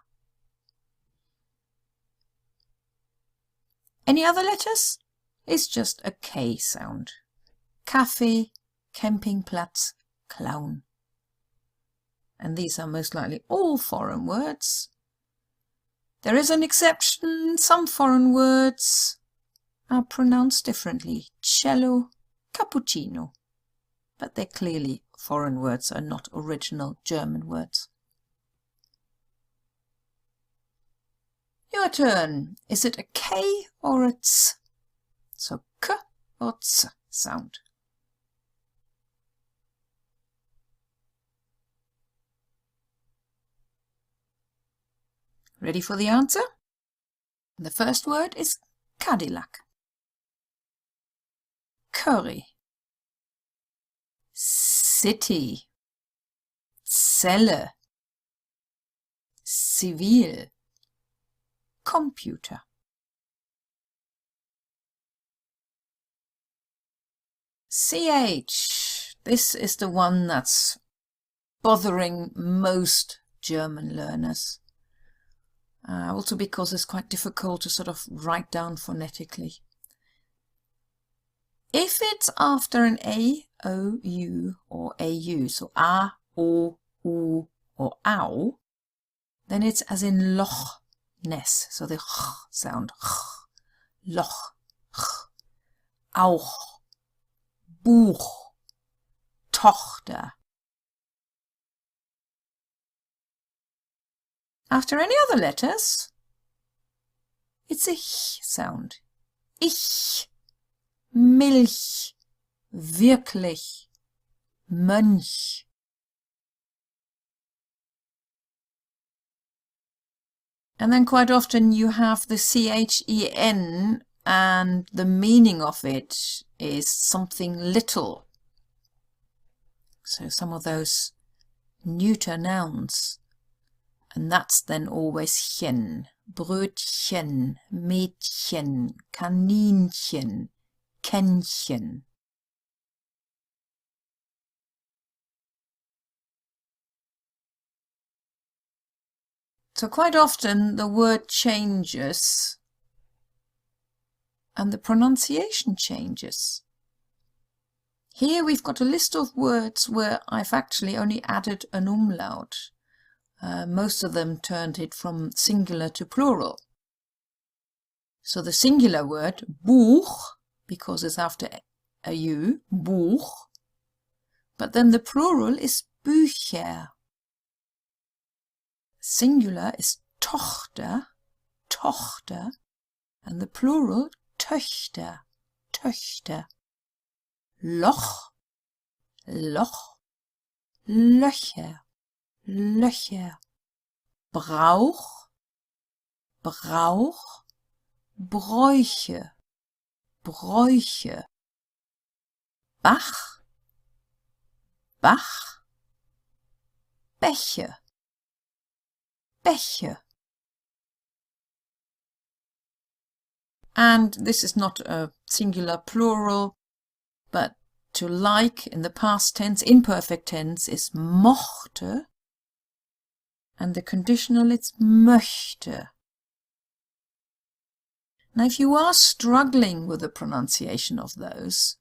Any other letters? It's just a K sound. Kaffee, Campingplatz, Clown. And these are most likely all foreign words. There is an exception. Some foreign words are pronounced differently. Cello, cappuccino. But they're clearly foreign words, are not original German words. Your turn. Is it a K or a Ts? So K or Ts sound. Ready for the answer? The first word is Cadillac. Curry. City. Zelle. Zivil. Computer. CH. This is the one that's bothering most German learners. Also because it's quite difficult to sort of write down phonetically. If it's after an A, O, U or AU, so A, O, U or Au, then it's as in Loch Ness, so the ch sound, ch, Loch, ch, Auch, Buch, Tochter. After any other letters, it's a ch sound. Ich, Milch, wirklich, Mönch. And then quite often you have the CHEN and the meaning of it is something little. So some of those neuter nouns. And that's then always chen, Brötchen, Mädchen, Kaninchen, Kännchen. So quite often the word changes and the pronunciation changes. Here we've got a list of words where I've actually only added an umlaut. Most of them turned it from singular to plural. So the singular word, Buch, because it's after a U, Buch. But then the plural is Bücher. Singular is Tochter, Tochter. And the plural, Töchter, Töchter. Loch, Loch. Löcher, Löcher. Brauch, Brauch. Bräuche, Bräuche. Bach, Bach. Bäche, Bäche. And this is not a singular plural, but to like in the past tense, imperfect tense, is mochte, and the conditional it's möchte. Now, if you are struggling with the pronunciation of those,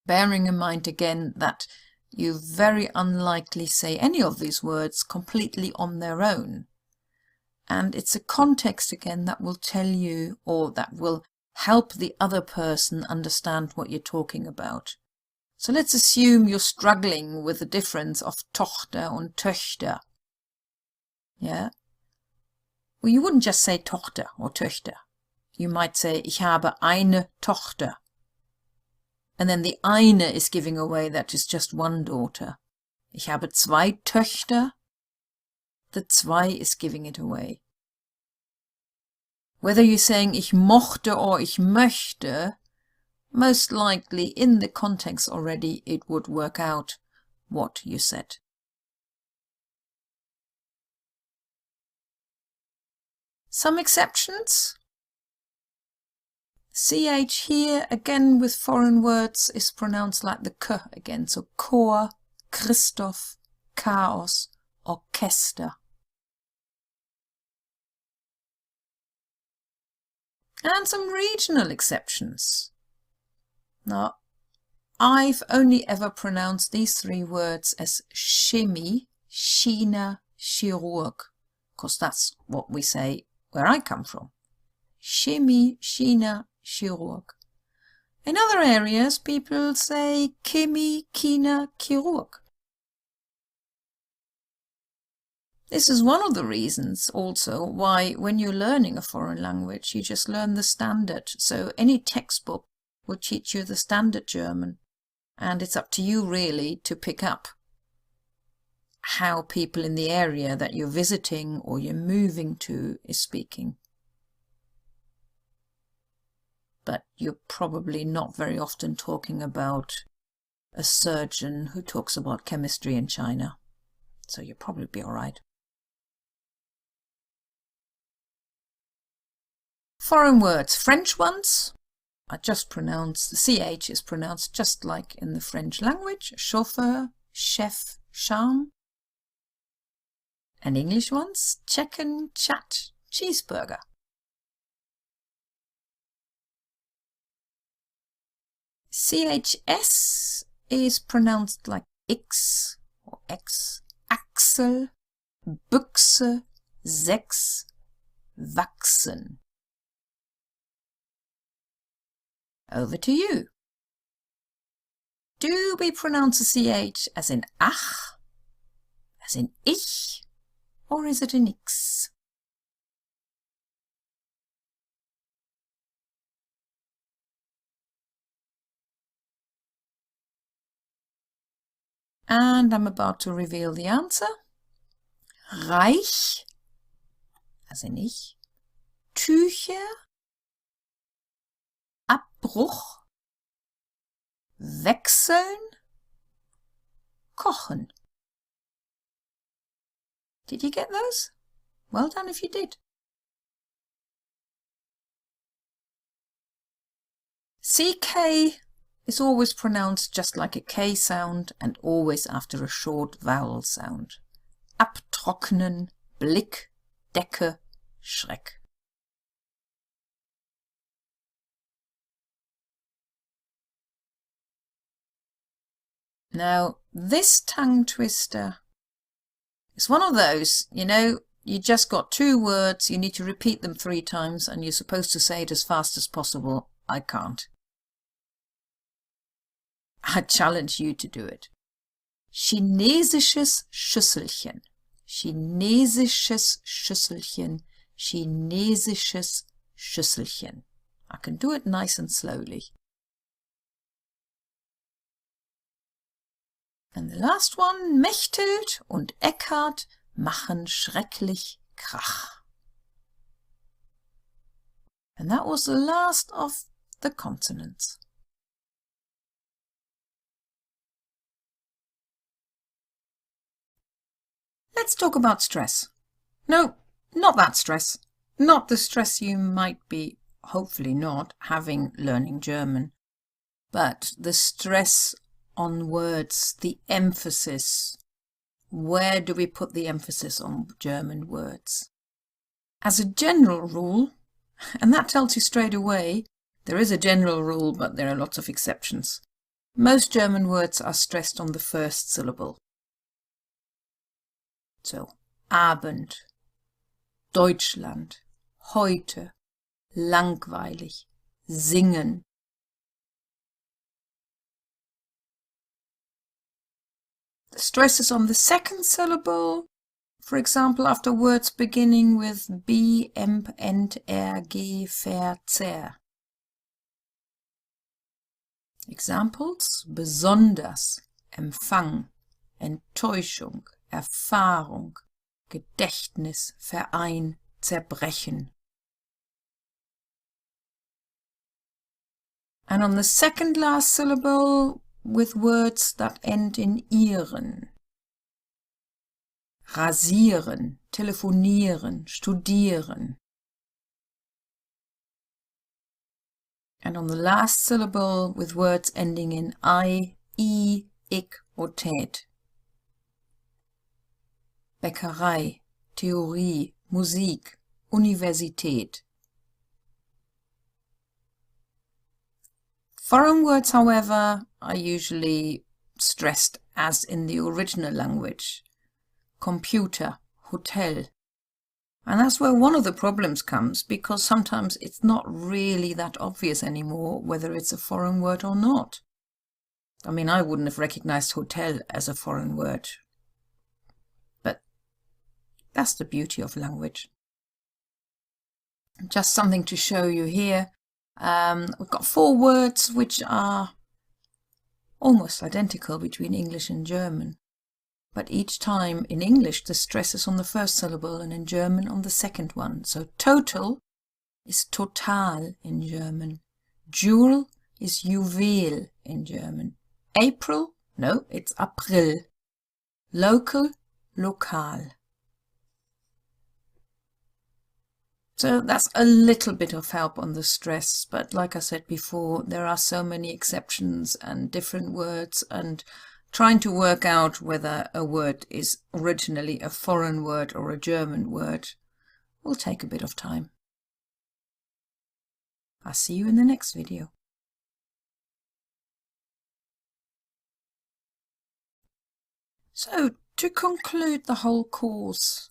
bearing in mind again that you very unlikely say any of these words completely on their own, and it's a context again that will tell you, or that will help the other person understand what you're talking about. So let's assume you're struggling with the difference of Tochter and Töchter. Yeah? Well, you wouldn't just say Tochter or Töchter. You might say, ich habe eine Tochter. And then the eine is giving away that is just one daughter. Ich habe zwei Töchter. The zwei is giving it away. Whether you're saying ich mochte or ich möchte, most likely in the context already it would work out what you said. Some exceptions. CH here, again with foreign words, is pronounced like the K again. So Chor, Christoph, Chaos, Orchester. And some regional exceptions. Now, I've only ever pronounced these three words as Chemie, China, Chirurg, because that's what we say where I come from. Chemie, China, Chirurg. In other areas, people say Chemie, China, Chirurg. This is one of the reasons also why when you're learning a foreign language, you just learn the standard. So any textbook will teach you the standard German, and it's up to you really to pick up how people in the area that you're visiting or you're moving to is speaking. But you're probably not very often talking about a surgeon who talks about chemistry in China. So you'll probably be all right. Foreign words. French ones are just pronounced, the CH is pronounced just like in the French language. Chauffeur, chef, charm. And English ones, chicken, chat, cheeseburger. CHS is pronounced like X or X, Axel, Büchse, Sechs, wachsen. Over to you. Do we pronounce the CH as in ach, as in ich, or is it an X? And I'm about to reveal the answer. Reich, as in ich, Tücher, Abbruch, wechseln, kochen. Did you get those? Well done if you did. CK is always pronounced just like a K sound and always after a short vowel sound. Abtrocknen, Blick, Decke, Schreck. Now, this tongue twister is one of those, you You just got 2 words, you need to repeat them 3 times, and you're supposed to say it as fast as possible. I can't. I challenge you to do it. Chinesisches Schüsselchen. Chinesisches Schüsselchen. Chinesisches Schüsselchen. I can do it nice and slowly. And the last one, Mechthild und Eckhard machen schrecklich Krach. And that was the last of the consonants. Let's talk about stress. No, not that stress. Not the stress you might be, hopefully not, having learning German, but the stress on words, the emphasis. Where do we put the emphasis on German words? As a general rule, and that tells you straight away, there is a general rule, but there are lots of exceptions. Most German words are stressed on the first syllable. So, Abend, Deutschland, heute, langweilig, singen. The stress is on the second syllable, for example, after words beginning with B, Emp, Ent, Er, G, Ver, Zer. Examples: besonders, Empfang, Enttäuschung, Erfahrung, Gedächtnis, Verein, Zerbrechen. And on the second last syllable, with words that end in ieren. Rasieren, telefonieren, studieren. And on the last syllable, with words ending in I, ich or tät. Bäckerei, Theorie, Musik, Universität. Foreign words, however, are usually stressed as in the original language. Computer, hotel. And that's where one of the problems comes, because sometimes it's not really that obvious anymore whether it's a foreign word or not. I mean, I wouldn't have recognized hotel as a foreign word. But that's the beauty of language. Just something to show you here. We've got 4 words which are almost identical between English and German. But each time in English the stress is on the first syllable and in German on the second one. So total is total in German. Jewel is Juwel in German. April? No, it's April. Local? Lokal. So that's a little bit of help on the stress, but like I said before, there are so many exceptions and different words, and trying to work out whether a word is originally a foreign word or a German word will take a bit of time. I'll see you in the next video. So, to conclude the whole course,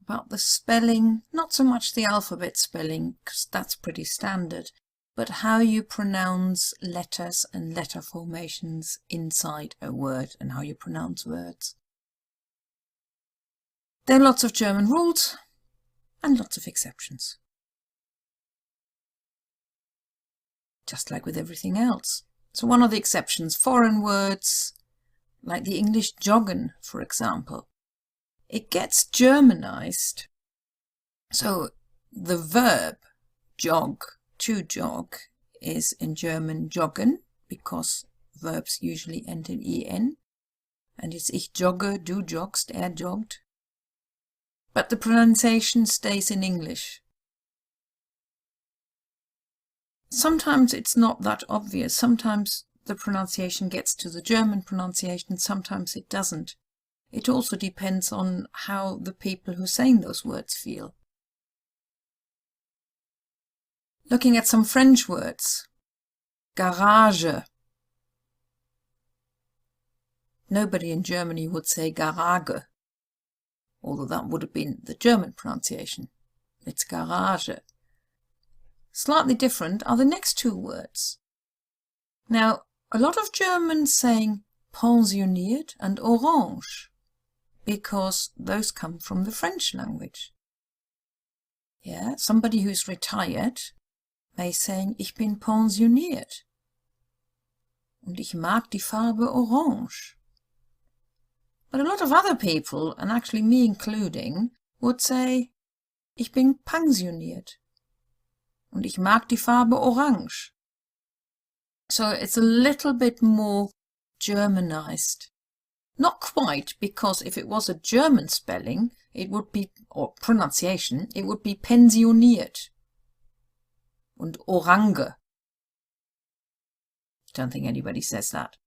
about the spelling, not so much the alphabet spelling, because that's pretty standard, but how you pronounce letters and letter formations inside a word and how you pronounce words. There are lots of German rules and lots of exceptions. Just like with everything else. So one of the exceptions, foreign words, like the English joggen, for example. It gets Germanized. So the verb jog, to jog, is in German joggen, because verbs usually end in en. And it's ich jogge, du joggst, er jogged. But the pronunciation stays in English. Sometimes it's not that obvious. Sometimes the pronunciation gets to the German pronunciation, sometimes it doesn't. It also depends on how the people who are saying those words feel. Looking at some French words. Garage. Nobody in Germany would say Garage. although that would have been the German pronunciation. It's Garage. Slightly different are the next two words. Now, a lot of Germans saying pensioniert and orange, because those come from the French language. Yeah, somebody who's retired may saying, ich bin pensioniert. Und ich mag die Farbe orange. But a lot of other people, and actually me including, would say, ich bin pensioniert. Und ich mag die Farbe orange. So it's a little bit more Germanized. Not quite, because if it was a German spelling, it would be, or pronunciation, it would be pensioniert. Und orange. Don't think anybody says that.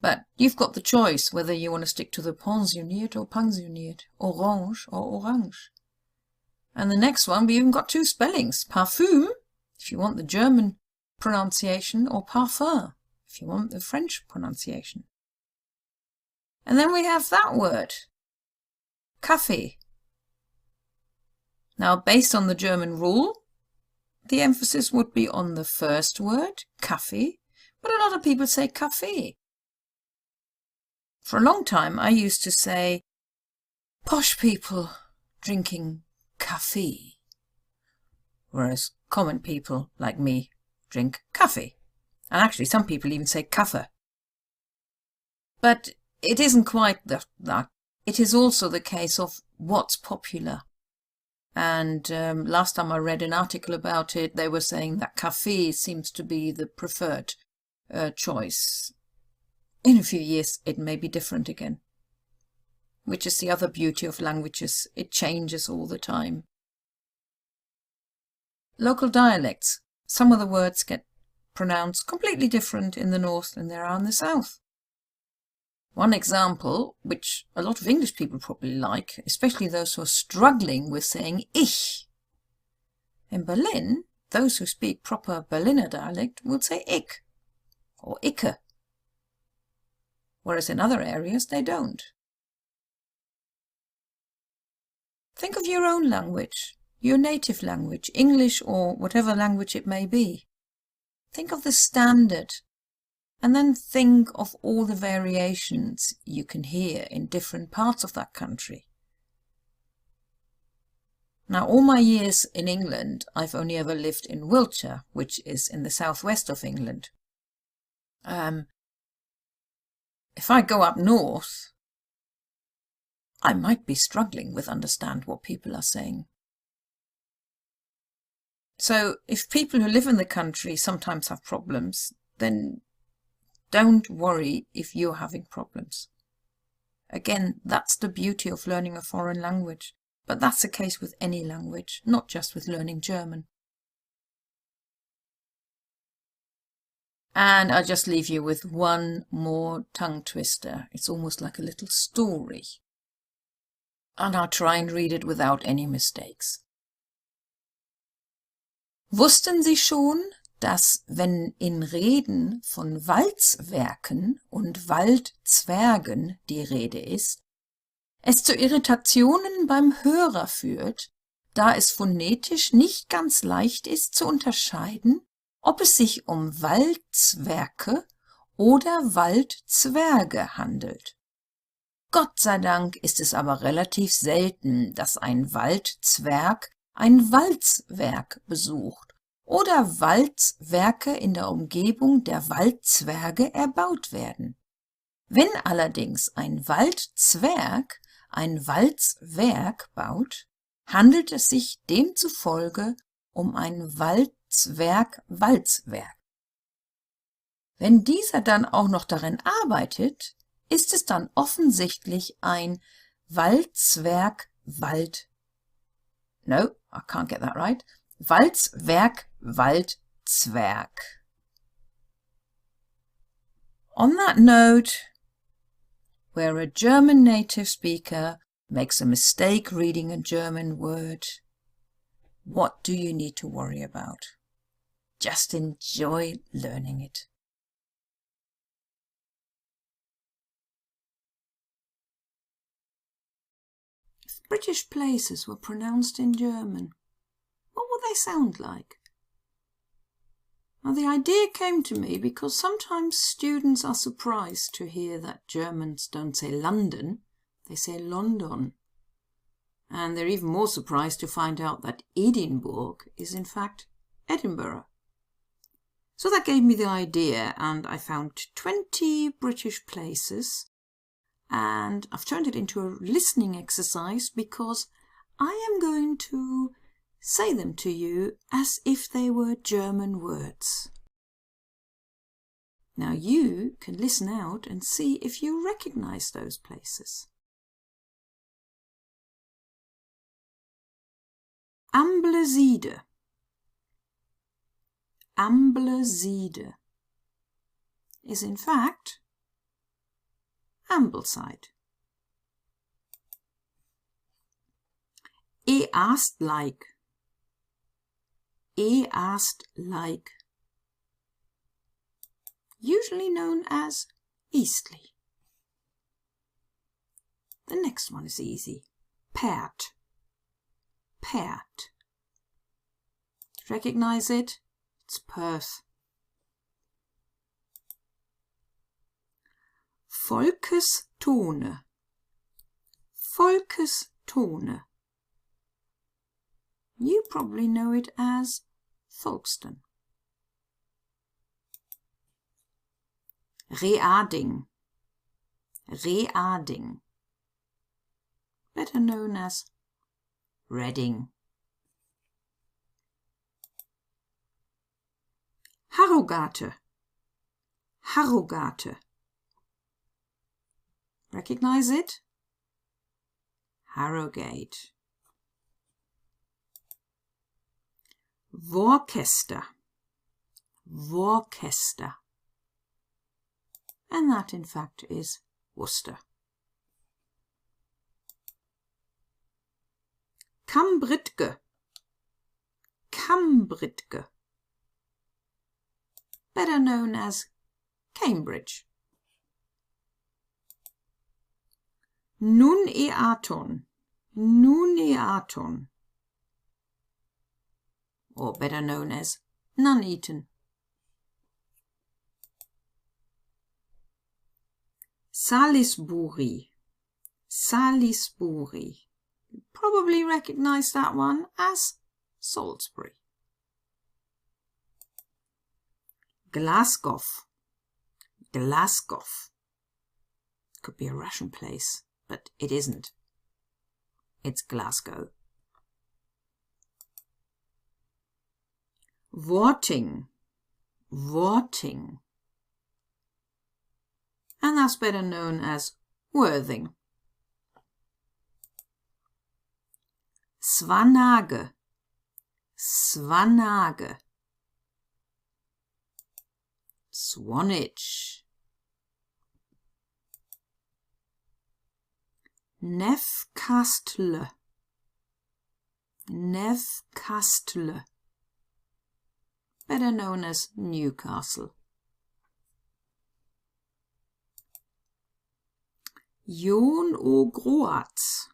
But you've got the choice whether you want to stick to the pensioniert or pensioniert, orange or orange. And the next one, we even got two spellings. Parfum, if you want the German pronunciation, or parfum, if you want the French pronunciation. And then we have that word, Kaffee. Now, based on the German rule, the emphasis would be on the first word, Kaffee, but a lot of people say Kaffee. For a long time, I used to say, posh people drinking Kaffee, whereas common people like me drink coffee. And actually, some people even say Kaffee. But it isn't quite that. It is also the case of what's popular. And last time I read an article about it, they were saying that Kaffee seems to be the preferred choice. In a few years, it may be different again. Which is the other beauty of languages. It changes all the time. Local dialects. Some of the words get pronounced completely different in the north than they are in the south. One example, which a lot of English people probably like, especially those who are struggling with saying ich. In Berlin, those who speak proper Berliner dialect will say ich or icke, whereas in other areas they don't. Think of your own language, your native language, English or whatever language it may be. Think of the standard, and then think of all the variations you can hear in different parts of that country. Now, all my years in England, I've only ever lived in Wiltshire, which is in the southwest of England. If I go up north, I might be struggling with understand what people are saying. So if people who live in the country sometimes have problems, then don't worry if you're having problems. Again, that's the beauty of learning a foreign language. But that's the case with any language, not just with learning German. And I'll just leave you with one more tongue twister. It's almost like a little story. And I'll try and read it without any mistakes. Wussten Sie schon, dass, wenn in Reden von Walzwerken und Waldzwergen die Rede ist, es zu Irritationen beim Hörer führt, da es phonetisch nicht ganz leicht ist zu unterscheiden, ob es sich um Waldzwerke oder Waldzwerge handelt. Gott sei Dank ist es aber relativ selten, dass ein Waldzwerg ein Walzwerk besucht oder Walzwerke in der Umgebung der Waldzwerge erbaut werden. Wenn allerdings ein Waldzwerg ein Walzwerk baut, handelt es sich demzufolge um ein Waldzwerg-Walzwerk. Wenn dieser dann auch noch darin arbeitet, ist es dann offensichtlich ein Walzwerk-Wald. No, I can't get that right. Walzwerk-Waldzwerg. On that note, where a German native speaker makes a mistake reading a German word, what do you need to worry about? Just enjoy learning it. if British places were pronounced in German, what would they sound like? Now, the idea came to me because sometimes students are surprised to hear that Germans don't say London, they say London. And they're even more surprised to find out that Edinburgh is in fact Edinburgh. So that gave me the idea, and I found 20 British places, and I've turned it into a listening exercise because I am going to say them to you as if they were German words. Now you can listen out and see if you recognize those places. Ambleside. Ambleside is in fact Ambleside. Eastlijk. Eastlijk. Usually known as Eastleigh. The next one is easy. Perth. Perth. Recognize it? It's Perth. Folkestone. Folkestone. You probably know it as Folkestone. Reading. Reading. Better known as Reading. Harrogate. Harrogate. Recognize it? Harrogate. Worcester. Worcester. And that in fact is Worcester. Cambridge. Cambridge. Better known as Cambridge. Nuneaton. Nuneaton. Or better known as Nuneaton. Salisbury. Salisbury. You probably recognize that one as Salisbury. Glasgow. Glasgow. Could be a Russian place, but it isn't. It's Glasgow. Worthing. Worthing. And that's better known as Worthing. Svanage. Svanage. Swanage. Newcastle. Newcastle. Better known as Newcastle. Jon og Groats.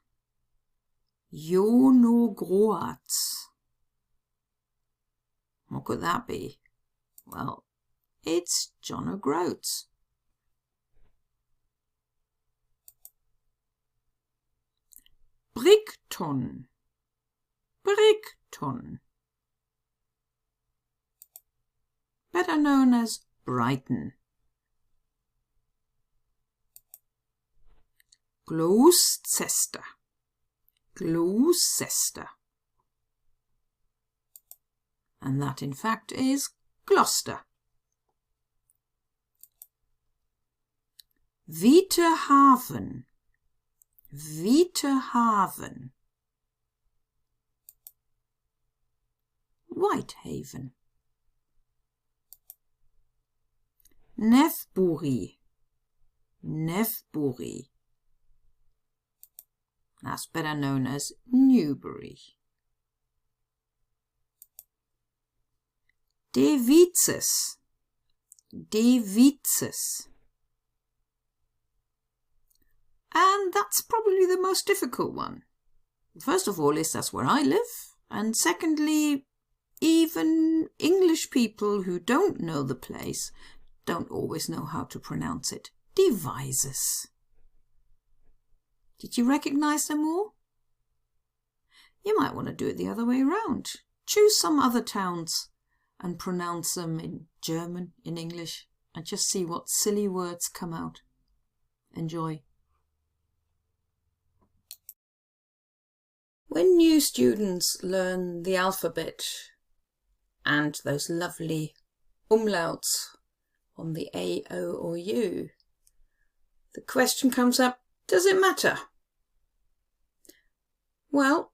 Jon og Groats. What could that be? Well, it's John O'Groats. Brighton. Brighton. Better known as Brighton. Gloucester. Gloucester. And that in fact is Gloucester. Whitehaven. Whitehaven. Whitehaven. Newbury. Newbury. That's better known as Newbury. De Vitzes. De Vitzes. And that's probably the most difficult one. First of all, that's where I live. And secondly, even English people who don't know the place don't always know how to pronounce it. Devices. Did you recognize them all? You might want to do it the other way around. Choose some other towns and pronounce them in German, in English, and just see what silly words come out. Enjoy. When new students learn the alphabet and those lovely umlauts on the A, O or U, the question comes up, does it matter? Well,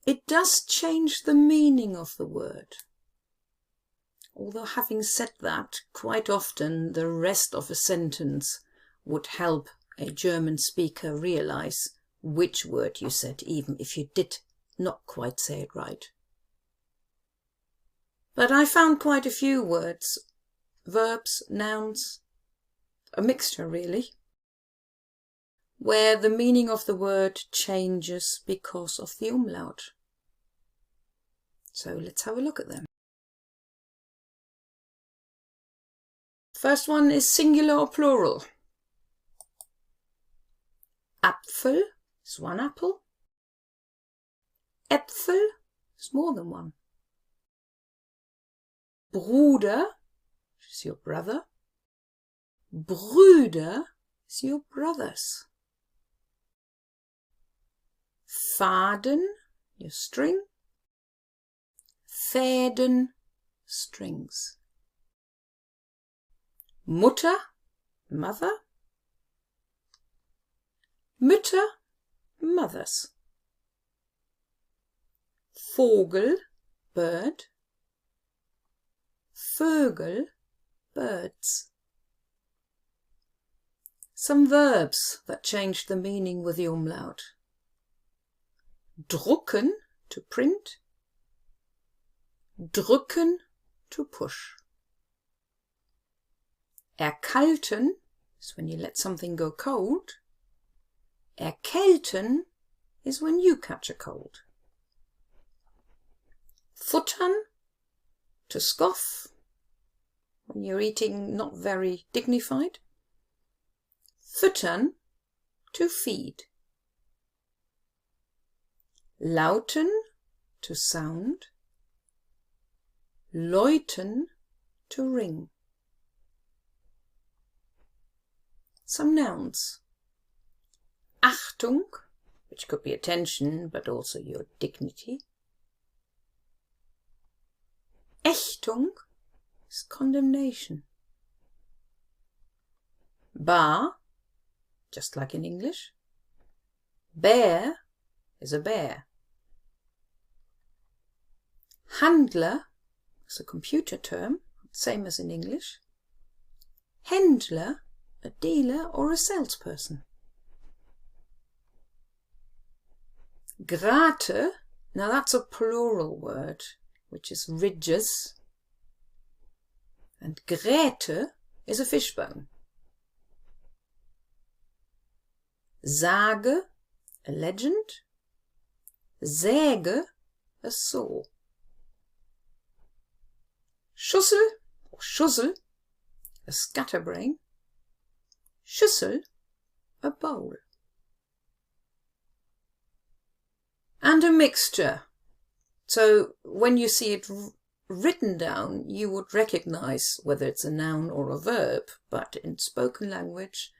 it does change the meaning of the word. Although having said that, quite often the rest of a sentence would help a German speaker realize which word you said, even if you did not quite say it right. But I found quite a few words, verbs, nouns, a mixture really, where the meaning of the word changes because of the umlaut. So let's have a look at them. First one is singular or plural. Apfel is one apple. Äpfel is more than one. Bruder is your brother. Brüder is your brothers. Faden, your string. Fäden, strings. Mutter, mother. Mütter, mothers. Vogel, bird. Vögel, birds. Some verbs that change the meaning with the umlaut. Drucken, to print. Drücken, to push. Erkalten is when you let something go cold. Erkälten is when you catch a cold. Futtern, to scoff, when you're eating not very dignified. Füttern, to feed. Lauten, to sound. Läuten, to ring. Some nouns. Achtung, which could be attention, but also your dignity. Ächtung is condemnation. Bar, just like in English. Bär is a bear. Handler is a computer term, same as in English. Händler, a dealer or a salesperson. Grate, now that's a plural word, which is ridges. And Gräte is a fishbone. Sage, a legend. Säge, a saw. Schussel or Schussel, a scatterbrain. Schüssel, a bowl. And a mixture. So when you see it written down, you would recognize whether it's a noun or a verb, but in spoken language,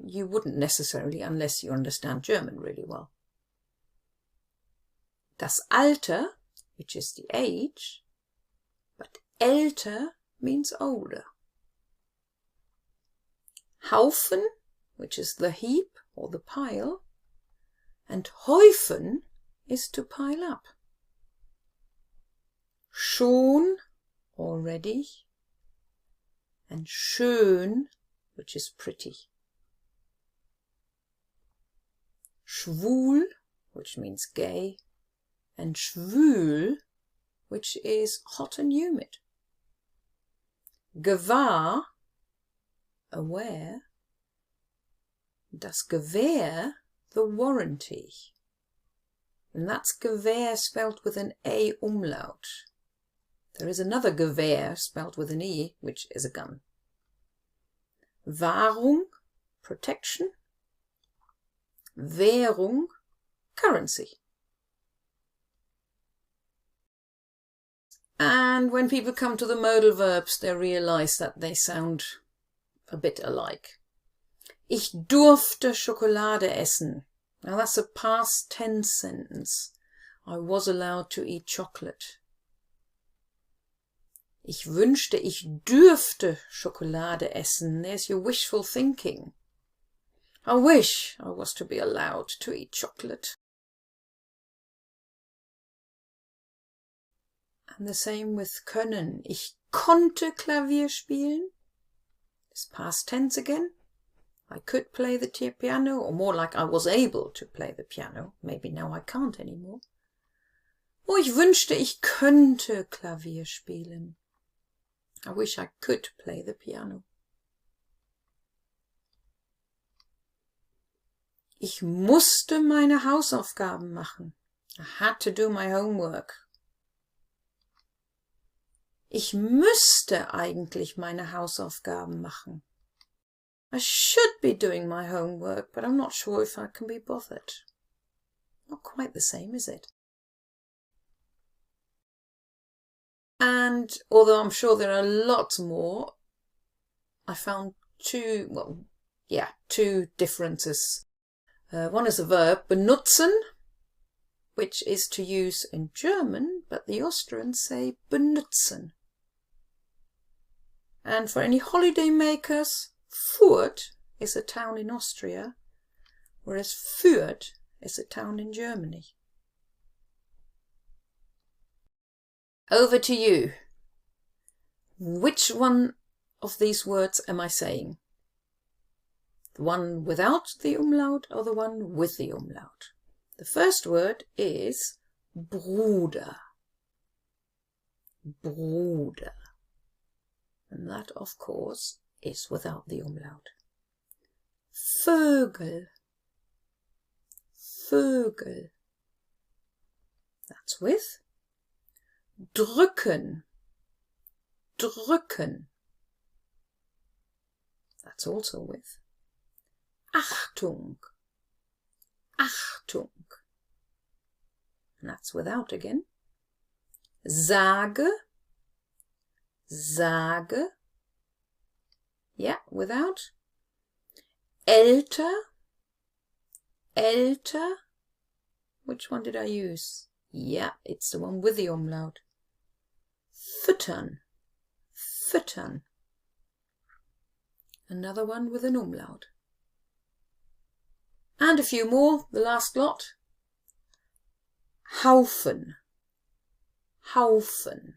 you wouldn't necessarily unless you understand German really well. Das Alter, which is the age, but älter means older. Haufen, which is the heap or the pile, and Häufen is to pile up. Schon, already, and schön, which is pretty. Schwul, which means gay, and schwül, which is hot and humid. Gewahr, aware. Das Gewehr, the warranty. And that's Gewehr spelled with an A umlaut. There is another Gewehr spelled with an E, which is a gun. Wahrung, protection. Währung, currency. And when people come to the modal verbs, they realize that they sound a bit alike. Ich durfte Schokolade essen. Now that's a past tense sentence. I was allowed to eat chocolate. Ich wünschte, ich dürfte Schokolade essen. There's your wishful thinking. I wish I was to be allowed to eat chocolate. And the same with können. Ich konnte Klavier spielen. It's past tense again. I could play the piano, or more like I was able to play the piano. Maybe now I can't anymore. Oh, ich wünschte, ich könnte Klavier spielen. I wish I could play the piano. Ich musste meine Hausaufgaben machen. I had to do my homework. Ich müsste eigentlich meine Hausaufgaben machen. I should be doing my homework, but I'm not sure if I can be bothered. Not quite the same, is it? And although I'm sure there are lots more, I found two differences. One is a verb, benutzen, which is to use in German, but the Austrians say benutzen. And for any holiday makers, Fürth is a town in Austria, whereas Fürth is a town in Germany. Over to you. Which one of these words am I saying? The one without the umlaut or the one with the umlaut? The first word is Bruder. Bruder. And that, of course, is without the umlaut. Vögel. Vögel. That's with. Drücken. Drücken. That's also with. Achtung. Achtung. And that's without again. Sage. Sage. Yeah, without. Älter. Älter. Which one did I use? Yeah, it's the one with the umlaut. Füttern. Füttern. Another one with an umlaut. And a few more, the last lot. Haufen. Haufen.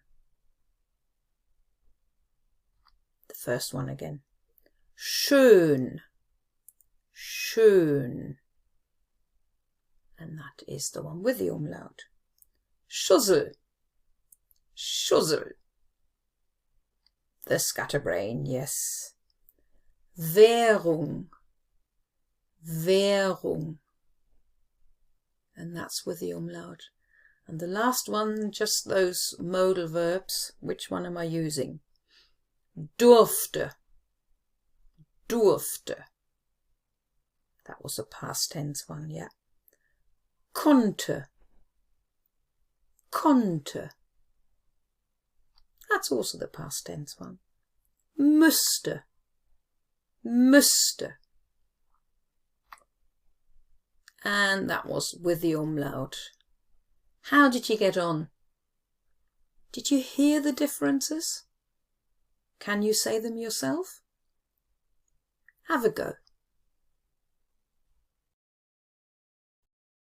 The first one again. Schön. Schön. And that is the one with the umlaut. Schussel. Schussel. The scatterbrain, yes. Währung. Währung. And that's with the umlaut. And the last one, just those modal verbs. Which one am I using? Durfte. Durfte. That was a past tense one, yeah. Konnte. Konnte. That's also the past tense one. Müsste. Müsste. And that was with the umlaut. How did you get on? Did you hear the differences? Can you say them yourself? Have a go.